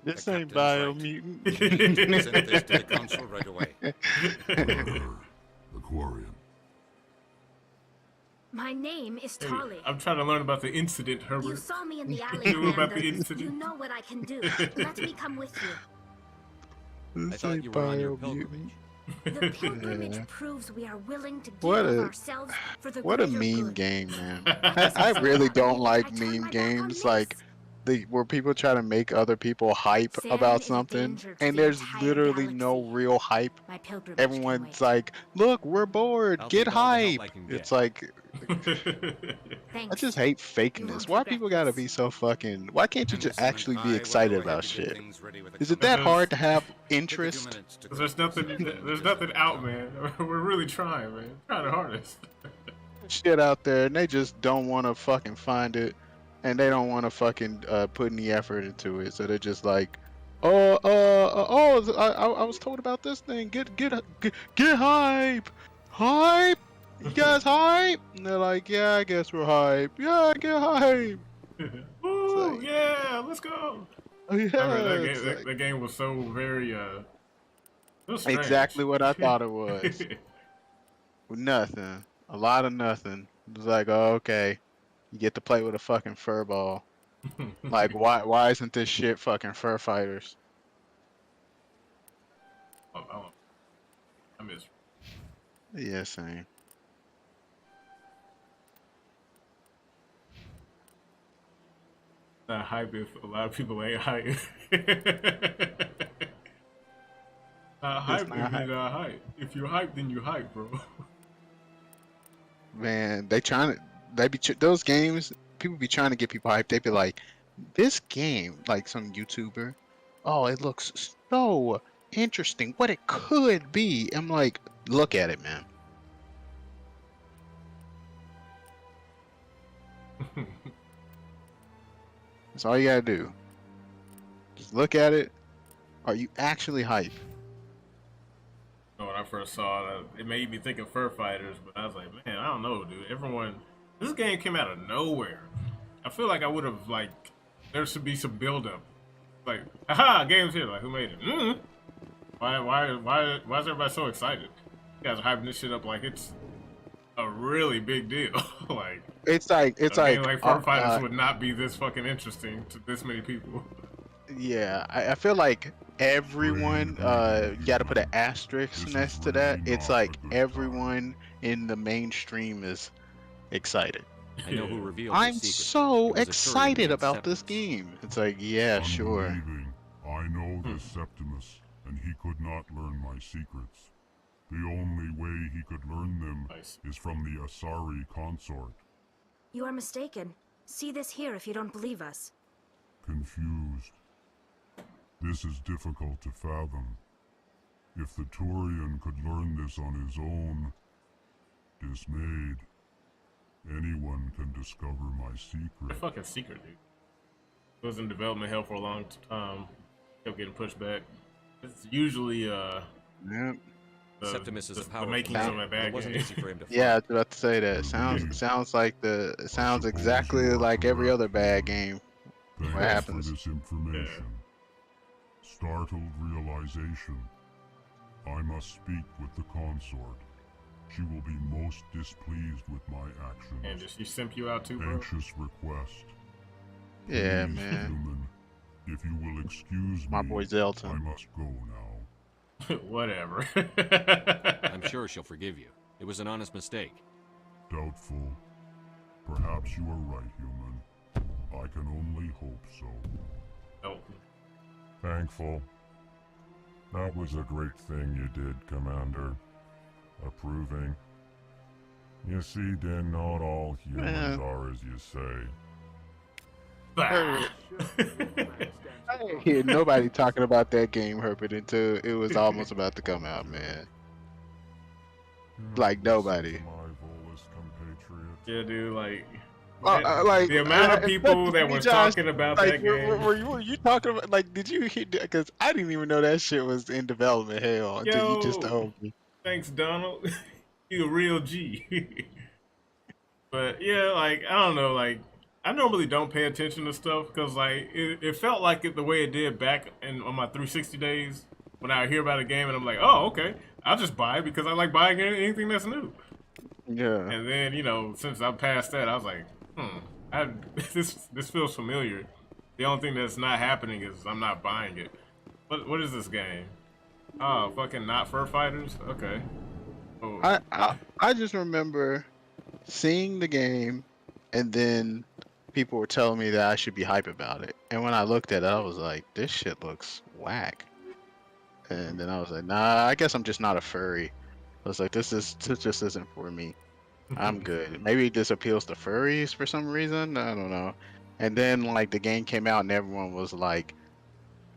This ain't biomutant. Send this to the Council right away. The Quarian. My name is Hey, Tali. I'm trying to learn about the incident, Herbert. You saw me in the alley, You know about Amanda. the incident? You know what I can do. Let me come with you. I This thought ain't you were on your biomutant. pilgrimage. The pilgrimage proves we are willing to give What of a ourselves for the what a greater meme good. game, man. I really don't like meme games like where people try to make other people hype Saren about is a something danger to and the there's entire literally galaxy. no real hype. My pilgrimage can Everyone's wait. like, look, we're bored, I'll get take all the help hype. I can It's get. like I Thanks. just hate fakeness. won't Why regret people gotta this. be so fucking why can't you just Anderson and actually I be will excited go ahead about and get shit? things ready with the Is it that Council. hard to have Take a few interest? minutes to There's nothing. There's nothing out, man. We're really trying, man. Trying the hardest. Shit out there and they just don't want to fucking find it and they don't want to fucking put any effort into it, so they're just like I was told about this thing, get hype, you guys hype, and they're like, yeah, I guess we're hype, yeah, get hype. Ooh, yeah, let's go. Oh, yeah, I mean, it's that game was so very it was strange. exactly what I thought it was. Nothing, a lot of nothing. It was like, oh, okay, you get to play with a fucking fur ball. Like, why isn't this shit fucking fur fighters? I miss. Yeah, same. Not hype if a lot of people ain't hype. Not hype if not you're hype. not hype. If you're hype, then you hype, bro. Man, those games, people be trying to get people hyped. They be like, this game, like some YouTuber, oh, it looks so interesting, what it could be. I'm like, look at it, man. That's all you gotta do. Just look at it. Are you actually hype? When I first saw it, it made me think of fur fighters, but I was like, man, I don't know, dude. This game came out of nowhere. I feel like I would have, like, there should be some build-up. Like, aha, game's here. Like, who made it? Why is everybody so excited? You guys are hyping this shit up like it's a really big deal. Like, it's like fur fighters would not be this fucking interesting to this many people. Yeah, I feel like everyone, you gotta put an asterisk next to that. It's like everyone in the mainstream is excited. I know who revealed I'm your secret. so It was a Turian excited named about this Septimus. game. It's like, yeah, sure. Unbelieving. I know this Septimus, and he could not learn my secrets. The only way he could learn them is from the Asari consort. You are mistaken. See this here if you don't believe us. Confused. This is difficult to fathom. If the Turian could learn this on his own, dismayed, anyone can discover my The secret. fucking secret, dude. It was in development hell for a long time. Kept getting pushed back. It's usually Septimus is a the powerful makings man. of a bad It wasn't game. easy for him to Yeah, I was about to say that. Sounds exactly like every other bad game. What Thanks happens? for this information. Startled realization. I must speak with the consort. She will be most displeased with my actions. And did she simp you out too, bro? Anxious request. Yeah, Please, man. human, if you will excuse My me, boy Zelton. I must go now. Whatever. I'm sure she'll forgive you. It was an honest mistake. Doubtful. Perhaps you are right, human. I can only hope so. Oh. Thankful. That was a great thing you did, Commander. Approving. You see, Din, not all humans are as you say. I didn't hear nobody talking about that game, Herbert, until it was almost about to come out, man. Like nobody. Yeah, dude, like, Like the amount of people that were Josh, talking about like, that game. were you talking about, like, did you hear, because I didn't even know that shit was in development hell until you just Yo, told me. thanks, Donald. You a real G. But yeah, like, I don't know, like, I normally don't pay attention to stuff because, like, it felt like it the way it did back on my 360 days when I hear about a game and I'm like, oh, okay, I'll just buy it because I like buying anything that's new. Yeah. And then, you know, since I'm past that, I was like, this feels familiar. The only thing that's not happening is I'm not buying it. What is this game? Oh, fucking not fur fighters? Okay. Oh. I just remember seeing the game, and then people were telling me that I should be hype about it. And when I looked at it, I was like, this shit looks whack. And then I was like, nah, I guess I'm just not a furry. I was like, this just isn't for me. I'm good. Maybe this appeals to furries for some reason. I don't know. And then like the game came out, and everyone was like,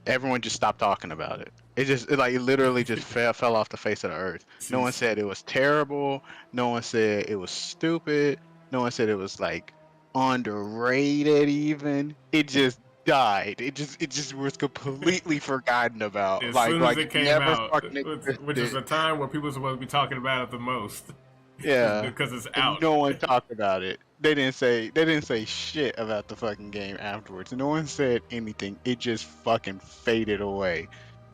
everyone just stopped talking about it. It literally just fell off the face of the earth. No one said it was terrible. No one said it was stupid. No one said it was like underrated even. It just died. It just was completely forgotten about. As like soon as it came never out, fucking which is existed. a time where people are supposed to be talking about it the most. Yeah, because it's and out. no one talked about it. They didn't say shit about the fucking game afterwards. No one said anything. It just fucking faded away.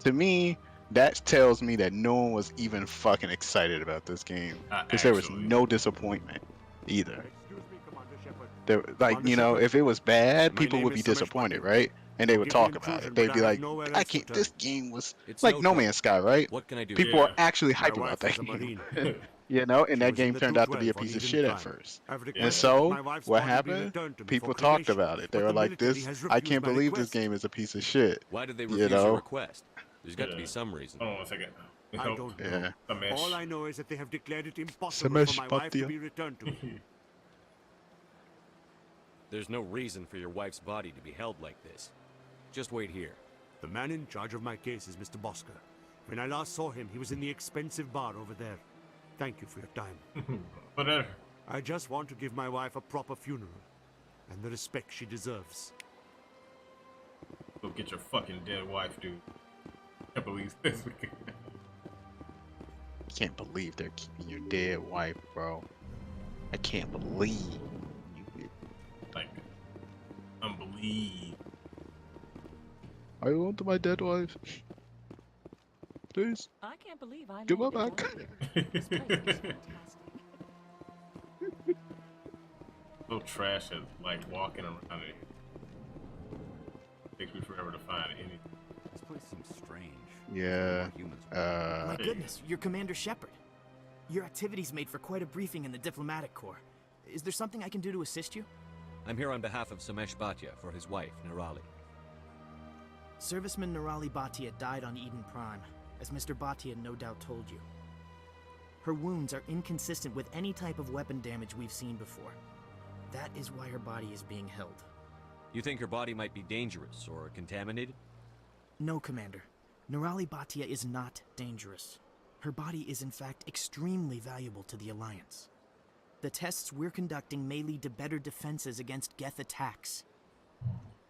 To me, that tells me that no one was even fucking excited about this game because there was no disappointment either. There, like, you know, if it was bad, people would be disappointed, right? And they would talk about it. They'd be like, I can't. This game was like No Man's Sky, right? What can I do? People are actually hyped about that game. You know, and that game turned out to be a piece of shit at first. And so, what happened? People talked about it. They were like, "This, I can't believe this game is a piece of shit." Why did they You refuse your know? request? There's got to be some reason. Hold on 1 second. I don't know. All I know is that they have declared it impossible for my wife to be returned to me. There's no reason for your wife's body to be held like this. Just wait here. The man in charge of my case is Mr. Bosker. When I last saw him, he was in the expensive bar over there. Thank you for your time. Whatever. I just want to give my wife a proper funeral and the respect she deserves. Go get your fucking dead wife, dude. I can't believe this. Can't believe they're keeping your dead wife, bro. I can't believe you. Like, unbelieve. I want my dead wife. Please. I can't believe I Give her landed back. one here. This place is fantastic. So trash at like walking around it. Takes me forever to find anything. This place This seems strange. Yeah. My goodness, you're Commander Shepard. Your activities made for quite a briefing in the diplomatic corps. Is there something I can do to assist you? I'm here on behalf of Samesh Bhatia for his wife, Nirali. Serviceman Nirali Bhatia died on Eden Prime, as Mr. Bhatia no doubt told you. Her wounds are inconsistent with any type of weapon damage we've seen before. That is why her body is being held. You think her body might be dangerous or contaminated? No, Commander. Nirali Bhatia is not dangerous. Her body is in fact extremely valuable to the Alliance. The tests we're conducting may lead to better defenses against Geth attacks.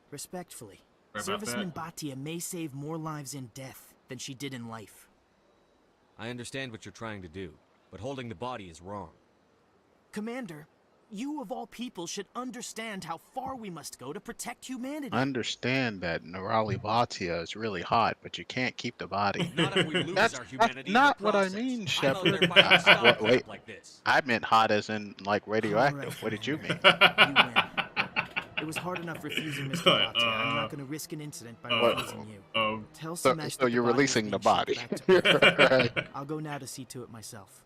Respectfully, Serviceman Bhatia may save more lives in death than she did in life. I understand what you're trying to do, but holding the body is wrong. Commander, you of all people should understand how far we must go to protect humanity. Understand that Nirali Bhatia is really hot, but you can't keep the body. Not if we lose our humanity. That's not what I mean, Shepard. Wait, I meant hot as in like radioactive. Right, What did you mean? You win. It was hard enough refusing Mr. Bhatia. I'm not going to risk an incident by refusing you. Tell Samesh So that you're the body releasing is the being body. shipped back to Earth. Right. I'll go now to see to it myself.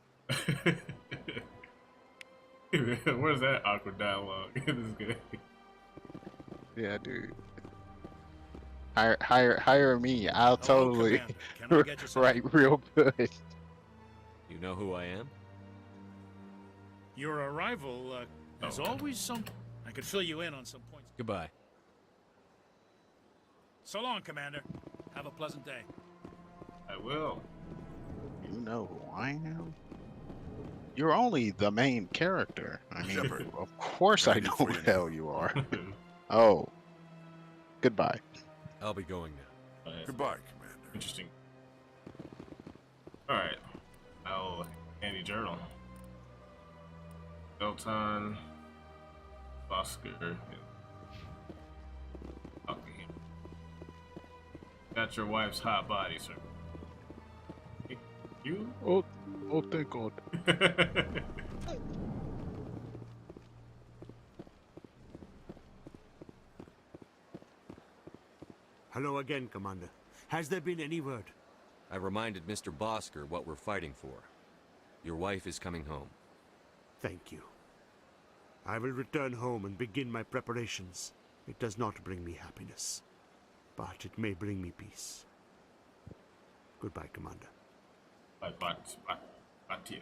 Where's that awkward dialogue? This is good. Yeah, dude. Hire me. I'll totally write real good. You know who I am? Your arrival, as always, I could fill you in on some points. Goodbye. So long, Commander. Have a pleasant day. I will. You know who I am? You're only the main character. I mean, Shepard, of course I know who the hell you are. Oh. Goodbye. I'll be going now. Goodbye, Commander. Interesting. Alright. I'll handy journal. Elton, Oscar, okay. Got your wife's hot body, sir. You? Oh, thank God. Hello again, Commander. Has there been any word? I reminded Mr. Bosker what we're fighting for. Your wife is coming home. Thank you. I will return home and begin my preparations. It does not bring me happiness, but it may bring me peace. Goodbye, Commander. Bhatia.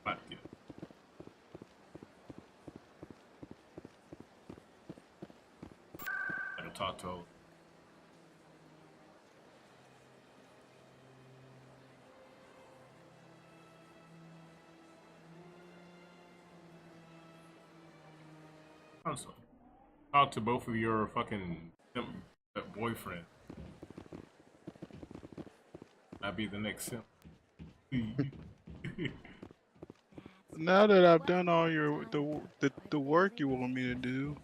I can talk to her. Also, talk to both of your fucking boyfriend. I'll be the next simp. Now that I've done all the work you want me to do.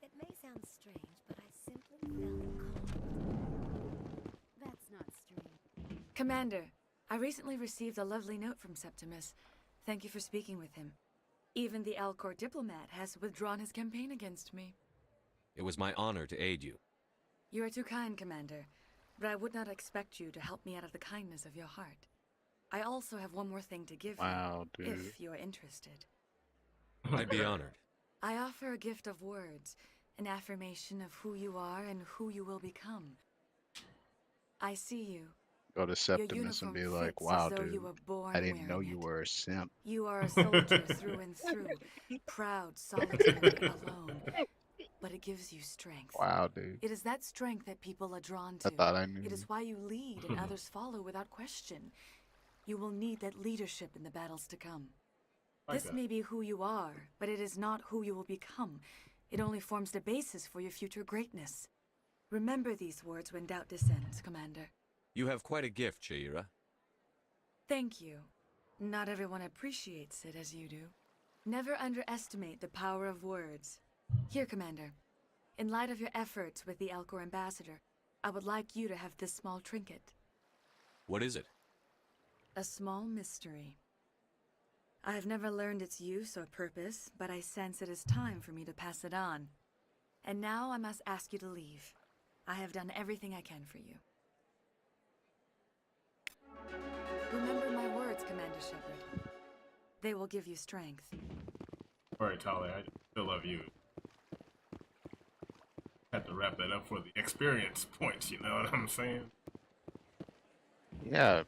It may sound strange, but I simply felt cold. That's not strange. Commander, I recently received a lovely note from Septimus. Thank you for speaking with him. Even the Alcor diplomat has withdrawn his campaign against me. It was my honor to aid you. You are too kind, Commander, but I would not expect you to help me out of the kindness of your heart. I also have one more thing to give you, if you are interested. I'd be honored. I offer a gift of words, an affirmation of who you are and who you will become. I see you. Go to Septimus and be like, wow, dude, I didn't know you were a simp. You are a soldier through and through, proud, solitary, alone. But it gives you strength. Wow, dude. It is that strength that people are drawn to. I thought I knew. It is why you lead and others follow without question. You will need that leadership in the battles to come. This may be who you are, but it is not who you will become. It only forms the basis for your future greatness. Remember these words when doubt descends, Commander. You have quite a gift, Shaira. Thank you. Not everyone appreciates it as you do. Never underestimate the power of words. Here, Commander. In light of your efforts with the Alcor ambassador, I would like you to have this small trinket. What is it? A small mystery. I've never learned its use or purpose, but I sense it is time for me to pass it on. And now I must ask you to leave. I have done everything I can for you. Remember my words, Commander Shepard. They will give you strength. Alright, Tali, I still love you. Had to wrap that up for the experience points, you know what I'm saying? Yeah.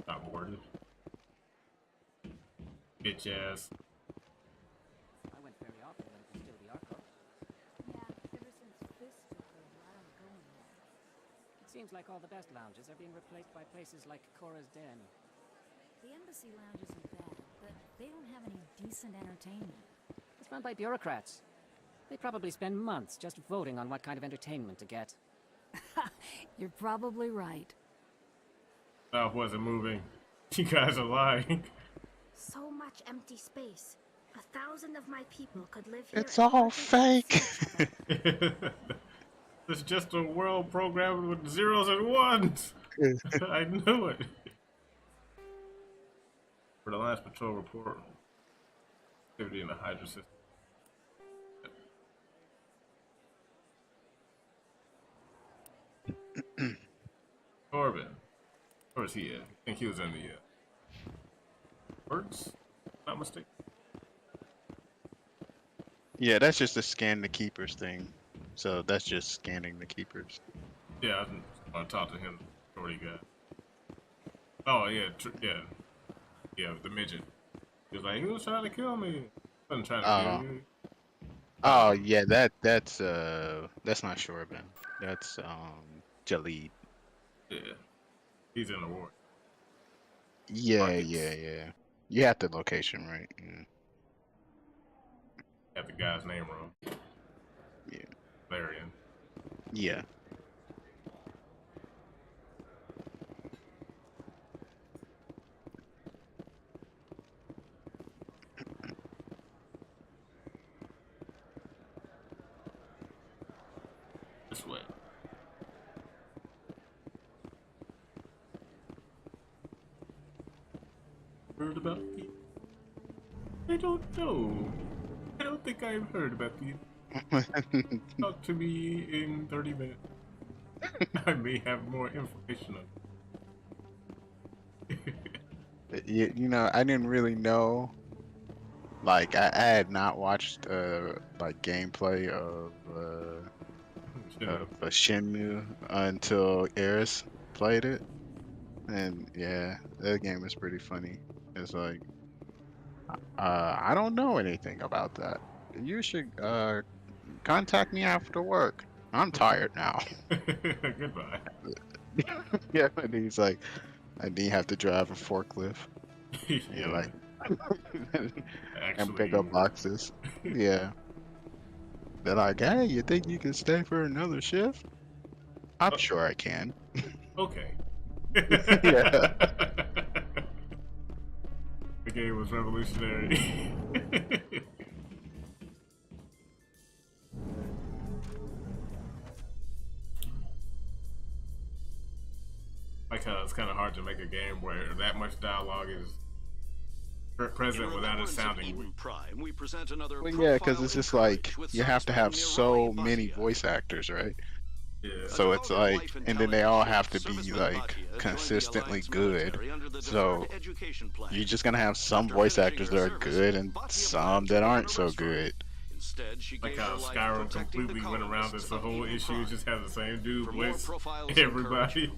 Not worded. Bitch ass. I went very often when it was still the Arco. Yeah, ever since Fist took over, I don't go anymore. It seems like all the best lounges are being replaced by places like Cora's Den. The embassy lounges are bad, but they don't have any decent entertainment. It's run by bureaucrats. They probably spend months just voting on what kind of entertainment to get. You're probably right. Mouth wasn't moving. You guys are lying. So much empty space. 1,000 of my people could live here. It's all fake. It's just a world programmed with zeros and ones. I knew it. For the last patrol report, activity in the Hydra system. Corbin. Where's he at? I think he was in the works? Not mistaken. Yeah, that's just a scan the keepers thing. So that's just scanning the keepers. Yeah, I want to talk to him. What he got? Oh yeah, yeah, the midget. He was like, he was trying to kill me. I wasn't trying to kill you. Oh yeah, that's not Shorbin. That's Jalid. Yeah, he's in the war. Yeah. You have the location right. Yeah. Got the guy's name wrong. Yeah. Larian. Yeah. This way. Heard about these? I don't know. I don't think I've heard about these. Talk to me in 30 minutes. I may have more information on it. You know, I didn't really know. Like, I had not watched like gameplay of Shenmue until Eris played it, and yeah, that game is pretty funny. It's like, I don't know anything about that. You should contact me after work. I'm tired now. Goodbye. Yeah, and he's like, and then you have to drive a forklift. Yeah, like, and pick up boxes. Yeah. They're like, hey, you think you can stay for another shift? I'm sure I can. Okay. Yeah. The game was revolutionary. Like how it's kind of hard to make a game where that much dialogue is present without it sounding weak. Prime, we present another Well, yeah, because it's just like you have to have so many voice actors, right? Yeah. So it's like, and then they all have to be like consistently good. So you're just gonna have some voice actors that are good and some that aren't so good. Like how Skyrim completely went around this whole issue, just have the same dude voice everybody.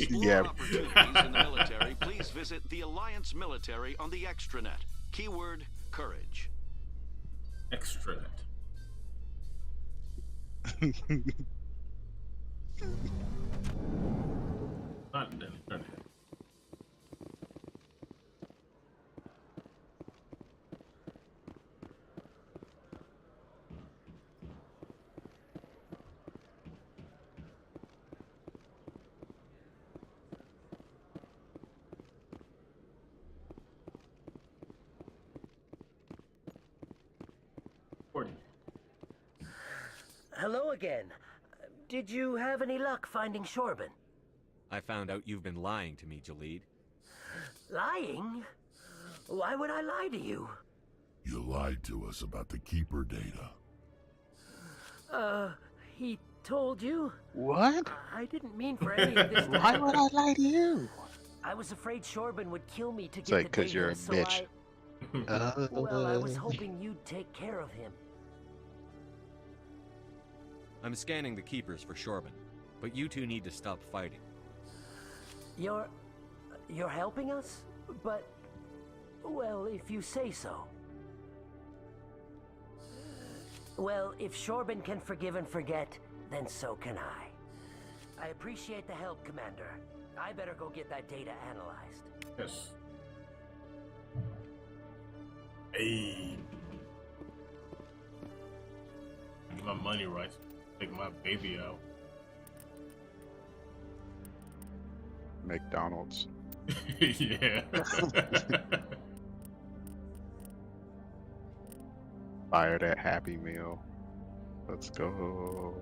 Yeah. Opportunities in the military, please visit the Alliance Military on the extranet. Keyword courage. Extranet. Not then. Hello again. Did you have any luck finding Shorbin? I found out you've been lying to me, Jalid. Lying? Why would I lie to you? You lied to us about the Keeper data. He told you? What? I didn't mean for any of this to Why would I happen. lie to you? I was afraid Shorban would kill me to It's get like, the 'cause you're a data, so bitch. well, I was hoping you'd take care of him. I'm scanning the Keepers for Shorban, but you two need to stop fighting. You're helping us? But, well, if you say so. Well, if Shorban can forgive and forget, then so can I. I appreciate the help, Commander. I better go get that data analyzed. Yes. Hey. Get my money right. Take my baby out. McDonald's. Yeah. Fire that Happy Meal. Let's go.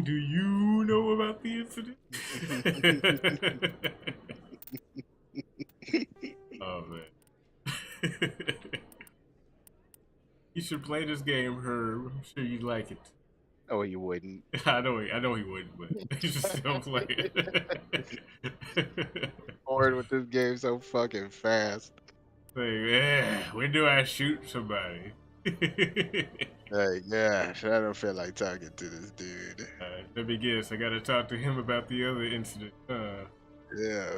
Do you know about the incident? Oh man. You should play this game, Herb. I'm sure you'd like it. Oh, you wouldn't. I know he wouldn't, but you just don't play it. Bored with this game so fucking fast. Like, when do I shoot somebody? Like, gosh, I don't feel like talking to this dude. Let me guess, I gotta talk to him about the other incident. Yeah,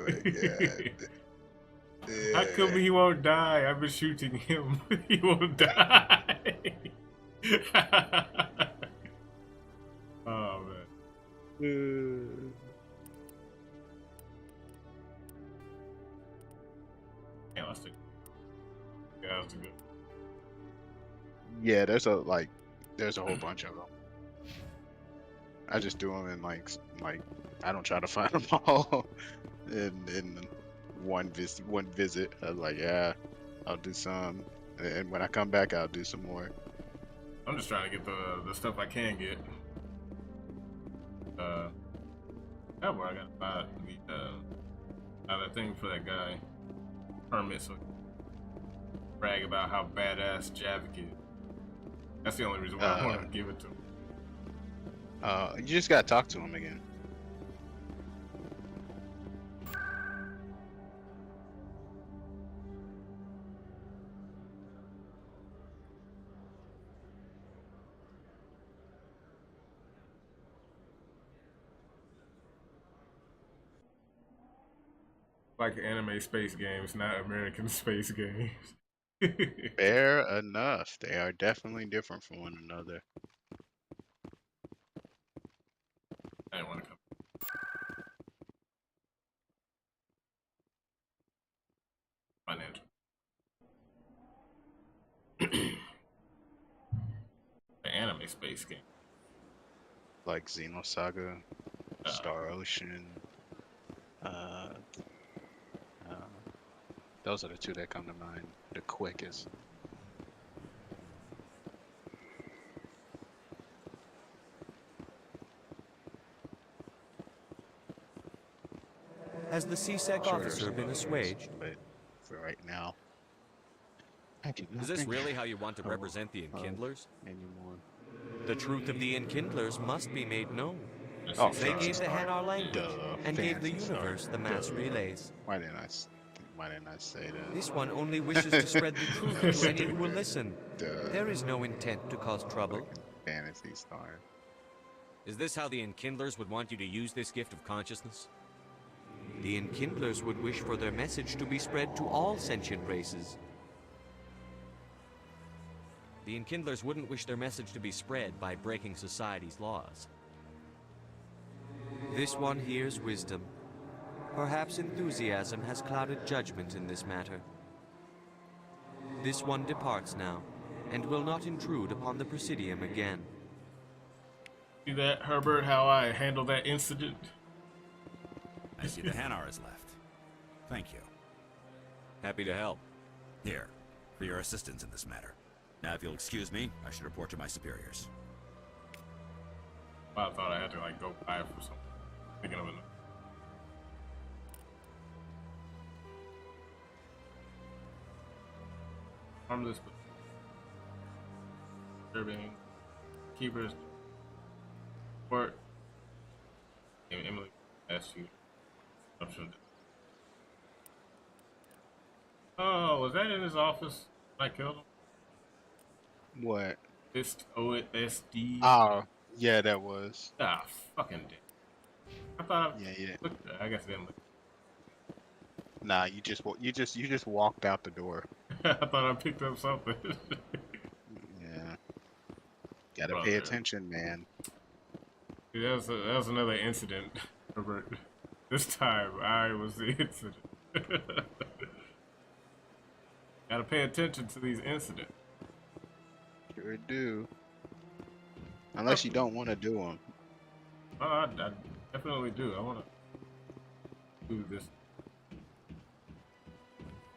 my God. Yeah. How come he won't die? I've been shooting him. He won't die. Oh man. Yeah, let's take it. Yeah, that's good. Yeah, there's a whole bunch of them. I just do them in like I don't try to find them all in one visit. I was like, yeah, I'll do some, and when I come back, I'll do some more. I'm just trying to get the stuff I can get. Where I gotta buy that thing for that guy. Permit, so brag about how badass Javik is. That's the only reason why I want to give it to him. You just gotta talk to him again. Like anime space games, not American space games. Fair enough. They are definitely different from one another. I didn't want to come. Financial. The anime space game. Like Xenosaga, Star Ocean. Those are the two that come to mind the quickest. Has the CSEC officer been assuaged? But for right now, I do not Is this think really how you want to represent the Enkindlers? anymore. The truth of the Enkindlers must be made known. Oh, They gave the Hanar language Duh, and gave the fancy universe start. the mass Duh. relays. Why didn't I say that? This one only wishes to spread the truth to any who will listen. Duh. There is no intent to cause trouble. Fantasy Star. Is this how the Enkindlers would want you to use this gift of consciousness? The Enkindlers would wish for their message to be spread to all sentient races. The Enkindlers wouldn't wish their message to be spread by breaking society's laws. This one hears wisdom. Perhaps enthusiasm has clouded judgment in this matter. This one departs now, and will not intrude upon the Presidium again. See that, Herbert, how I handled that incident? I see the Hanar is left. Thank you. Happy to help. Here, for your assistance in this matter. Now, if you'll excuse me, I should report to my superiors. I thought I had to like go buy it for something. Thinking of it. Harmless, but disturbing. Keepers. Court. Emily asked you. Oh, was that in his office? I killed him. What? OSD. Oh, yeah, that was. Ah, fucking dick. I thought. Yeah. I guess I didn't look. Nah, you just walked out the door. I thought I picked up something. Yeah. Gotta pay attention, man. Yeah, that was another incident, Robert. This time, I was the incident. Gotta pay attention to these incidents. Sure do. Unless you don't want to do them. I definitely do. I want to do this.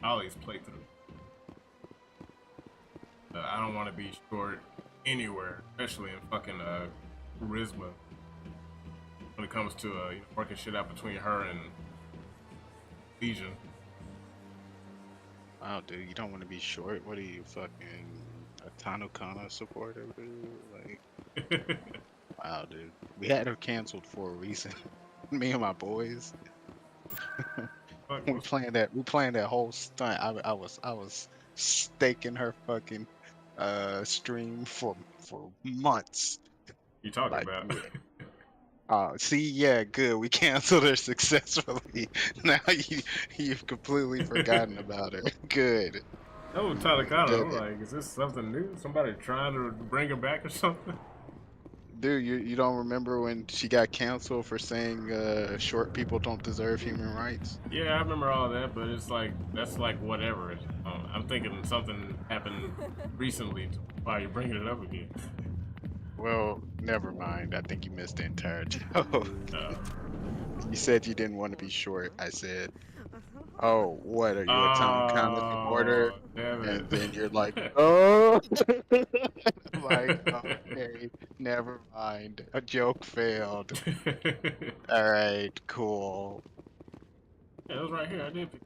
Tali's playthrough. I don't want to be short anywhere, especially in fucking charisma. When it comes to working shit out between her and Legion. Wow, dude, you don't want to be short. What are you, fucking a Tanukana supporter, dude? Like, wow, dude. We had her canceled for a reason. Me and my boys. we planned that whole stunt. I was staking her fucking stream for months. You talking like, about? See, yeah, good. We canceled her successfully. Now you've completely forgotten about her. Good. Oh, Tanukana. Like, is this something new? Somebody trying to bring her back or something? Dude, you don't remember when she got canceled for saying short people don't deserve human rights? Yeah, I remember all that, but it's like, that's like whatever. I'm thinking something happened recently while you're bringing it up again. Well, never mind. I think you missed the entire joke. You said you didn't want to be short. I said, oh, what, are you a Tanukana supporter? And then you're like, oh. Like, okay, never mind. A joke failed. Alright, cool. Yeah, it was right here. I did pick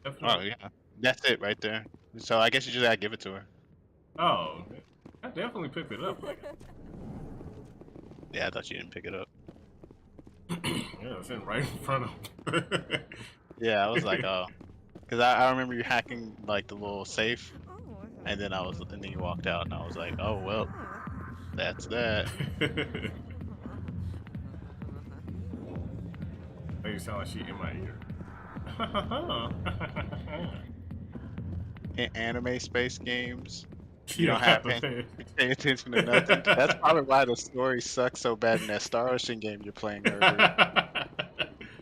it. Oh, yeah. That's it right there. So I guess you just gotta give it to her. Oh, I definitely picked it up. Yeah, I thought you didn't pick it up. Yeah, it's in right in front of him. Yeah, I was like, oh. Because I remember you hacking, like, the little safe. And then you walked out, and I was like, oh, well, that's that. Oh, you sound like she in my ear. In anime space games, you don't have to pay attention to nothing. That's probably why the story sucks so bad in that Star Ocean game you're playing, Herbert.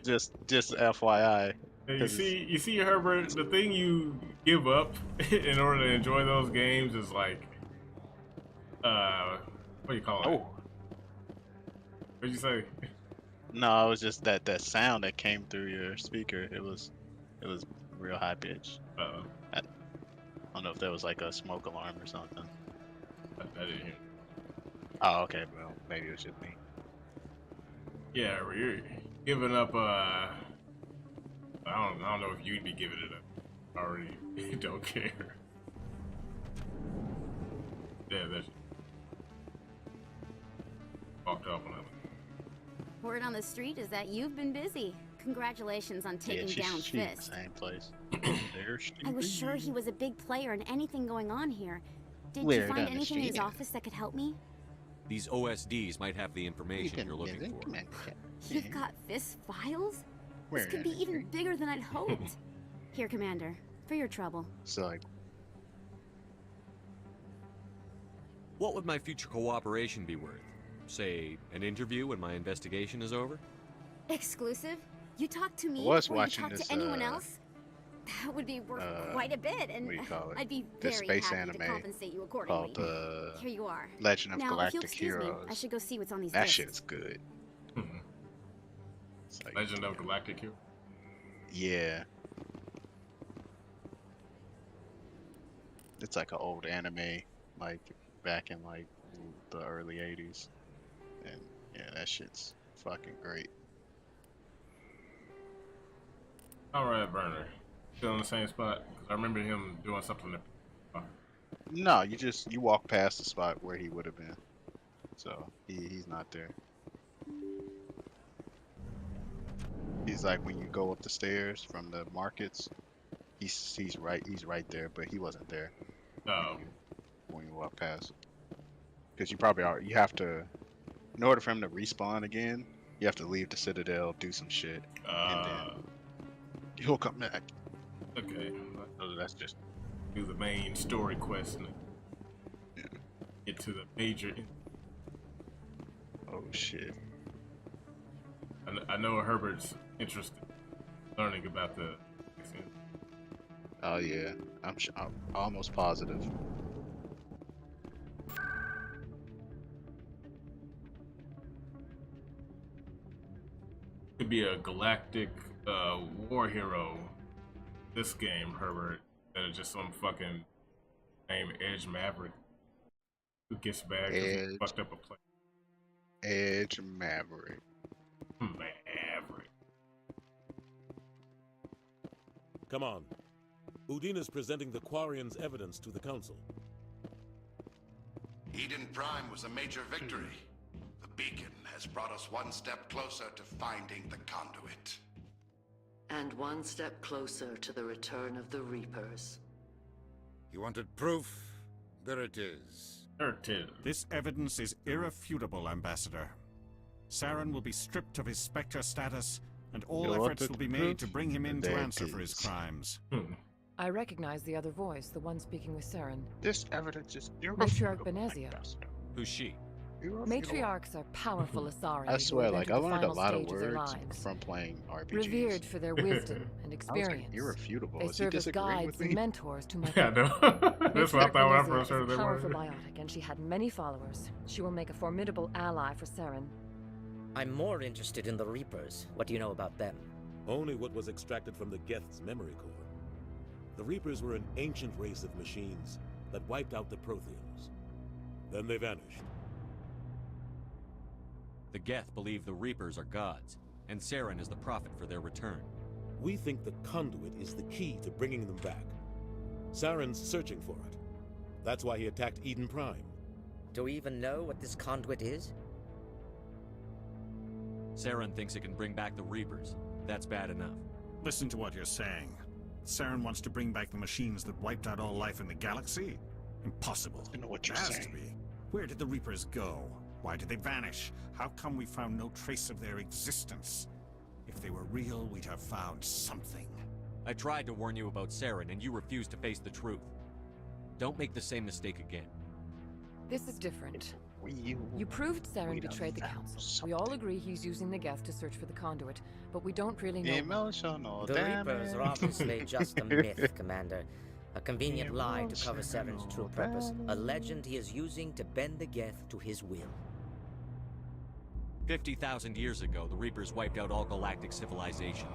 Just FYI. You see, Herbert, the thing you give up in order to enjoy those games is like, what do you call it? Oh. What'd you say? No, it was just that sound that came through your speaker. It was real high pitched. I don't know if there was like a smoke alarm or something. I didn't hear. Oh, okay. Well, maybe it was just me. Yeah, you're giving up. I don't know if you'd be giving it up. I already don't care. Yeah, that's walked off on that. Word on the street is that you've been busy. Congratulations on taking down she's in the Fist. same place. I was sure he was a big player in anything going on here. Did Word you on find the anything in his street. office that could help me? These OSDs might have the information you're looking for. You've got Fist's files? Where This could be even bigger than I'd hoped. Here, Commander, for your trouble. So, like, What would my future cooperation be worth? Say, an interview when my investigation is over? Exclusive? You talk to me, I was or watching you talk this, to anyone else, that would be worth quite a bit, and what do you call it? I'd be This very space happy to anime compensate you accordingly. called Here you are. Legend of Now, if you'll Galactic excuse Heroes. me, I should go see what's on these That lists. shit is good. It's like, Legend of Galactic Hero. yeah. It's like an old anime, like back in like the early 80s. And yeah, that shit's fucking great. Alright, Burner. Still in the same spot? 'Cause I remember him doing something that... No, you walk past the spot where he would have been. So he's not there. He's like when you go up the stairs from the markets, he's right there, but he wasn't there. Oh. When you walk past. Because you probably are, you have to, in order for him to respawn again, you have to leave the Citadel, do some shit, and then he'll come back. Okay. So that's just do the main story quest and get to the major. Oh shit. I know Herbert's interested in learning about the. Oh yeah, I'm almost positive. Could be a galactic war hero. This game, Herbert, that is just some fucking named Edge Maverick who gets back because he fucked up a play. Edge Maverick. Maverick. Come on. Udina's presenting the Quarian's evidence to the Council. Eden Prime was a major victory. The beacon has brought us one step closer to finding the conduit. And one step closer to the return of the Reapers. You wanted proof? There it is. There it is. This evidence is irrefutable, Ambassador. Saren will be stripped of his Spectre status, and all efforts will be made to bring him in to answer for his crimes. I recognize the other voice, the one speaking with Saren. This evidence is Matriarch Benezia. Who's she? Matriarchs are powerful Asari. I swear, like, I who learned a entered the lot final of stage their words lives. from playing RPGs. Revered for their wisdom and experience. I was like, irrefutable. They Is he serve as disagreeing guides with and me? mentors to my Yeah, I know. That's what I thought when I first heard is that a powerful word. biotic, and she had many followers. She will make a formidable ally for Saren. I'm more interested in the Reapers. What do you know about them? Only what was extracted from the Geth's memory core. The Reapers were an ancient race of machines that wiped out the Protheans. Then they vanished. The Geth believe the Reapers are gods, and Saren is the prophet for their return. We think the conduit is the key to bringing them back. Saren's searching for it. That's why he attacked Eden Prime. Do we even know what this conduit is? Saren thinks it can bring back the Reapers. That's bad enough. Listen to what you're saying. Saren wants to bring back the machines that wiped out all life in the galaxy? Impossible. I know what you're It has saying. to be. Where did the Reapers go? Why did they vanish? How come we found no trace of their existence? If they were real, we'd have found something. I tried to warn you about Saren, and you refused to face the truth. Don't make the same mistake again. This is different. You proved Saren betrayed the Council. We all agree he's using the Geth to search for the conduit, but we don't really know. Emotional The Reapers are obviously just a myth, Commander. A convenient lie to cover Saren's true purpose. A legend he is using to bend the Geth to his will. 50,000 years ago, the Reapers wiped out all galactic civilization.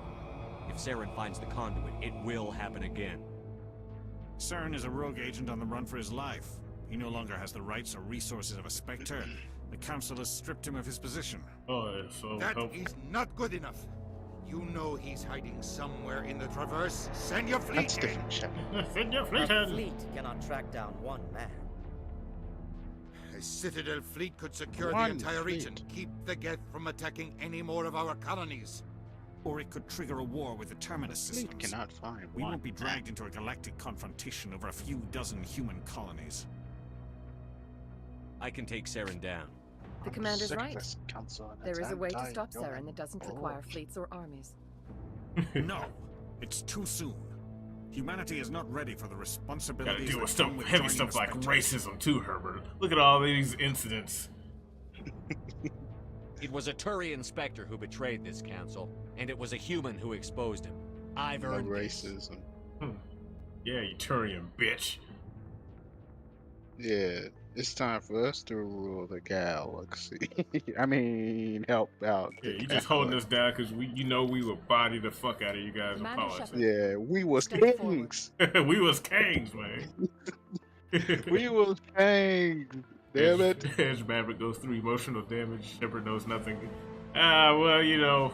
If Saren finds the conduit, it will happen again. Saren is a rogue agent on the run for his life. He no longer has the rights or resources of a Spectre. The Council has stripped him of his position. Oh, so That is not good enough. You know he's hiding somewhere in the Traverse. Send your fleet That's in. different shit. Send your fleet A in. fleet cannot track down one man. A Citadel fleet could secure the One entire fleet. region. Keep the Geth from attacking any more of our colonies. Or it could trigger a war with the Terminus Fleet systems. cannot find We one. won't be dragged into a galactic confrontation over a few dozen human colonies. I can take Saren down. The Commander's Sick of right. this council and There its is a way to stop anti-human Saren that doesn't bull. require fleets or armies. No, it's too soon. Humanity is not ready for the Gotta responsibilities deal that with stuff, come with heavy joining stuff the like Spectre. racism too, Herbert. Look at all these incidents. It was a Turian Spectre who betrayed this council, and it was a human who exposed him. I've earned racism. Yeah, you Turian bitch. Yeah, it's time for us to rule the galaxy. I mean, help out. Yeah, you just holding us down because we will body the fuck out of you guys in politics. Yeah, we was kings. We was kings, man. We was kings. Damn it. Edge Maverick goes through emotional damage. Shepard knows nothing. Well, you know,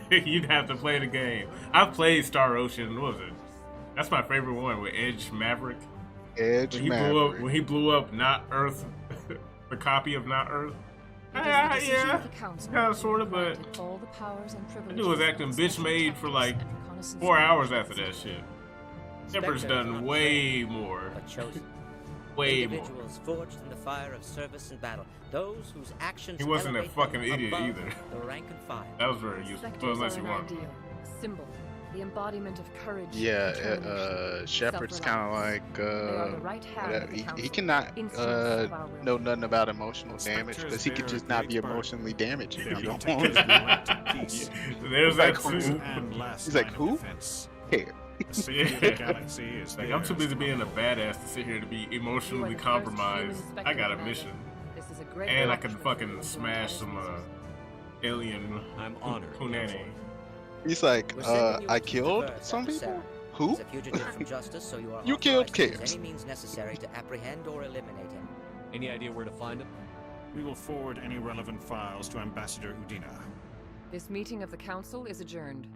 you'd have to play the game. I've played Star Ocean. What was it? That's my favorite one with Edge Maverick. When he blew up Not Earth, the copy of Not Earth. Yeah, kind of, sort of, but I knew it was acting bitch made for like 4 hours after that shit. Shepard's done way more. Way more. Individuals forged in the fire of service and battle. Those whose actions He wasn't a elevate fucking them idiot above either. the rank and file. That was very useful, but unless you want. A symbol, the embodiment of courage. Yeah, Shepard's kind of like he cannot know nothing about emotional damage because he could just not be emotionally damaged if you don't want to. There's that too. He's like, who? Care. Like, I'm too busy being a badass to sit here to be emotionally compromised. I got a mission, and I can fucking smash some alien punani. He's like, I killed some people. Who? You killed Chaos. Any means necessary to apprehend or eliminate him. Any idea where to find him? We will forward any relevant files to Ambassador Udina. This meeting of the council is adjourned.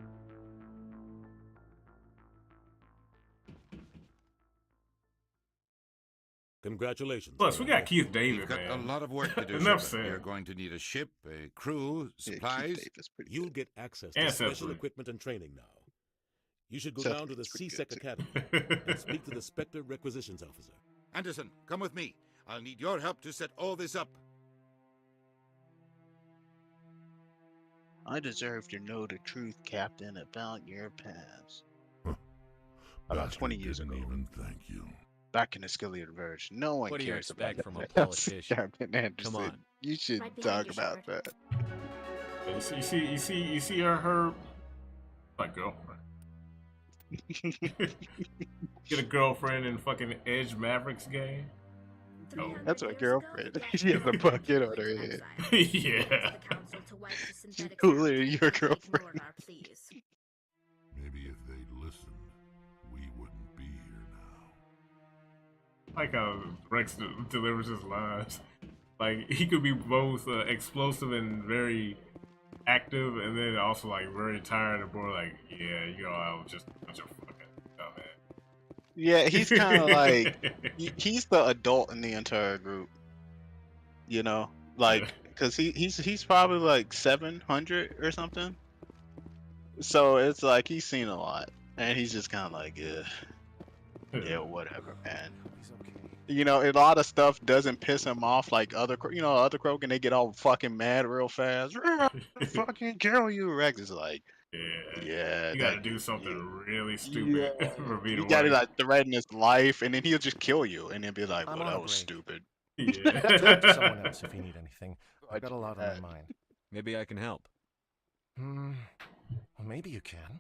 Congratulations. Plus, we got Keith David, We've got man. a lot of work to do. Enough Shepard. said. We're going to need a ship, a crew, supplies. You'll get access to special equipment and training now. You should go down to the CSEC Academy and speak to the Spectre Requisitions Officer. Anderson, come with me. I'll need your help to set all this up. I deserve to know the truth, Captain, about your past. About 20 years ago. Even thank you. Back in the Skillian Verge, no one What do you cares expect about from a that. politician? Captain Anderson, Come on. you should Right behind talk you, about Shepard. that. You see her my girlfriend. Get a girlfriend in fucking Edge Mavericks game. Oh. That's my girlfriend. She has a bucket on her head. Yeah. She's cooler than your girlfriend. Maybe if they'd listened, we wouldn't be here now. Like how Rex delivers his lines. Like, he could be both explosive and very active, and then also like very tired and bored. Like, yeah, you know, I was just a bunch of fucking dumbass. Yeah, he's kind of like he's the adult in the entire group. You know, like because he's probably like 700 or something. So it's like he's seen a lot, and he's just kind of like, yeah, whatever, man. You know, a lot of stuff doesn't piss him off like other Krogan. They get all fucking mad real fast. Fucking kill you, Rex is like, yeah, you gotta do something really stupid for me to you gotta work. like threaten his life, and then he'll just kill you, and then be like, well, that was stupid. Yeah. Talk to someone else if you need anything. I've got a lot on my mind. Maybe I can help. Well, maybe you can.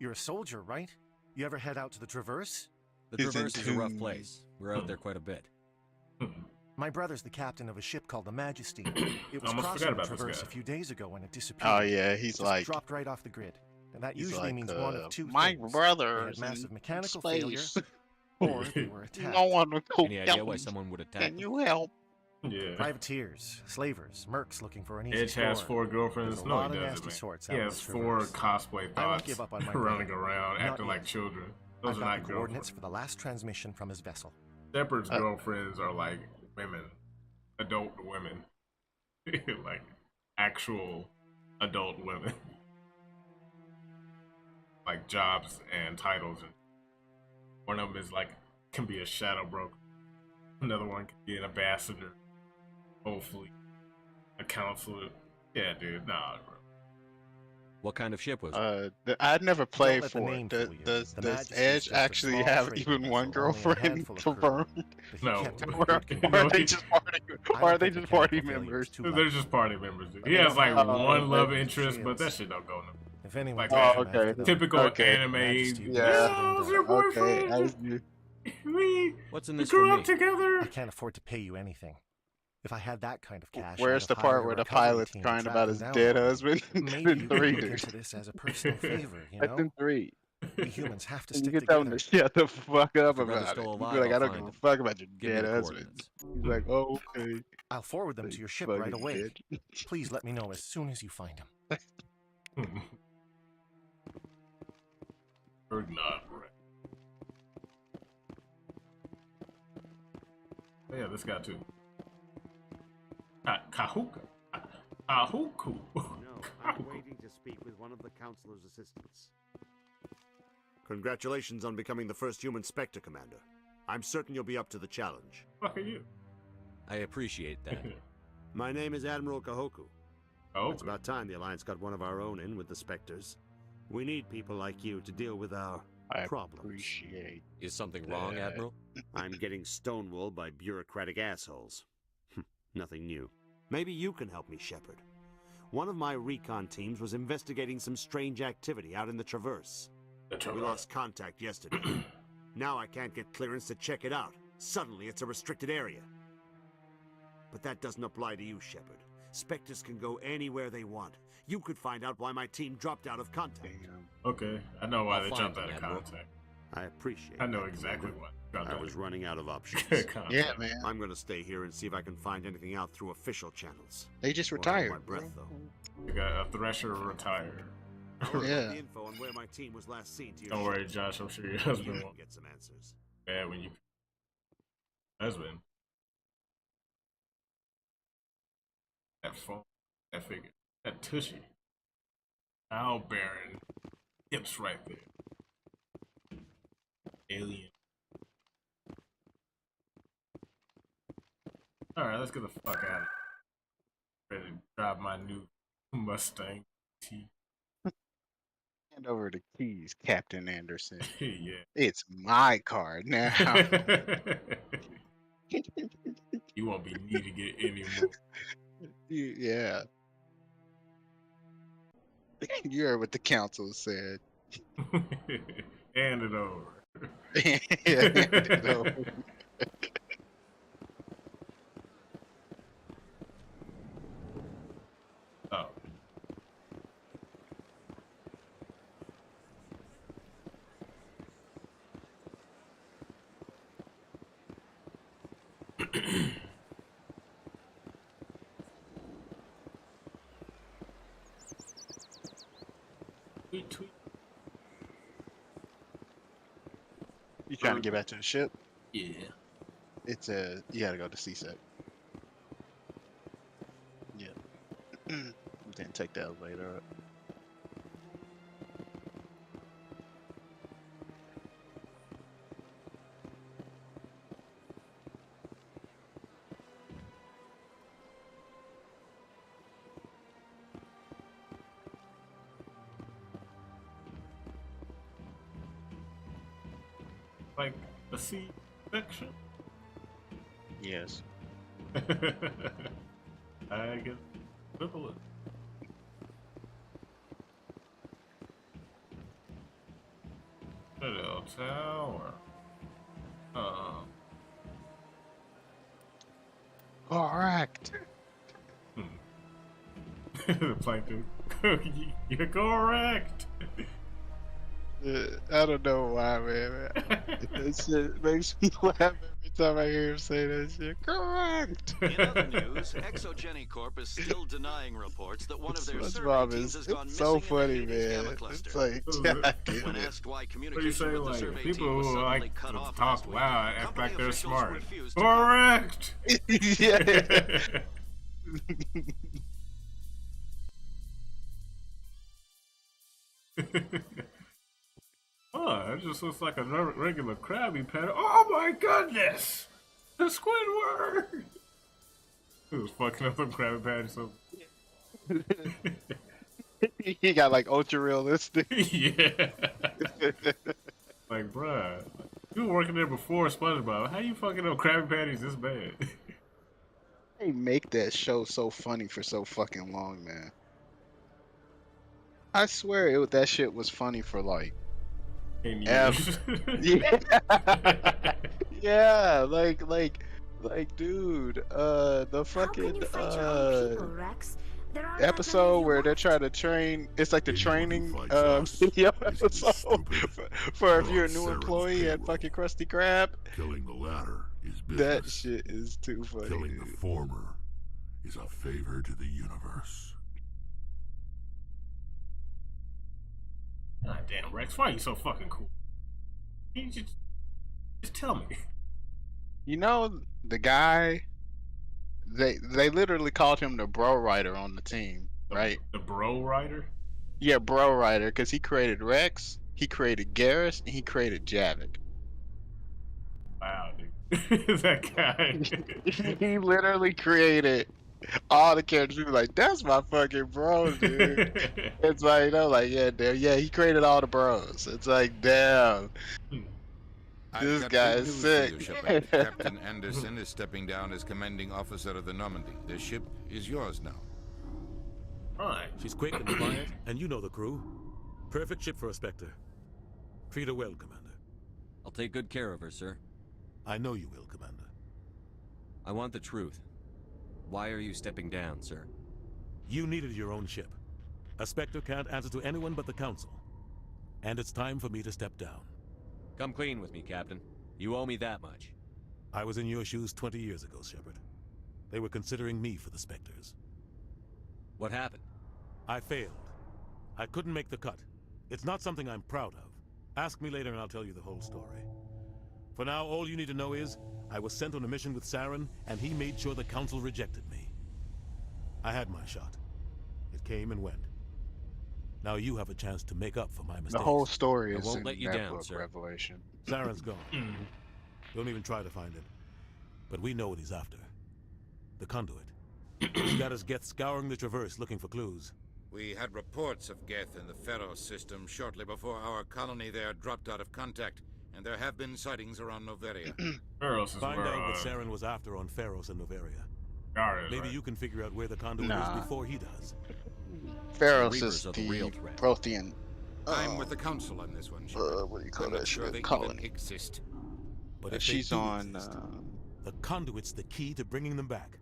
You're a soldier, right? You ever head out to the Traverse? The Traverse is a rough place. We're out there quite a bit. My brother's the captain of a ship called the Majesty. It was Almost crossing forgot the about this Traverse guy. a few days ago when it disappeared. Oh yeah, he's Just like dropped right off the grid. And that he's usually like, means one of two my things. brother They had is massive in mechanical space. failure, or they were attacked. No one would go Any idea why someone would attack? Can you help? Yeah. Privateers, slavers, mercs looking for an easy Edge has score. 4 girlfriends. There's a No, lot he of doesn't. nasty sorts He out on has the 4 Traverse. cosplay I won't thoughts give up on my running brother. around, Not acting yet. like children. Those I've are got not the coordinates girlfriends. for the last transmission from his vessel. Shepard's girlfriends are like women, adult women, like actual adult women, like jobs and titles. And one of them is like can be a shadow broker. Another one can be an ambassador, hopefully a counselor. Yeah, dude, nah, bro. What kind of ship was it? I'd never played let the for name it. fool you. Does The does Majesty's Edge just a actually small have trading even one vessel, only a girlfriend handful of confirmed? But he No. kept it Or No, are they he- just party? I Or don't are they think just mechanical party failure is members? too They're likely. just party members. But He they has don't like have one love any interest, but that jails. shit don't go nowhere. If anyone Like does that come after them, typical Okay. anime. Majesty will Yeah. sit him Yeah, down. your Okay, boyfriend. We What's in this grew for up me? together. I can't afford to pay you anything. If I had that kind of cash, Where's I'd the have hired part a where the recovery pilot's team to crying track about him his down dead for me. husband? Maybe in you three, could look dude. into this as a personal favor, you That's know? in 3. We humans have to And you stick can tell him together. to shut the fuck up If your brother's about it. still You be alive, like, I I'll don't find give a him. fuck about your Give me dead the husband. coordinates. He's like, oh, okay. I'll forward them to your ship right away. Please let me know as soon as you find him. Or not, right? Oh, yeah, this guy too. Kahuku. Kahuku. No, I'm waiting to speak with one of the Councilor's assistants. Congratulations on becoming the first human Spectre, Commander. I'm certain you'll be up to the challenge. Fuck are you? I appreciate that. My name is Admiral Kahoku. Oh, It's about time the Alliance got one of our own in with the Spectres. We need people like you to deal with our problems. Appreciate. Is something wrong, Admiral? I'm getting stonewalled by bureaucratic assholes. Nothing new. Maybe you can help me, Shepard. One of my recon teams was investigating some strange activity out in the Traverse. We lost contact yesterday. Now I can't get clearance to check it out. Suddenly it's a restricted area. But that doesn't apply to you, Shepard. Spectres can go anywhere they want. You could find out why my team dropped out of contact. Okay, I know why I'll they find jumped him, out of Admiral. contact. I appreciate I know that, exactly Commander. what. I was running out of options. Contact. Yeah, man. I'm gonna stay here and see if I can find anything out through official channels. They just Won't hold retired. my breath, though. You got a Thresher retired. I'll report Yeah. the info on where my team was last seen to your Don't ship. worry, Josh. I'm sure your You husband can won't. get some answers. Bad when you. Husband. That phone. That figure. That tushy. Owl Baron. Hips right there. Alien. Alright, let's get the fuck out of here. Ready to drive my new Mustang T. Hand over the keys, Captain Anderson. Yeah. It's my car now. You won't be needing it anymore. Yeah. You heard what the council said. Hand it over. Yeah, hand it over. Oh. Tweet, tweet. You trying to get back to the ship? Yeah. It's you gotta go to CSEC. Yeah. Then take the elevator up. Like the C section? Yes. I guess equivalent. Little tower. Correct. The plankton. You're correct. I don't know why, man. That shit makes me laugh every time I hear him say that shit. Correct. In other news, Exogeny Corp is still denying reports that one of their survey SpongeBob teams has gone it's missing so in funny, the Hades Gamma man. cluster. It's like, God damn When it. asked why What do you communication say, with the like, survey team people was who suddenly like cut to off talk last week, loud act company like they're officials smart? refused to Correct! Yeah. Oh, it just looks like a regular Krabby Patty. Oh my goodness! The Squidward! It was fucking up them Krabby Patties. So He got like ultra realistic. Yeah. Like, bruh, you were working there before SpongeBob. How you fucking up Krabby Patties this bad? They make that show so funny for so fucking long, man. I swear that shit was funny for like 10 ever. years. Yeah. Yeah, dude, the fucking episode where they're trying to train, it's like the training video episode for if you're a new employee at fucking Krusty Krab. Killing the latter is business. That shit is too funny. Killing the former is a favor to the universe. God damn, Rex, why are you so fucking cool? You just tell me. You know, the guy, they literally called him the bro writer on the team, right? The bro writer? Yeah, bro writer, because he created Rex, he created Garrus, and he created Javik. Wow, dude. That guy. He literally created all the characters. People like, that's my fucking bro, dude. It's like, you know, like, yeah, damn, yeah, he created all the bros. It's like, damn. This guy is sick. Captain Anderson is stepping down as commanding officer of the Normandy. The ship is yours now. Right. She's quick and quiet, and you know the crew. Perfect ship for a Spectre. Treat her well, Commander. I'll take good care of her, sir. I know you will, Commander. I want the truth. Why are you stepping down, sir? You needed your own ship. A Spectre can't answer to anyone but the Council. And it's time for me to step down. Come clean with me, Captain. You owe me that much. I was in your shoes 20 years ago, Shepard. They were considering me for the Spectres. What happened? I failed. I couldn't make the cut. It's not something I'm proud of. Ask me later and I'll tell you the whole story. For now, all you need to know is, I was sent on a mission with Saren, and he made sure the Council rejected me. I had my shot. It came and went. Now you have a chance to make up for my mistakes. The whole story I is won't in let you that down, book, sir. Revelation. Saren's gone. Don't even try to find him. But we know what he's after. The conduit. He's got his Geth scouring the Traverse looking for clues. We had reports of Geth in the Pharos system shortly before our colony there dropped out of contact, and there have been sightings around Noveria. Pharos is Find where, out what Saren was after on Pharos and Noveria. Maybe right. you can figure out where the conduit is before he does. Pharos The is Reapers are the the real threat. Prothean. I'm with the Council on this one, Shepard. What do you call I'm that not sure shit? they Colony. even exist. But if She's they do on. exist, the conduit's the key to bringing them back.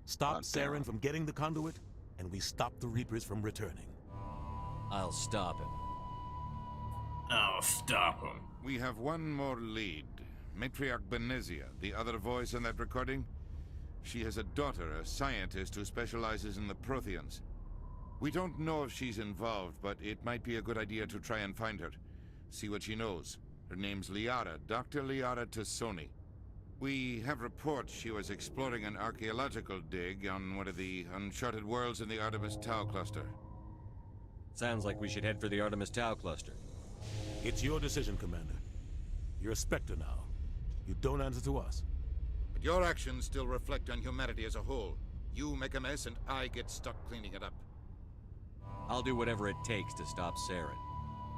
Stop Saren from getting the conduit, and we stop the Reapers from returning. I'll stop him. I'll stop him. We have one more lead. Matriarch Benezia, the other voice in that recording. She has a daughter, a scientist who specializes in the Protheans. We don't know if she's involved, but it might be a good idea to try and find her. See what she knows. Her name's Liara, Dr. Liara Tassoni. We have reports she was exploring an archaeological dig on one of the uncharted worlds in the Artemis Tau cluster. Sounds like we should head for the Artemis Tau cluster. It's your decision, Commander. You're a Spectre now. You don't answer to us. But your actions still reflect on humanity as a whole. You make a mess and I get stuck cleaning it up. I'll do whatever it takes to stop Saren.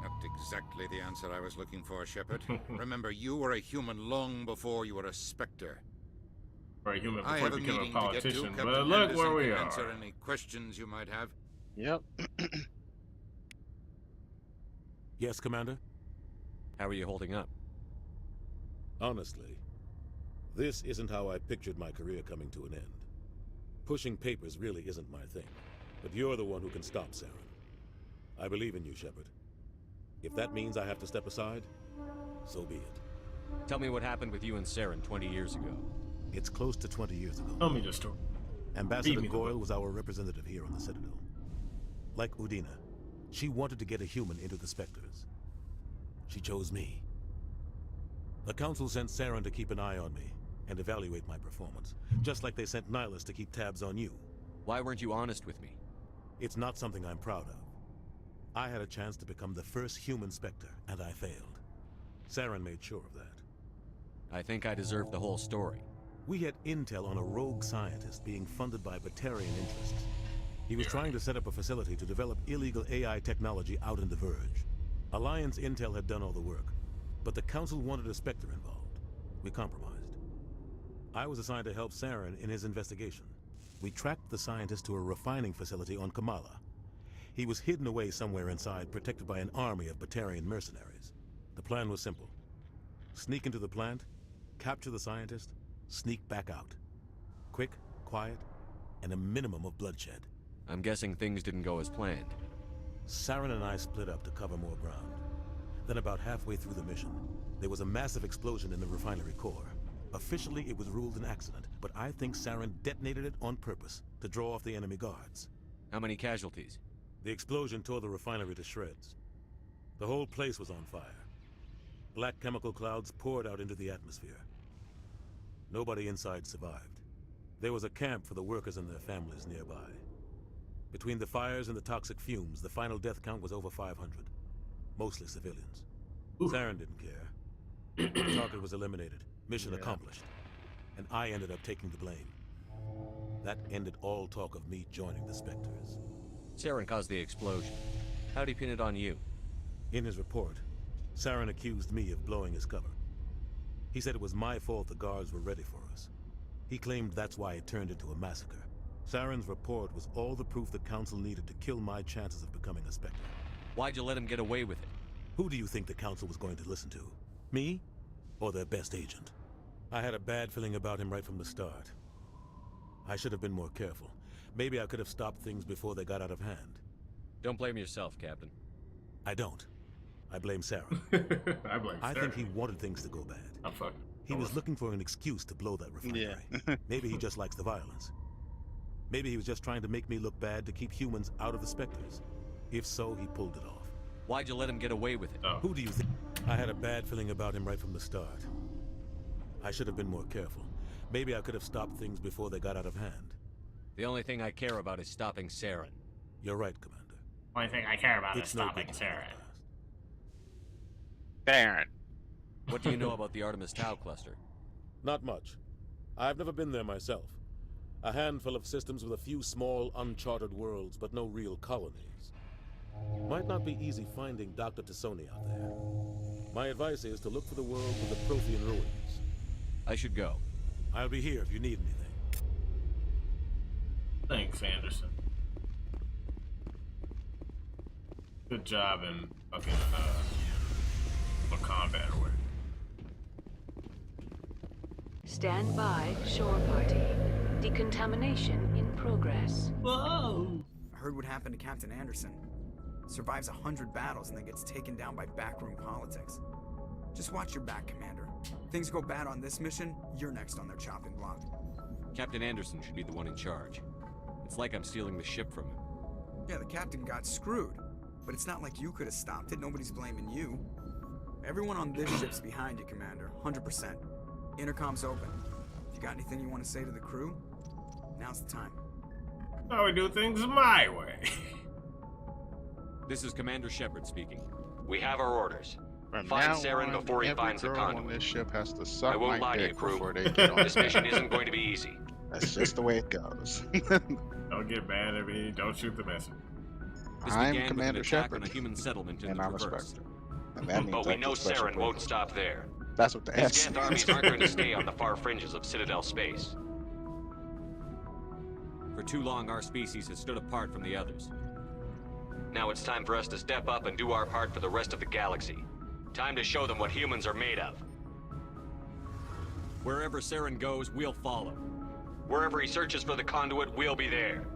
Not exactly the answer I was looking for, Shepard. Remember, you were a human long before you were a Spectre. Or a human I before have he a became a meeting to get to. politician. Captain But look Anderson where we can are. answer any questions you might have. Yep. Yes, Commander? How are you holding up? Honestly, this isn't how I pictured my career coming to an end. Pushing papers really isn't my thing, but you're the one who can stop Saren. I believe in you, Shepard. If that means I have to step aside, so be it. Tell me what happened with you and Saren 20 years ago. It's close to 20 years ago. Tell me the story. Ambassador Goyle was our representative here on the Citadel. Like Udina, she wanted to get a human into the Spectres. She chose me. The Council sent Saren to keep an eye on me and evaluate my performance, just like they sent Nihilus to keep tabs on you. Why weren't you honest with me? It's not something I'm proud of. I had a chance to become the first human Spectre, and I failed. Saren made sure of that. I think I deserve the whole story. We had intel on a rogue scientist being funded by Batarian interests. He was trying to set up a facility to develop illegal AI technology out in the Verge. Alliance Intel had done all the work, but the Council wanted a Spectre involved. We compromised. I was assigned to help Saren in his investigation. We tracked the scientist to a refining facility on Kamala. He was hidden away somewhere inside, protected by an army of Batarian mercenaries. The plan was simple. Sneak into the plant, capture the scientist, sneak back out. Quick, quiet, and a minimum of bloodshed. I'm guessing things didn't go as planned. Saren and I split up to cover more ground. Then about halfway through the mission, there was a massive explosion in the refinery core. Officially, it was ruled an accident, but I think Saren detonated it on purpose to draw off the enemy guards. How many casualties? The explosion tore the refinery to shreds. The whole place was on fire. Black chemical clouds poured out into the atmosphere. Nobody inside survived. There was a camp for the workers and their families nearby. Between the fires and the toxic fumes, the final death count was over 500. Mostly civilians. Saren didn't care. The target was eliminated. Mission accomplished. And I ended up taking the blame. That ended all talk of me joining the Spectres. Saren caused the explosion. How'd he pin it on you? In his report, Saren accused me of blowing his cover. He said it was my fault the guards were ready for us. He claimed that's why it turned into a massacre. Saren's report was all the proof the Council needed to kill my chances of becoming a Spectre. Why'd you let him get away with it? Who do you think the Council was going to listen to? Me? Or their best agent? I had a bad feeling about him right from the start. I should have been more careful. Maybe I could have stopped things before they got out of hand. Don't blame yourself, Captain. I don't. I blame Saren. I think he wanted things to go bad. I'm fucking. He was looking for an excuse to blow that refinery. Yeah. Maybe he just likes the violence. Maybe he was just trying to make me look bad to keep humans out of the Spectres. If so, he pulled it off. Why'd you let him get away with it? Who do you think? I had a bad feeling about him right from the start. I should have been more careful. Maybe I could have stopped things before they got out of hand. The only thing I care about is stopping Saren. You're right, Commander. Only thing I care about is It's no stopping good. Saren. Saren. What do you know about the Artemis Tau cluster? Not much. I've never been there myself. A handful of systems with a few small, uncharted worlds, but no real colonies. Might not be easy finding Dr. Tassoni out there. My advice is to look for the world with the Prothean ruins. I should go. I'll be here if you need anything. Thanks, Anderson. Good job in fucking combat or whatever. Stand by, shore party. Decontamination in progress. Whoa! I heard what happened to Captain Anderson. Survives 100 battles and then gets taken down by backroom politics. Just watch your back, Commander. Things go bad on this mission, you're next on their chopping block. Captain Anderson should be the one in charge. It's like I'm stealing the ship from him. Yeah, the captain got screwed. But it's not like you could have stopped it. Nobody's blaming you. Everyone on this ship's behind you, Commander. 100%. Intercom's open. If you got anything you want to say to the crew, now's the time. Now we do things my way. This is Commander Shepard speaking. We have our orders. From Find now Saren on, before he every finds the girl conduit. on this ship has to suck I won't my lie to you, dick crew. before they get on This mission isn't going to be easy. That's just the way it goes. Don't get mad at me. Don't shoot the messenger. This I'm began Commander with an attack Shepard, on a human settlement in and the I'm a Traverse. Spectre. And that means But we I know get special Saren won't privilege. stop there. That's what the His S Geth armies aren't going to stay on the far fringes of Citadel space. For too long, our species has stood apart from the others. Now it's time for us to step up and do our part for the rest of the galaxy. Time to show them what humans are made of. Wherever Saren goes, we'll follow. Wherever he searches for the conduit, we'll be there.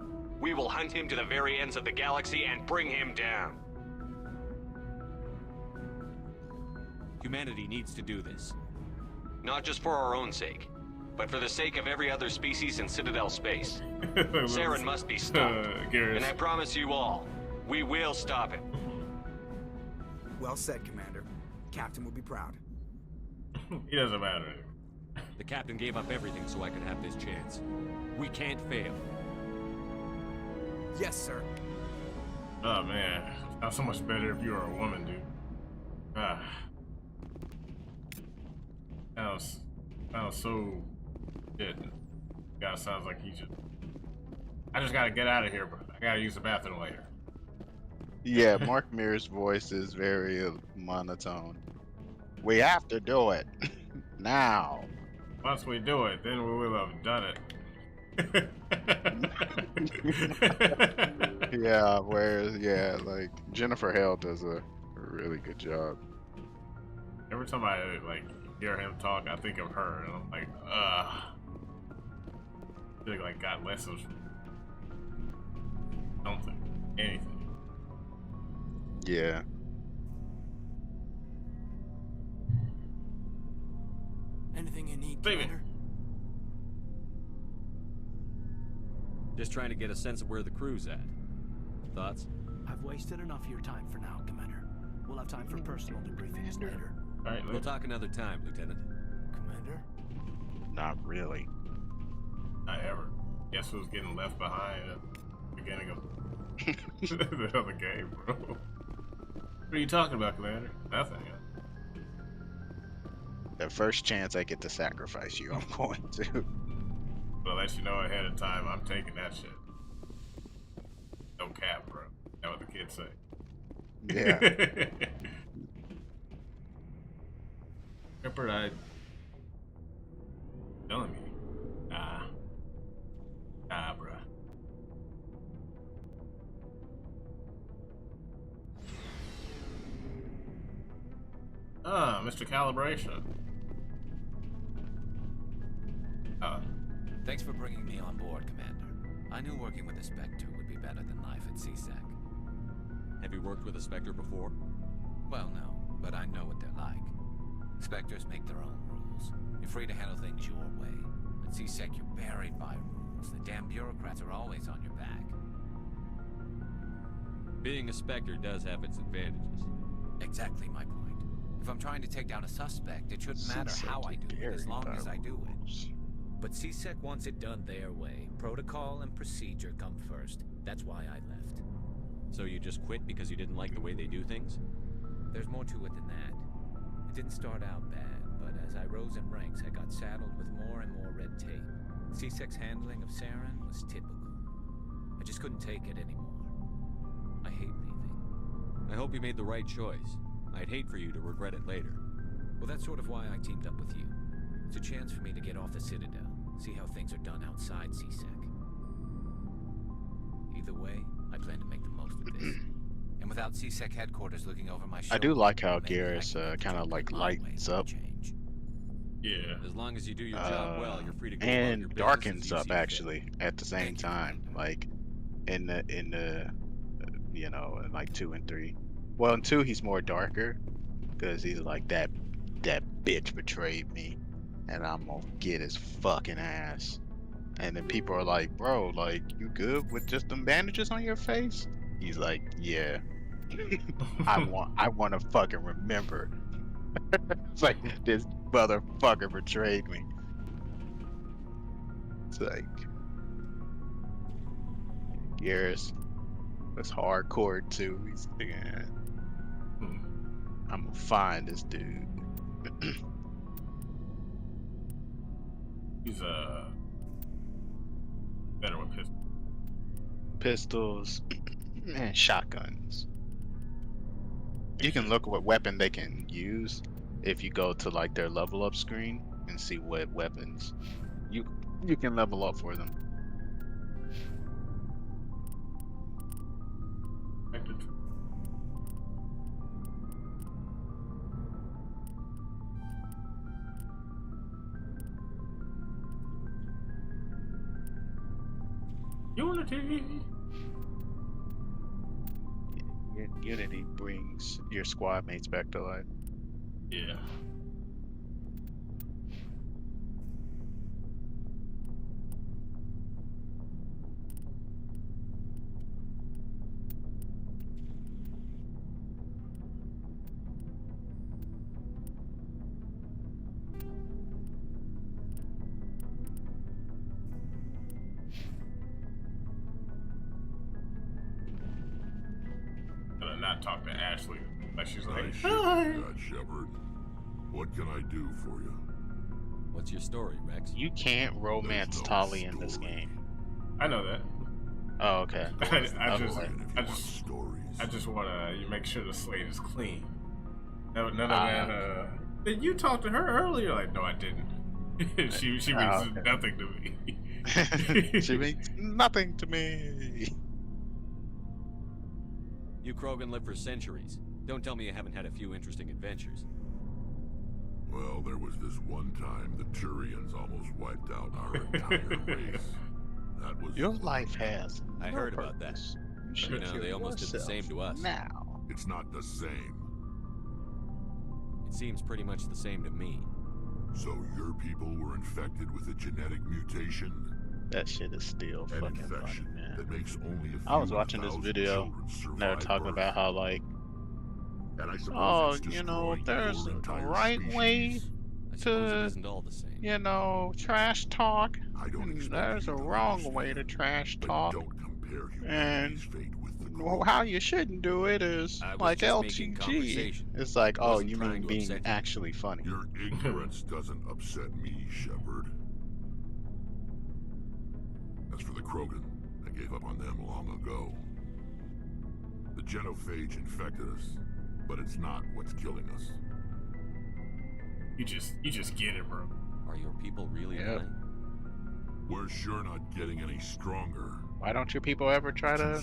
We will hunt him to the very ends of the galaxy and bring him down. Humanity needs to do this. Not just for our own sake, but for the sake of every other species in Citadel space. Saren must be stopped. And I promise you all, we will stop him. Well said, Commander. Captain will be proud. He doesn't matter. The captain gave up everything so I could have this chance. We can't fail. Yes, sir. Oh man, sounds so much better if you were a woman, dude. Ah, sounds so shit. God sounds like he just I just gotta get out of here, bro. I gotta use the bathroom later. Yeah, Mark Mir's voice is very monotone. We have to do it now. Once we do it, then we will have done it. Yeah, whereas like Jennifer Hale does a really good job. Every time I like hear him talk, I think of her, and I'm like, I think like got less of something, anything. Yeah. Anything you need, Steven. Commander? Just trying to get a sense of where the crew's at. Thoughts? I've wasted enough of your time for now, Commander. We'll have time for personal debriefings later. All right, We'll talk another time, Lieutenant. Commander? Not really. Not ever. Guess who's getting left behind at the beginning of the other game, bro? What are you talking about, Commander? Nothing. The first chance I get to sacrifice you, I'm going to. Well, let you know ahead of time, I'm taking that shit. No cap, bro. That's what the kids say. Yeah. Remember I telling me. Nah, bro. Mr. Calibration. Thanks for bringing me on board, Commander. I knew working with a Spectre would be better than life at CSEC. Have you worked with a Spectre before? Well, no, but I know what they're like. Spectres make their own rules. You're free to handle things your way. At CSEC, you're buried by rules. The damn bureaucrats are always on your back. Being a Spectre does have its advantages. Exactly my point. If I'm trying to take down a suspect, it shouldn't matter how I do it, as long as I do it. But CSEC wants it done their way. Protocol and procedure come first. That's why I left. So you just quit because you didn't like the way they do things? There's more to it than that. It didn't start out bad, but as I rose in ranks, I got saddled with more and more red tape. CSEC's handling of Saren was typical. I just couldn't take it anymore. I hate leaving. I hope you made the right choice. I'd hate for you to regret it later. Well, that's sort of why I teamed up with you. It's a chance for me to get off the Citadel, see how things are done outside CSEC. Either way, I plan to make the most of this. And without CSEC headquarters looking over my shoulder, I do like how Garrus kind of like lights up. Yeah. As long as you do your job well, you're free to go and about your darkens business as up you see fit. actually at the same time, like in the you know, in like 2 and 3. Well, in 2 he's more darker because he's like that bitch betrayed me, and I'm gonna get his fucking ass. And then people are like, bro, like, you good with just them bandages on your face? He's like, yeah. I want to fucking remember. It's like, this motherfucker betrayed me. It's like, Garrus was hardcore too. He's like, I'm gonna find this dude. He's better with pistols and shotguns. You can look what weapon they can use if you go to like their level up screen and see what weapons you can level up for them. Unity. Unity brings your squad mates back to life. Yeah. Not talk to Ashley, like she's like, hi, Shepard. What can I do for you? What's your story, Rex? You can't romance Tali in this game. I know that. Oh, okay. I just want to make sure the slate is clean. None of that. Did you talk to her earlier? Like, no, I didn't. she means nothing to me. She means nothing to me. You Krogan live for centuries. Don't tell me you haven't had a few interesting adventures. Well, there was this one time the Turians almost wiped out our entire race. That was your life has. I heard about that. You know, they almost did the same to us. Now it's not the same. It seems pretty much the same to me. So your people were infected with a genetic mutation? That shit is still fucking funny, man. That makes only a few I was watching this video. They're talking about how like, oh, you know, there's a right way to, you know, trash talk, and there's a wrong way to trash talk. And how you shouldn't do it is like LTG. It's like, oh, you mean being actually funny. Your ignorance doesn't upset me, Shepard. As for the Krogan, I gave up on them long ago. The genophage infected us, but it's not what's killing us. You just get it, bro. Are your people really dying? We're sure not getting any stronger. Why don't your people ever try to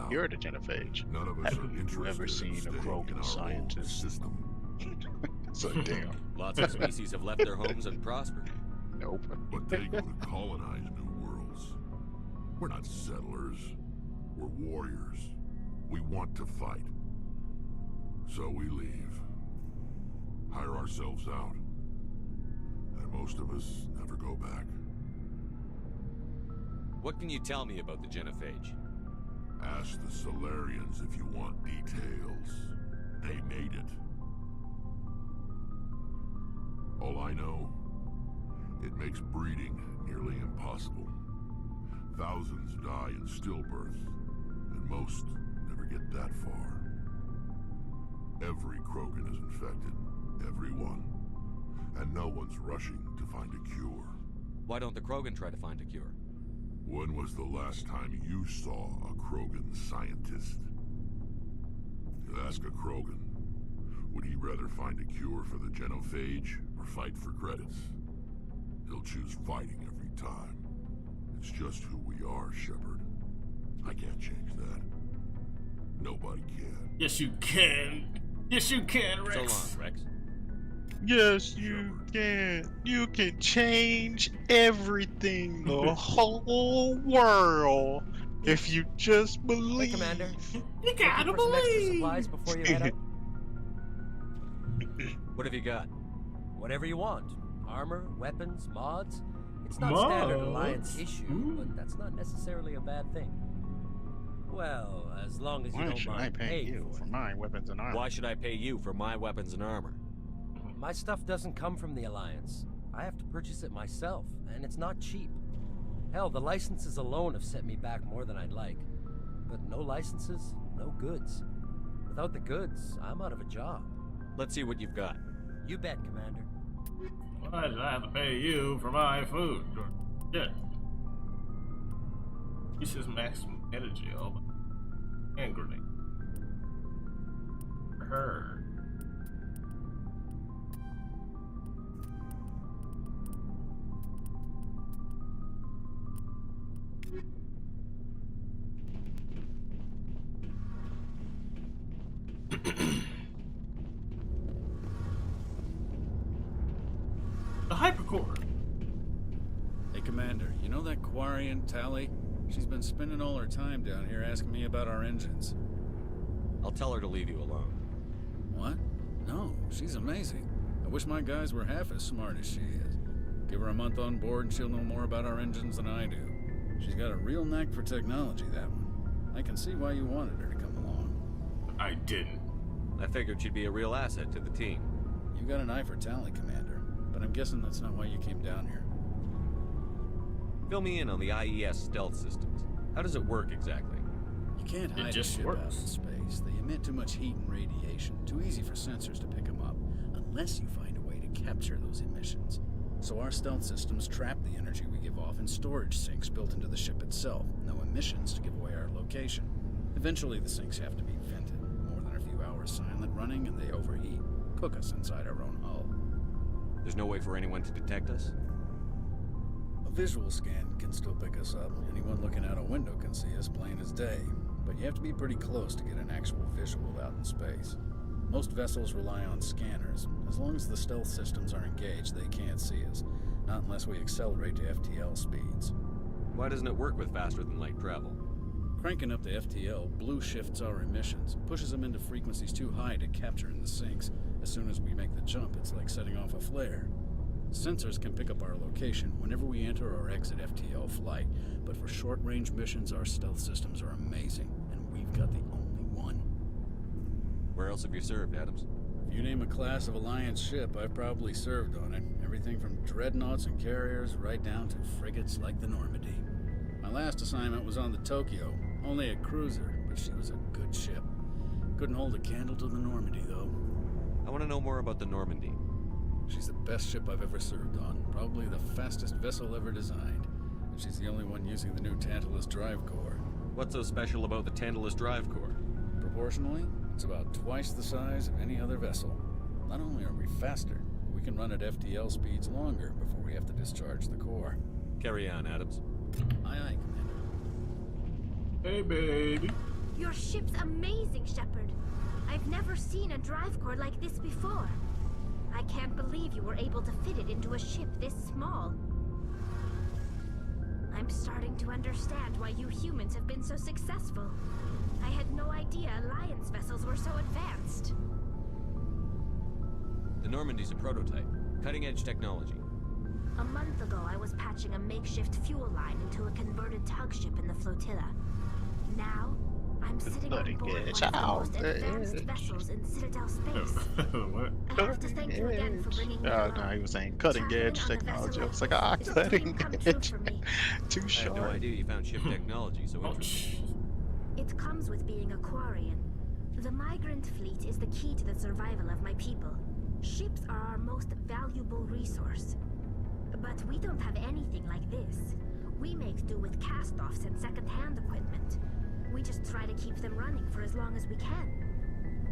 cure the genophage? None of us are interested ever seen a Krogan scientist. So damn. Lots of species have left their homes and prospered. Nope. But they go to colonize new worlds. We're not settlers. We're warriors. We want to fight. So we leave. Hire ourselves out. And most of us never go back. What can you tell me about the genophage? Ask the Solarians if you want details. They made it. All I know, it makes breeding nearly impossible. Thousands die in stillbirth, and most never get that far. Every Krogan is infected. Everyone. And no one's rushing to find a cure. Why don't the Krogan try to find a cure? When was the last time you saw a Krogan scientist? You ask a Krogan, would he rather find a cure for the genophage or fight for credits? He'll choose fighting every time. It's just who we are, Shepard. I can't change that. Nobody can. Yes, you can. Yes, you can, Rex. So long, Rex. Yes, you can. You can change everything, the whole world, if you just believe. Hey, Commander. You gotta believe. Some extra believe. supplies before you head out. What have you got? Whatever you want. Armor, weapons, mods. It's not standard Alliance issue, but that's not necessarily a bad thing. Well, as long as you don't mind paying you for my weapons and armor? Why should I pay you for my weapons and armor? My stuff doesn't come from the Alliance. I have to purchase it myself, and it's not cheap. Hell, the licenses alone have set me back more than I'd like. But no licenses, no goods. Without the goods, I'm out of a job. Let's see what you've got. You bet, Commander. Why did I have to pay you for my food? Shit. This is maximum energy. Oh my. Hand grenade. Her. The hypercore. Hey, Commander, you know that Quarian, Tali? She's been spending all her time down here asking me about our engines. I'll tell her to leave you alone. What? No, she's amazing. I wish my guys were half as smart as she is. Give her a month on board and she'll know more about our engines than I do. She's got a real knack for technology, that one. I can see why you wanted her to come along. I didn't. I figured she'd be a real asset to the team. You got an eye for Tali, Commander, but I'm guessing that's not why you came down here. Fill me in on the IES stealth systems. How does it work exactly? You can't hide a ship out in space. They emit too much heat and radiation. Too easy for sensors to pick them up, unless you find a way to capture those emissions. So our stealth systems trap the energy we give off in storage sinks built into the ship itself. No emissions to give away our location. Eventually the sinks have to be vented. More than a few hours silent running and they overheat. Cook us inside our own hull. There's no way for anyone to detect us? A visual scan can still pick us up. Anyone looking out a window can see us plain as day. But you have to be pretty close to get an actual visual out in space. Most vessels rely on scanners. As long as the stealth systems are engaged, they can't see us. Not unless we accelerate to FTL speeds. Why doesn't it work with faster-than-light travel? Cranking up to FTL blue shifts our emissions, pushes them into frequencies too high to capture in the sinks. As soon as we make the jump, it's like setting off a flare. Sensors can pick up our location whenever we enter or exit FTL flight, but for short-range missions, our stealth systems are amazing, and we've got the only one. Where else have you served, Adams? If you name a class of Alliance ship, I've probably served on it. Everything from dreadnoughts and carriers right down to frigates like the Normandy. My last assignment was on the Tokyo, only a cruiser, but she was a good ship. Couldn't hold a candle to the Normandy, though. I want to know more about the Normandy. She's the best ship I've ever served on, probably the fastest vessel ever designed. And she's the only one using the new Tantalus drive core. What's so special about the Tantalus drive core? Proportionally, it's about twice the size of any other vessel. Not only are we faster, we can run at FTL speeds longer before we have to discharge the core. Carry on, Adams. Aye, aye, Commander. Hey, baby. Your ship's amazing, Shepard. I've never seen a drive core like this before. I can't believe you were able to fit it into a ship this small. I'm starting to understand why you humans have been so successful. I had no idea Alliance vessels were so advanced. The Normandy's a prototype. Cutting-edge technology. A month ago, I was patching a makeshift fuel line into a converted tug ship in the flotilla. Now, I'm sitting on board one of the most advanced vessels in Citadel space. What? I have to thank you again for bringing me along. No, he was saying cutting edge technology. I was like, cutting edge. Too short. I had no idea you found ship technology so interesting. It comes with being a Quarian. The migrant fleet is the key to the survival of my people. Ships are our most valuable resource. But we don't have anything like this. We make do with cast-offs and second-hand equipment. We just try to keep them running for as long as we can.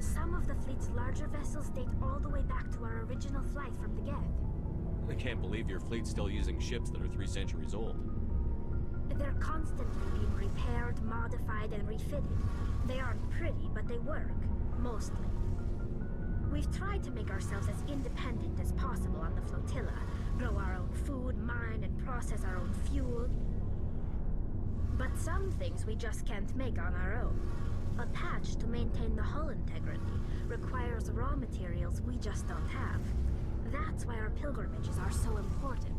Some of the fleet's larger vessels date all the way back to our original flight from the Geth. I can't believe your fleet's still using ships that are 3 centuries old. They're constantly being repaired, modified, and refitted. They aren't pretty, but they work. Mostly. We've tried to make ourselves as independent as possible on the flotilla, grow our own food, mine, and process our own fuel. But some things we just can't make on our own. A patch to maintain the hull integrity requires raw materials we just don't have. That's why our pilgrimages are so important.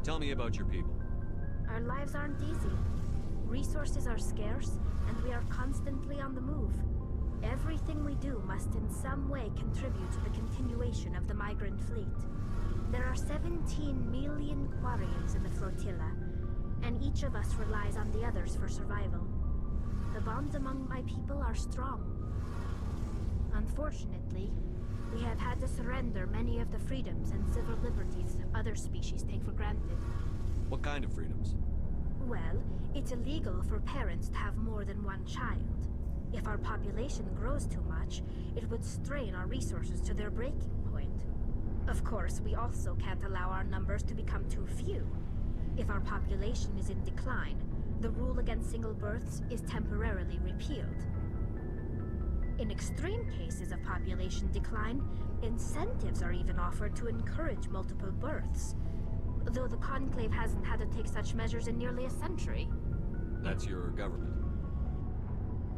Tell me about your people. Our lives aren't easy. Resources are scarce, and we are constantly on the move. Everything we do must in some way contribute to the continuation of the migrant fleet. There are 17 million Quarians in the flotilla, and each of us relies on the others for survival. The bonds among my people are strong. Unfortunately, we have had to surrender many of the freedoms and civil liberties other species take for granted. What kind of freedoms? Well, it's illegal for parents to have more than one child. If our population grows too much, it would strain our resources to their breaking point. Of course, we also can't allow our numbers to become too few. If our population is in decline, the rule against single births is temporarily repealed. In extreme cases of population decline, incentives are even offered to encourage multiple births, though the Conclave hasn't had to take such measures in nearly a century. That's your government.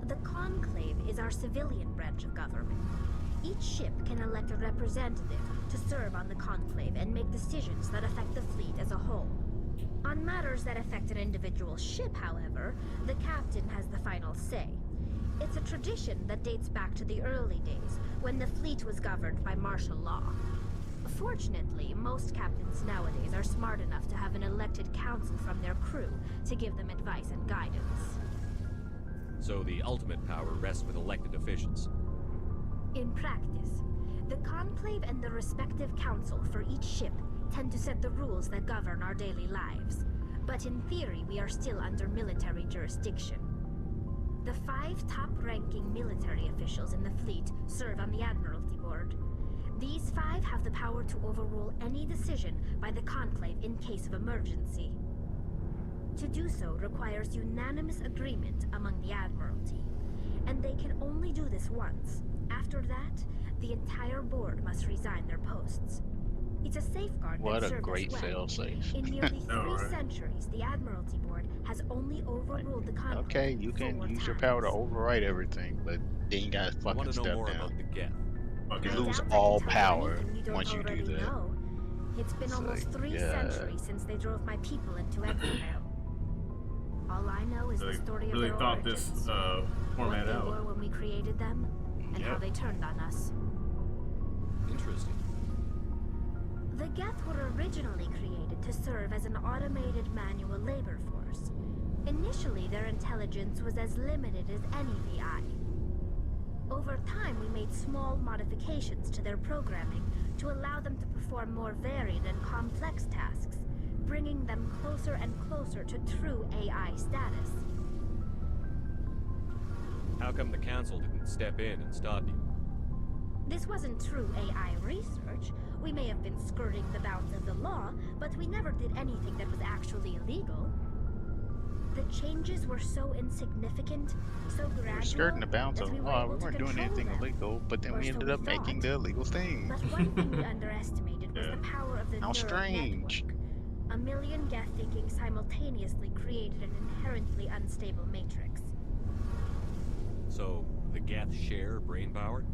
The Conclave is our civilian branch of government. Each ship can elect a representative to serve on the Conclave and make decisions that affect the fleet as a whole. On matters that affect an individual ship, however, the captain has the final say. It's a tradition that dates back to the early days, when the fleet was governed by martial law. Fortunately, most captains nowadays are smart enough to have an elected council from their crew to give them advice and guidance. So the ultimate power rests with elected officials. In practice, the Conclave and the respective council for each ship tend to set the rules that govern our daily lives. But in theory, we are still under military jurisdiction. The 5 top-ranking military officials in the fleet serve on the Admiralty Board. These 5 have the power to overrule any decision by the Conclave in case of emergency. To do so requires unanimous agreement among the Admiralty, and they can only do this once. After that, the entire board must resign their posts. It's a safeguard What that a served great us well. failsafe. In nearly 3 centuries, the Admiralty Board has only overruled the Conclave. Okay, you can use your power to override everything, but then you gotta I want fucking to know step more down. about the Geth. You I lose doubt I all can tell you power anything you don't once you do already that. know. It's been It's almost like, 3 yeah. centuries since they drove my people into exile. All I know is the story of Really their thought origins, this format what they out. were when we created them, and how they turned on us. Interesting. The Geth were originally created to serve as an automated manual labor force. Initially, their intelligence was as limited as any VI. Over time, we made small modifications to their programming to allow them to perform more varied and complex tasks, bringing them closer and closer to true AI status. How come the Council didn't step in and stop you? This wasn't true AI research. We may have been skirting the bounds of the law, but we never did anything that was actually illegal. The changes were so insignificant, so gradual. We're skirting the bounds of the law. We weren't doing anything illegal, but then we ended up making the illegal thing. But one thing we underestimated was the power of the How neural strange. network. A million Geth thinking simultaneously created an inherently unstable matrix. So, the Geth share brain power?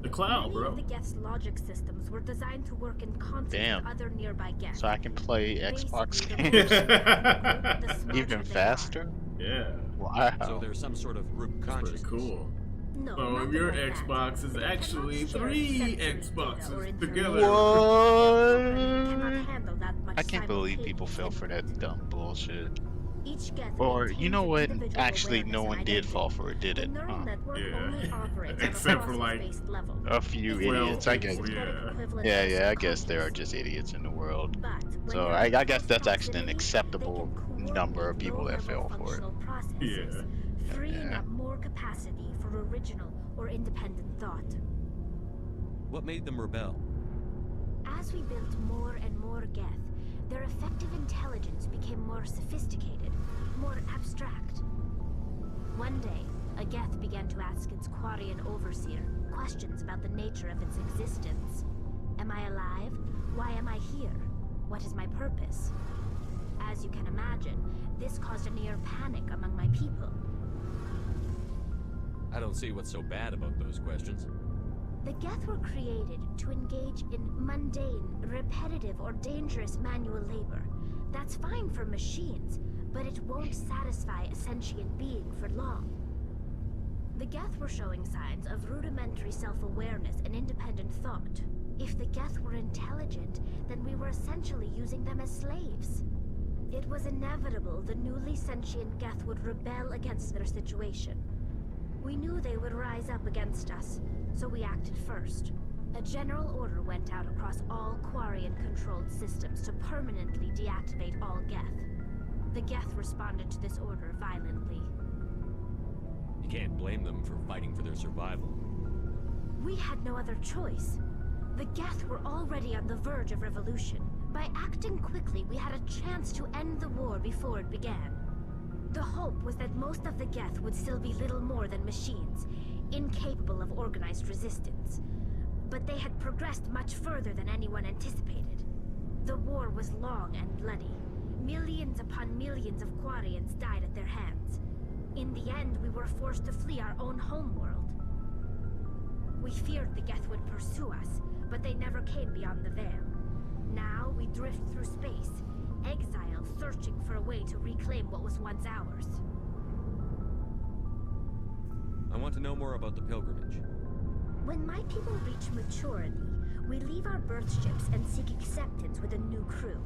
The cloud, Many bro. of the Geth's logic systems were designed to work in concert Damn. with other nearby Geth. So I can play Xbox Basically, games the smarter even they faster? Yeah. Wow. So there's some sort of group That's pretty consciousness. cool. No, So nothing your like that. Xbox is actually 3 Xboxes together. Cannot handle that much I can't believe people fell for that dumb bullshit. Each Geth Or, you know what? individual Actually, no awareness one and did identity. fall for it, did The it? neural Huh. network only operates Except on for, a like, process-based level. A few idiots, I guess. Yeah, I guess there are just idiots in the world. So I guess that's actually an acceptable number of people that fell for it. Yeah. Freeing up more capacity for original or independent thought. What made them rebel? As we built more and more Geth, their effective intelligence became more sophisticated, more abstract. One day, a Geth began to ask its Quarian overseer questions about the nature of its existence. Am I alive? Why am I here? What is my purpose? As you can imagine, this caused a near panic among my people. I don't see what's so bad about those questions. The Geth were created to engage in mundane, repetitive, or dangerous manual labor. That's fine for machines, but it won't satisfy a sentient being for long. The Geth were showing signs of rudimentary self-awareness and independent thought. If the Geth were intelligent, then we were essentially using them as slaves. It was inevitable the newly sentient Geth would rebel against their situation. We knew they would rise up against us, so we acted first. A general order went out across all Quarian-controlled systems to permanently deactivate all Geth. The Geth responded to this order violently. You can't blame them for fighting for their survival. We had no other choice. The Geth were already on the verge of revolution. By acting quickly, we had a chance to end the war before it began. The hope was that most of the Geth would still be little more than machines, incapable of organized resistance. But they had progressed much further than anyone anticipated. The war was long and bloody. Millions upon millions of Quarians died at their hands. In the end, we were forced to flee our own homeworld. We feared the Geth would pursue us, but they never came beyond the veil. Now we drift through space, exile, searching for a way to reclaim what was once ours. I want to know more about the pilgrimage. When my people reach maturity, we leave our birth ships and seek acceptance with a new crew.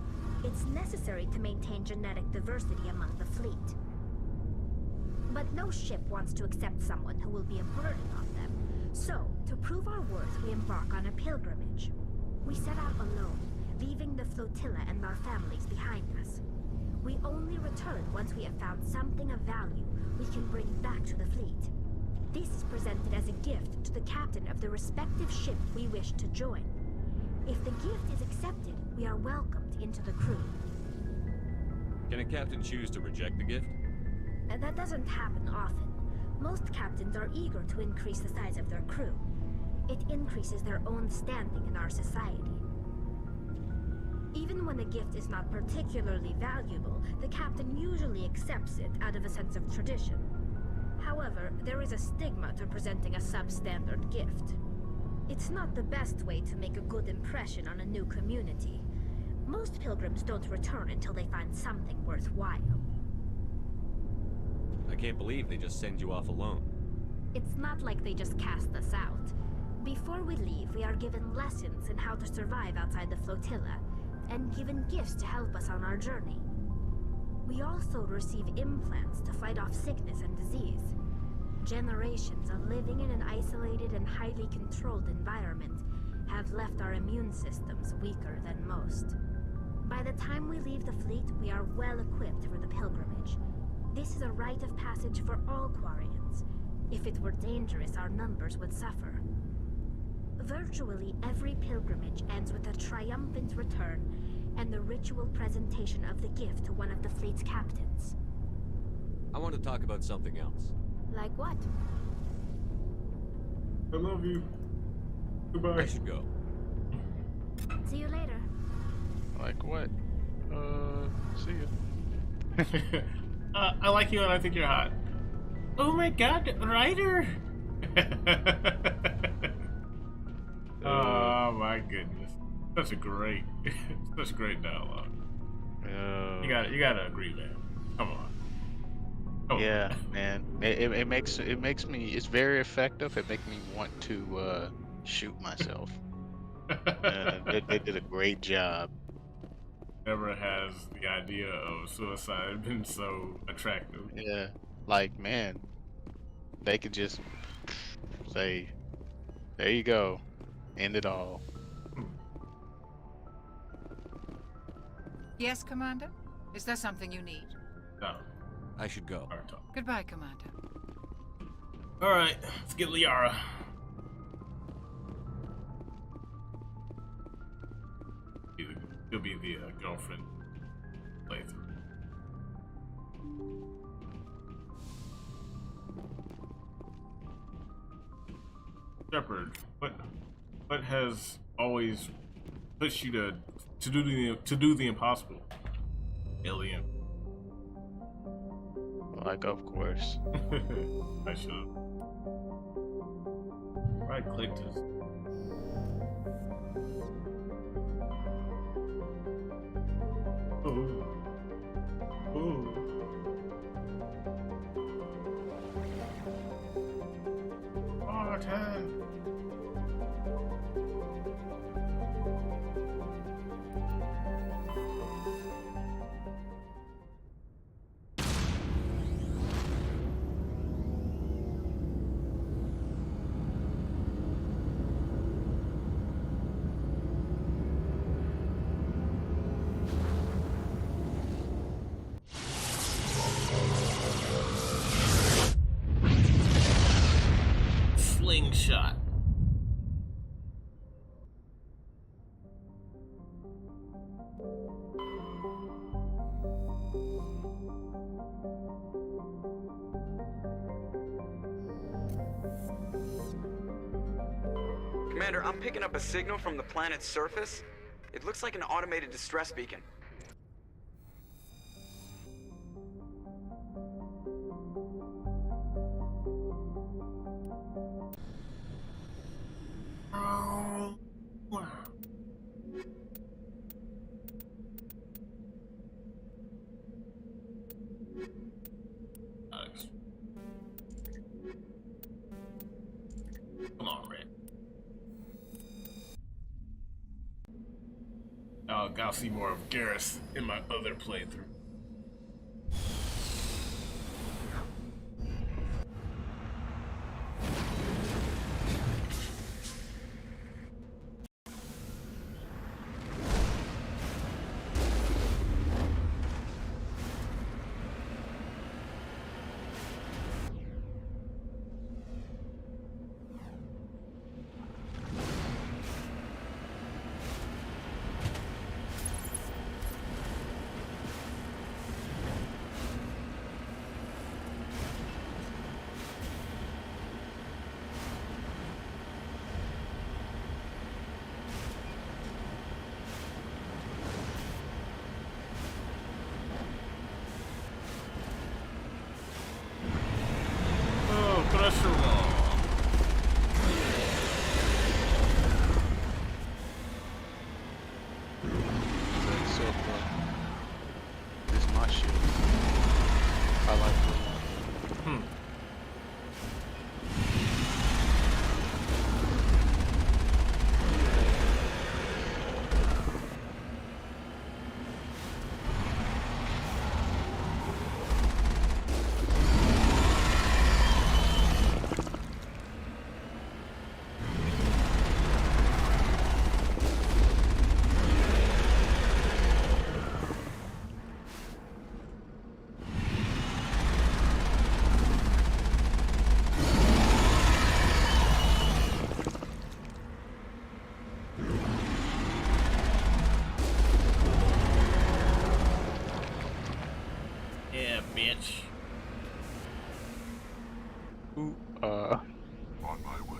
It's necessary to maintain genetic diversity among the fleet. But no ship wants to accept someone who will be a burden on them. So, to prove our worth, we embark on a pilgrimage. We set out alone, leaving the flotilla and our families behind us. return once we have found something of value we can bring back to the fleet. This is presented as a gift to the captain of the respective ship we wish to join. If the gift is accepted, we are welcomed into the crew. Can a captain choose to reject the gift? That doesn't happen often. Most captains are eager to increase the size of their crew. It increases their own standing in our society. Even when the gift is not particularly valuable, the captain usually accepts it out of a sense of tradition. However, there is a stigma to presenting a substandard gift. It's not the best way to make a good impression on a new community. Most pilgrims don't return until they find something worthwhile. I can't believe they just send you off alone. It's not like they just cast us out. Before we leave, we are given lessons in how to survive outside the flotilla, and given gifts to help us on our journey. We also receive implants to fight off sickness and disease. Generations of living in an isolated and highly controlled environment have left our immune systems weaker than most. By the time we leave the fleet, we are well equipped for the pilgrimage. This is a rite of passage for all Quarians. If it were dangerous, our numbers would suffer. Virtually every pilgrimage ends with a triumphant return and the ritual presentation of the gift to one of the fleet's captains. I want to talk about something else. Like what? I love you. Goodbye. I should go. See you later. Like what? See ya. I like you and I think you're hot. Oh my god, Ryder! Oh my goodness. Such great dialogue. You gotta agree, man. Come on. Yeah, man. It makes me. It's very effective. It makes me want to shoot myself. They did a great job. Never has the idea of suicide been so attractive. Yeah, like man, they could just say, "There you go, end it all." Yes, Commander? Is there something you need? No. I should go. Goodbye, Commander. Alright, let's get Liara. He'll be the girlfriend playthrough. Shepard, what has always pushed you to do the impossible? Alien. Like, of course. I should have. Right clicked this. Oh. Oh. Martin. Slingshot. Commander, I'm picking up a signal from the planet's surface. It looks like an automated distress beacon. Oh, wow. Alex. Come on, Red. I'll see more of Garrus in my other playthrough. Yeah, bitch. On my way.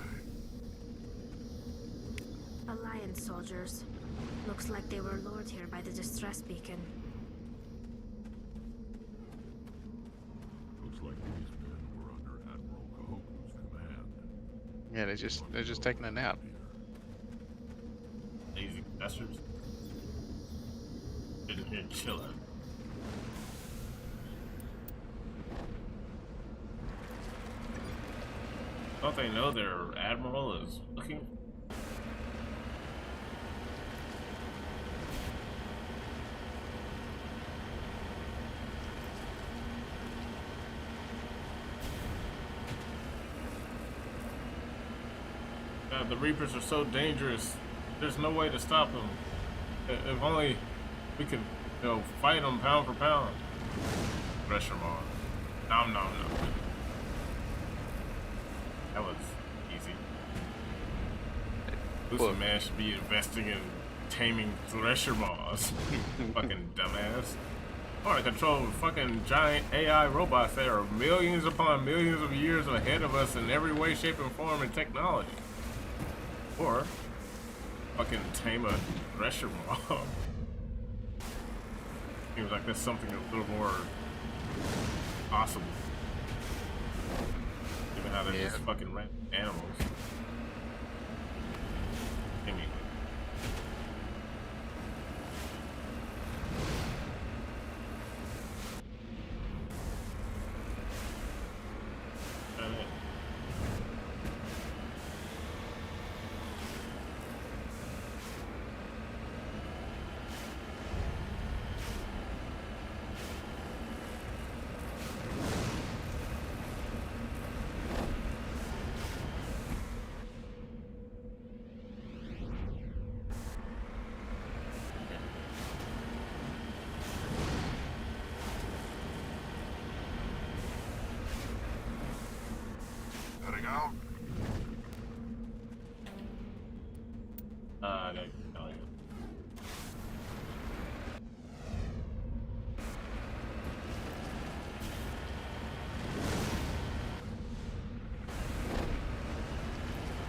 Alliance soldiers. Looks like they were lured here by the distress beacon. Looks like these men were under Admiral Kahoku's command. Yeah, they're just taking a nap. Lazy bastards. Sitting here chilling. Don't they know their admiral is looking? God, the Reapers are so dangerous. There's no way to stop them. If only we could, you know, fight them pound for pound. Pressure Mars. Nom nom nom. That was easy. This man should be investing in taming Thresher Maws. Fucking dumbass. I want to control fucking giant AI robots that are millions upon millions of years ahead of us in every way, shape, and form in technology. Or fucking tame a Thresher Maw. Seems like there's something a little more possible. Given how they're just fucking random animals. Give me. Heading out.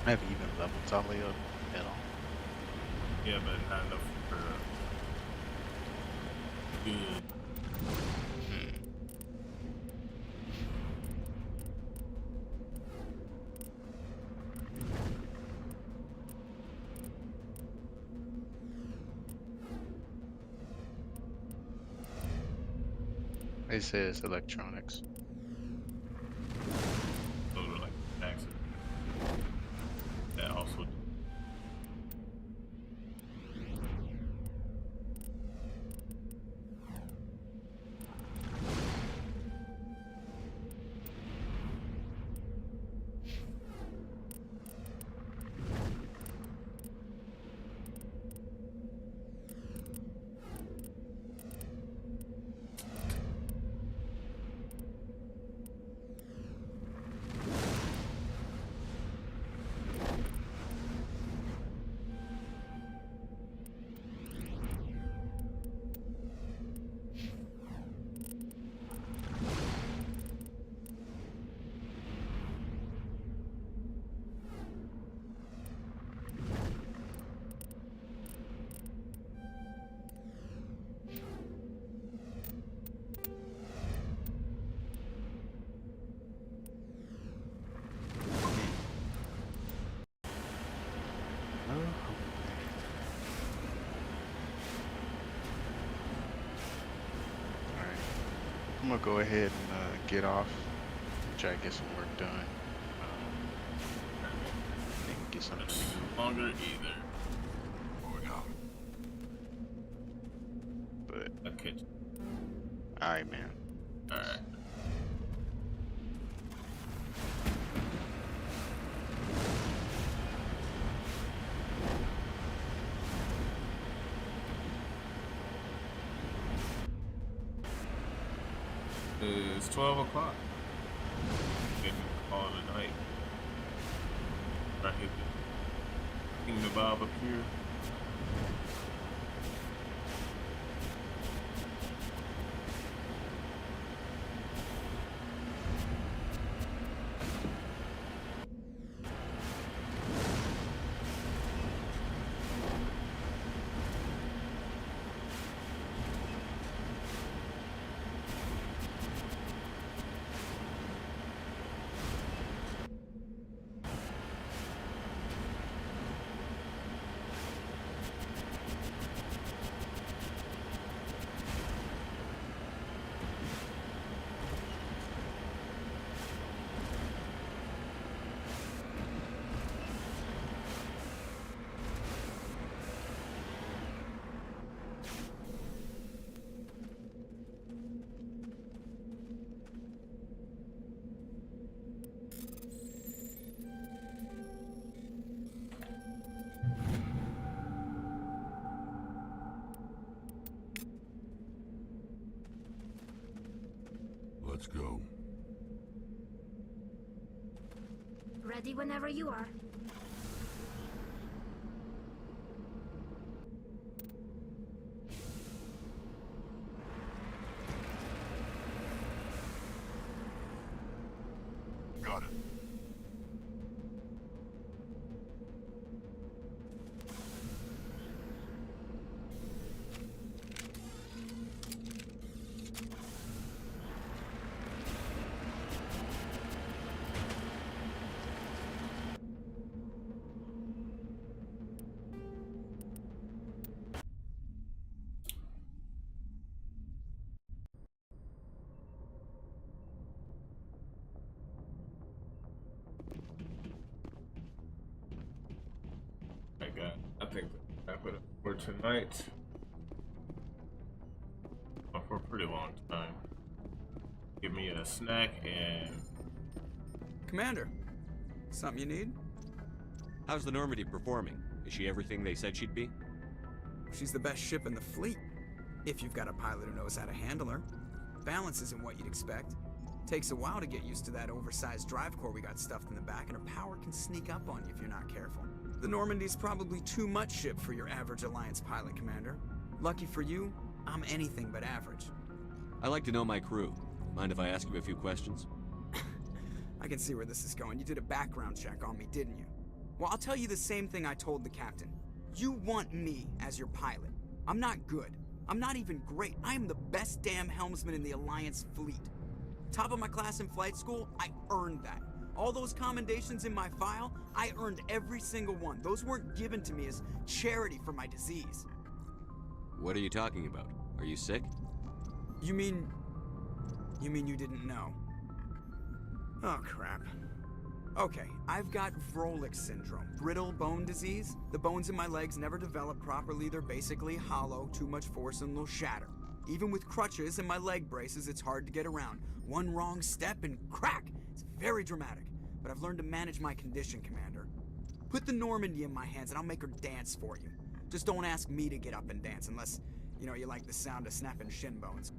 I haven't even leveled Tali up at all. Yeah, but not enough for good. It says electronics. Those were like taxes. That also. I'm gonna go ahead and get off, try to get some work done. And get something longer either. Going out. But okay. Alright, man. Alright. It's 12 o'clock. Getting call it a night. Right here. King the Bob up here. Let's go. Ready whenever you are. Got it. I think that's wrap it up for tonight. For a pretty long time. Give me a snack and... Commander, something you need? How's the Normandy performing? Is she everything they said she'd be? She's the best ship in the fleet, if you've got a pilot who knows how to handle her. Balance isn't what you'd expect. Takes a while to get used to that oversized drive core we got stuffed in the back, and her power can sneak up on you if you're not careful. The Normandy's probably too much ship for your average Alliance pilot, Commander. Lucky for you, I'm anything but average. I like to know my crew. Mind if I ask you a few questions? I can see where this is going. You did a background check on me, didn't you? Well, I'll tell you the same thing I told the captain. You want me as your pilot. I'm not good. I'm not even great. I am the best damn helmsman in the Alliance fleet. Top of my class in flight school, I earned that. All those commendations in my file, I earned every single one. Those weren't given to me as charity for my disease. What are you talking about? Are you sick? You mean you didn't know? Oh, crap. Okay, I've got Vrolik syndrome, brittle bone disease. The bones in my legs never develop properly. They're basically hollow, too much force and they'll shatter. Even with crutches and my leg braces, it's hard to get around. One wrong step and crack! It's very dramatic, but I've learned to manage my condition, Commander. Put the Normandy in my hands and I'll make her dance for you. Just don't ask me to get up and dance unless, you like the sound of snapping shin bones.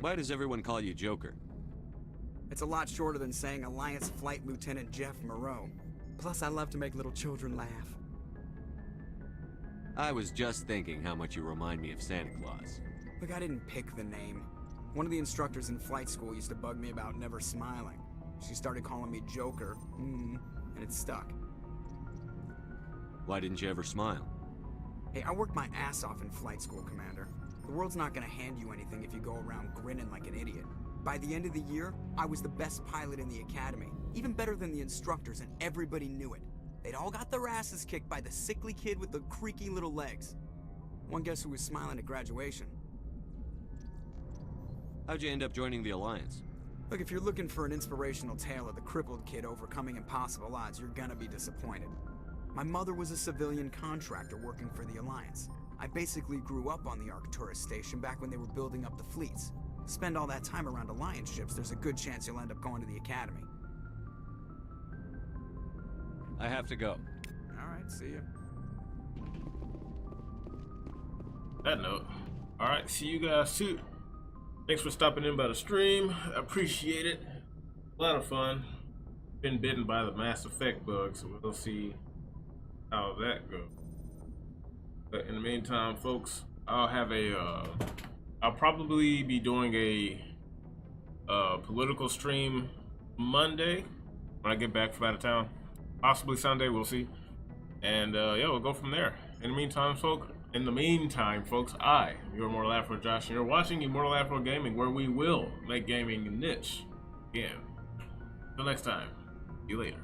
Why does everyone call you Joker? It's a lot shorter than saying Alliance Flight Lieutenant Jeff Moreau. Plus, I love to make little children laugh. I was just thinking how much you remind me of Santa Claus. Look, I didn't pick the name. One of the instructors in flight school used to bug me about never smiling. She started calling me Joker, and it stuck. Why didn't you ever smile? Hey, I worked my ass off in flight school, Commander. The world's not gonna hand you anything if you go around grinning like an idiot. By the end of the year, I was the best pilot in the academy, even better than the instructors, and everybody knew it. They'd all got their asses kicked by the sickly kid with the creaky little legs. One guess who was smiling at graduation? How'd you end up joining the Alliance? Look, if you're looking for an inspirational tale of the crippled kid overcoming impossible odds, you're gonna be disappointed. My mother was a civilian contractor working for the Alliance. I basically grew up on the Arcturus station back when they were building up the fleets. Spend all that time around Alliance ships, there's a good chance you'll end up going to the Academy. I have to go. Alright, see ya. That note. Alright, see you guys soon. Thanks for stopping in by the stream. I appreciate it. A lot of fun. Been bitten by the Mass Effect bug, so we'll see how that goes. But in the meantime, folks, I'll have I'll probably be doing a political stream Monday when I get back from out of town. Possibly Sunday, we'll see. And yeah, we'll go from there. In the meantime, folks, I, your Immortal Afro Josh, and you're watching Immortal Afro Gaming, where we will make gaming a niche again. Until next time, see you later.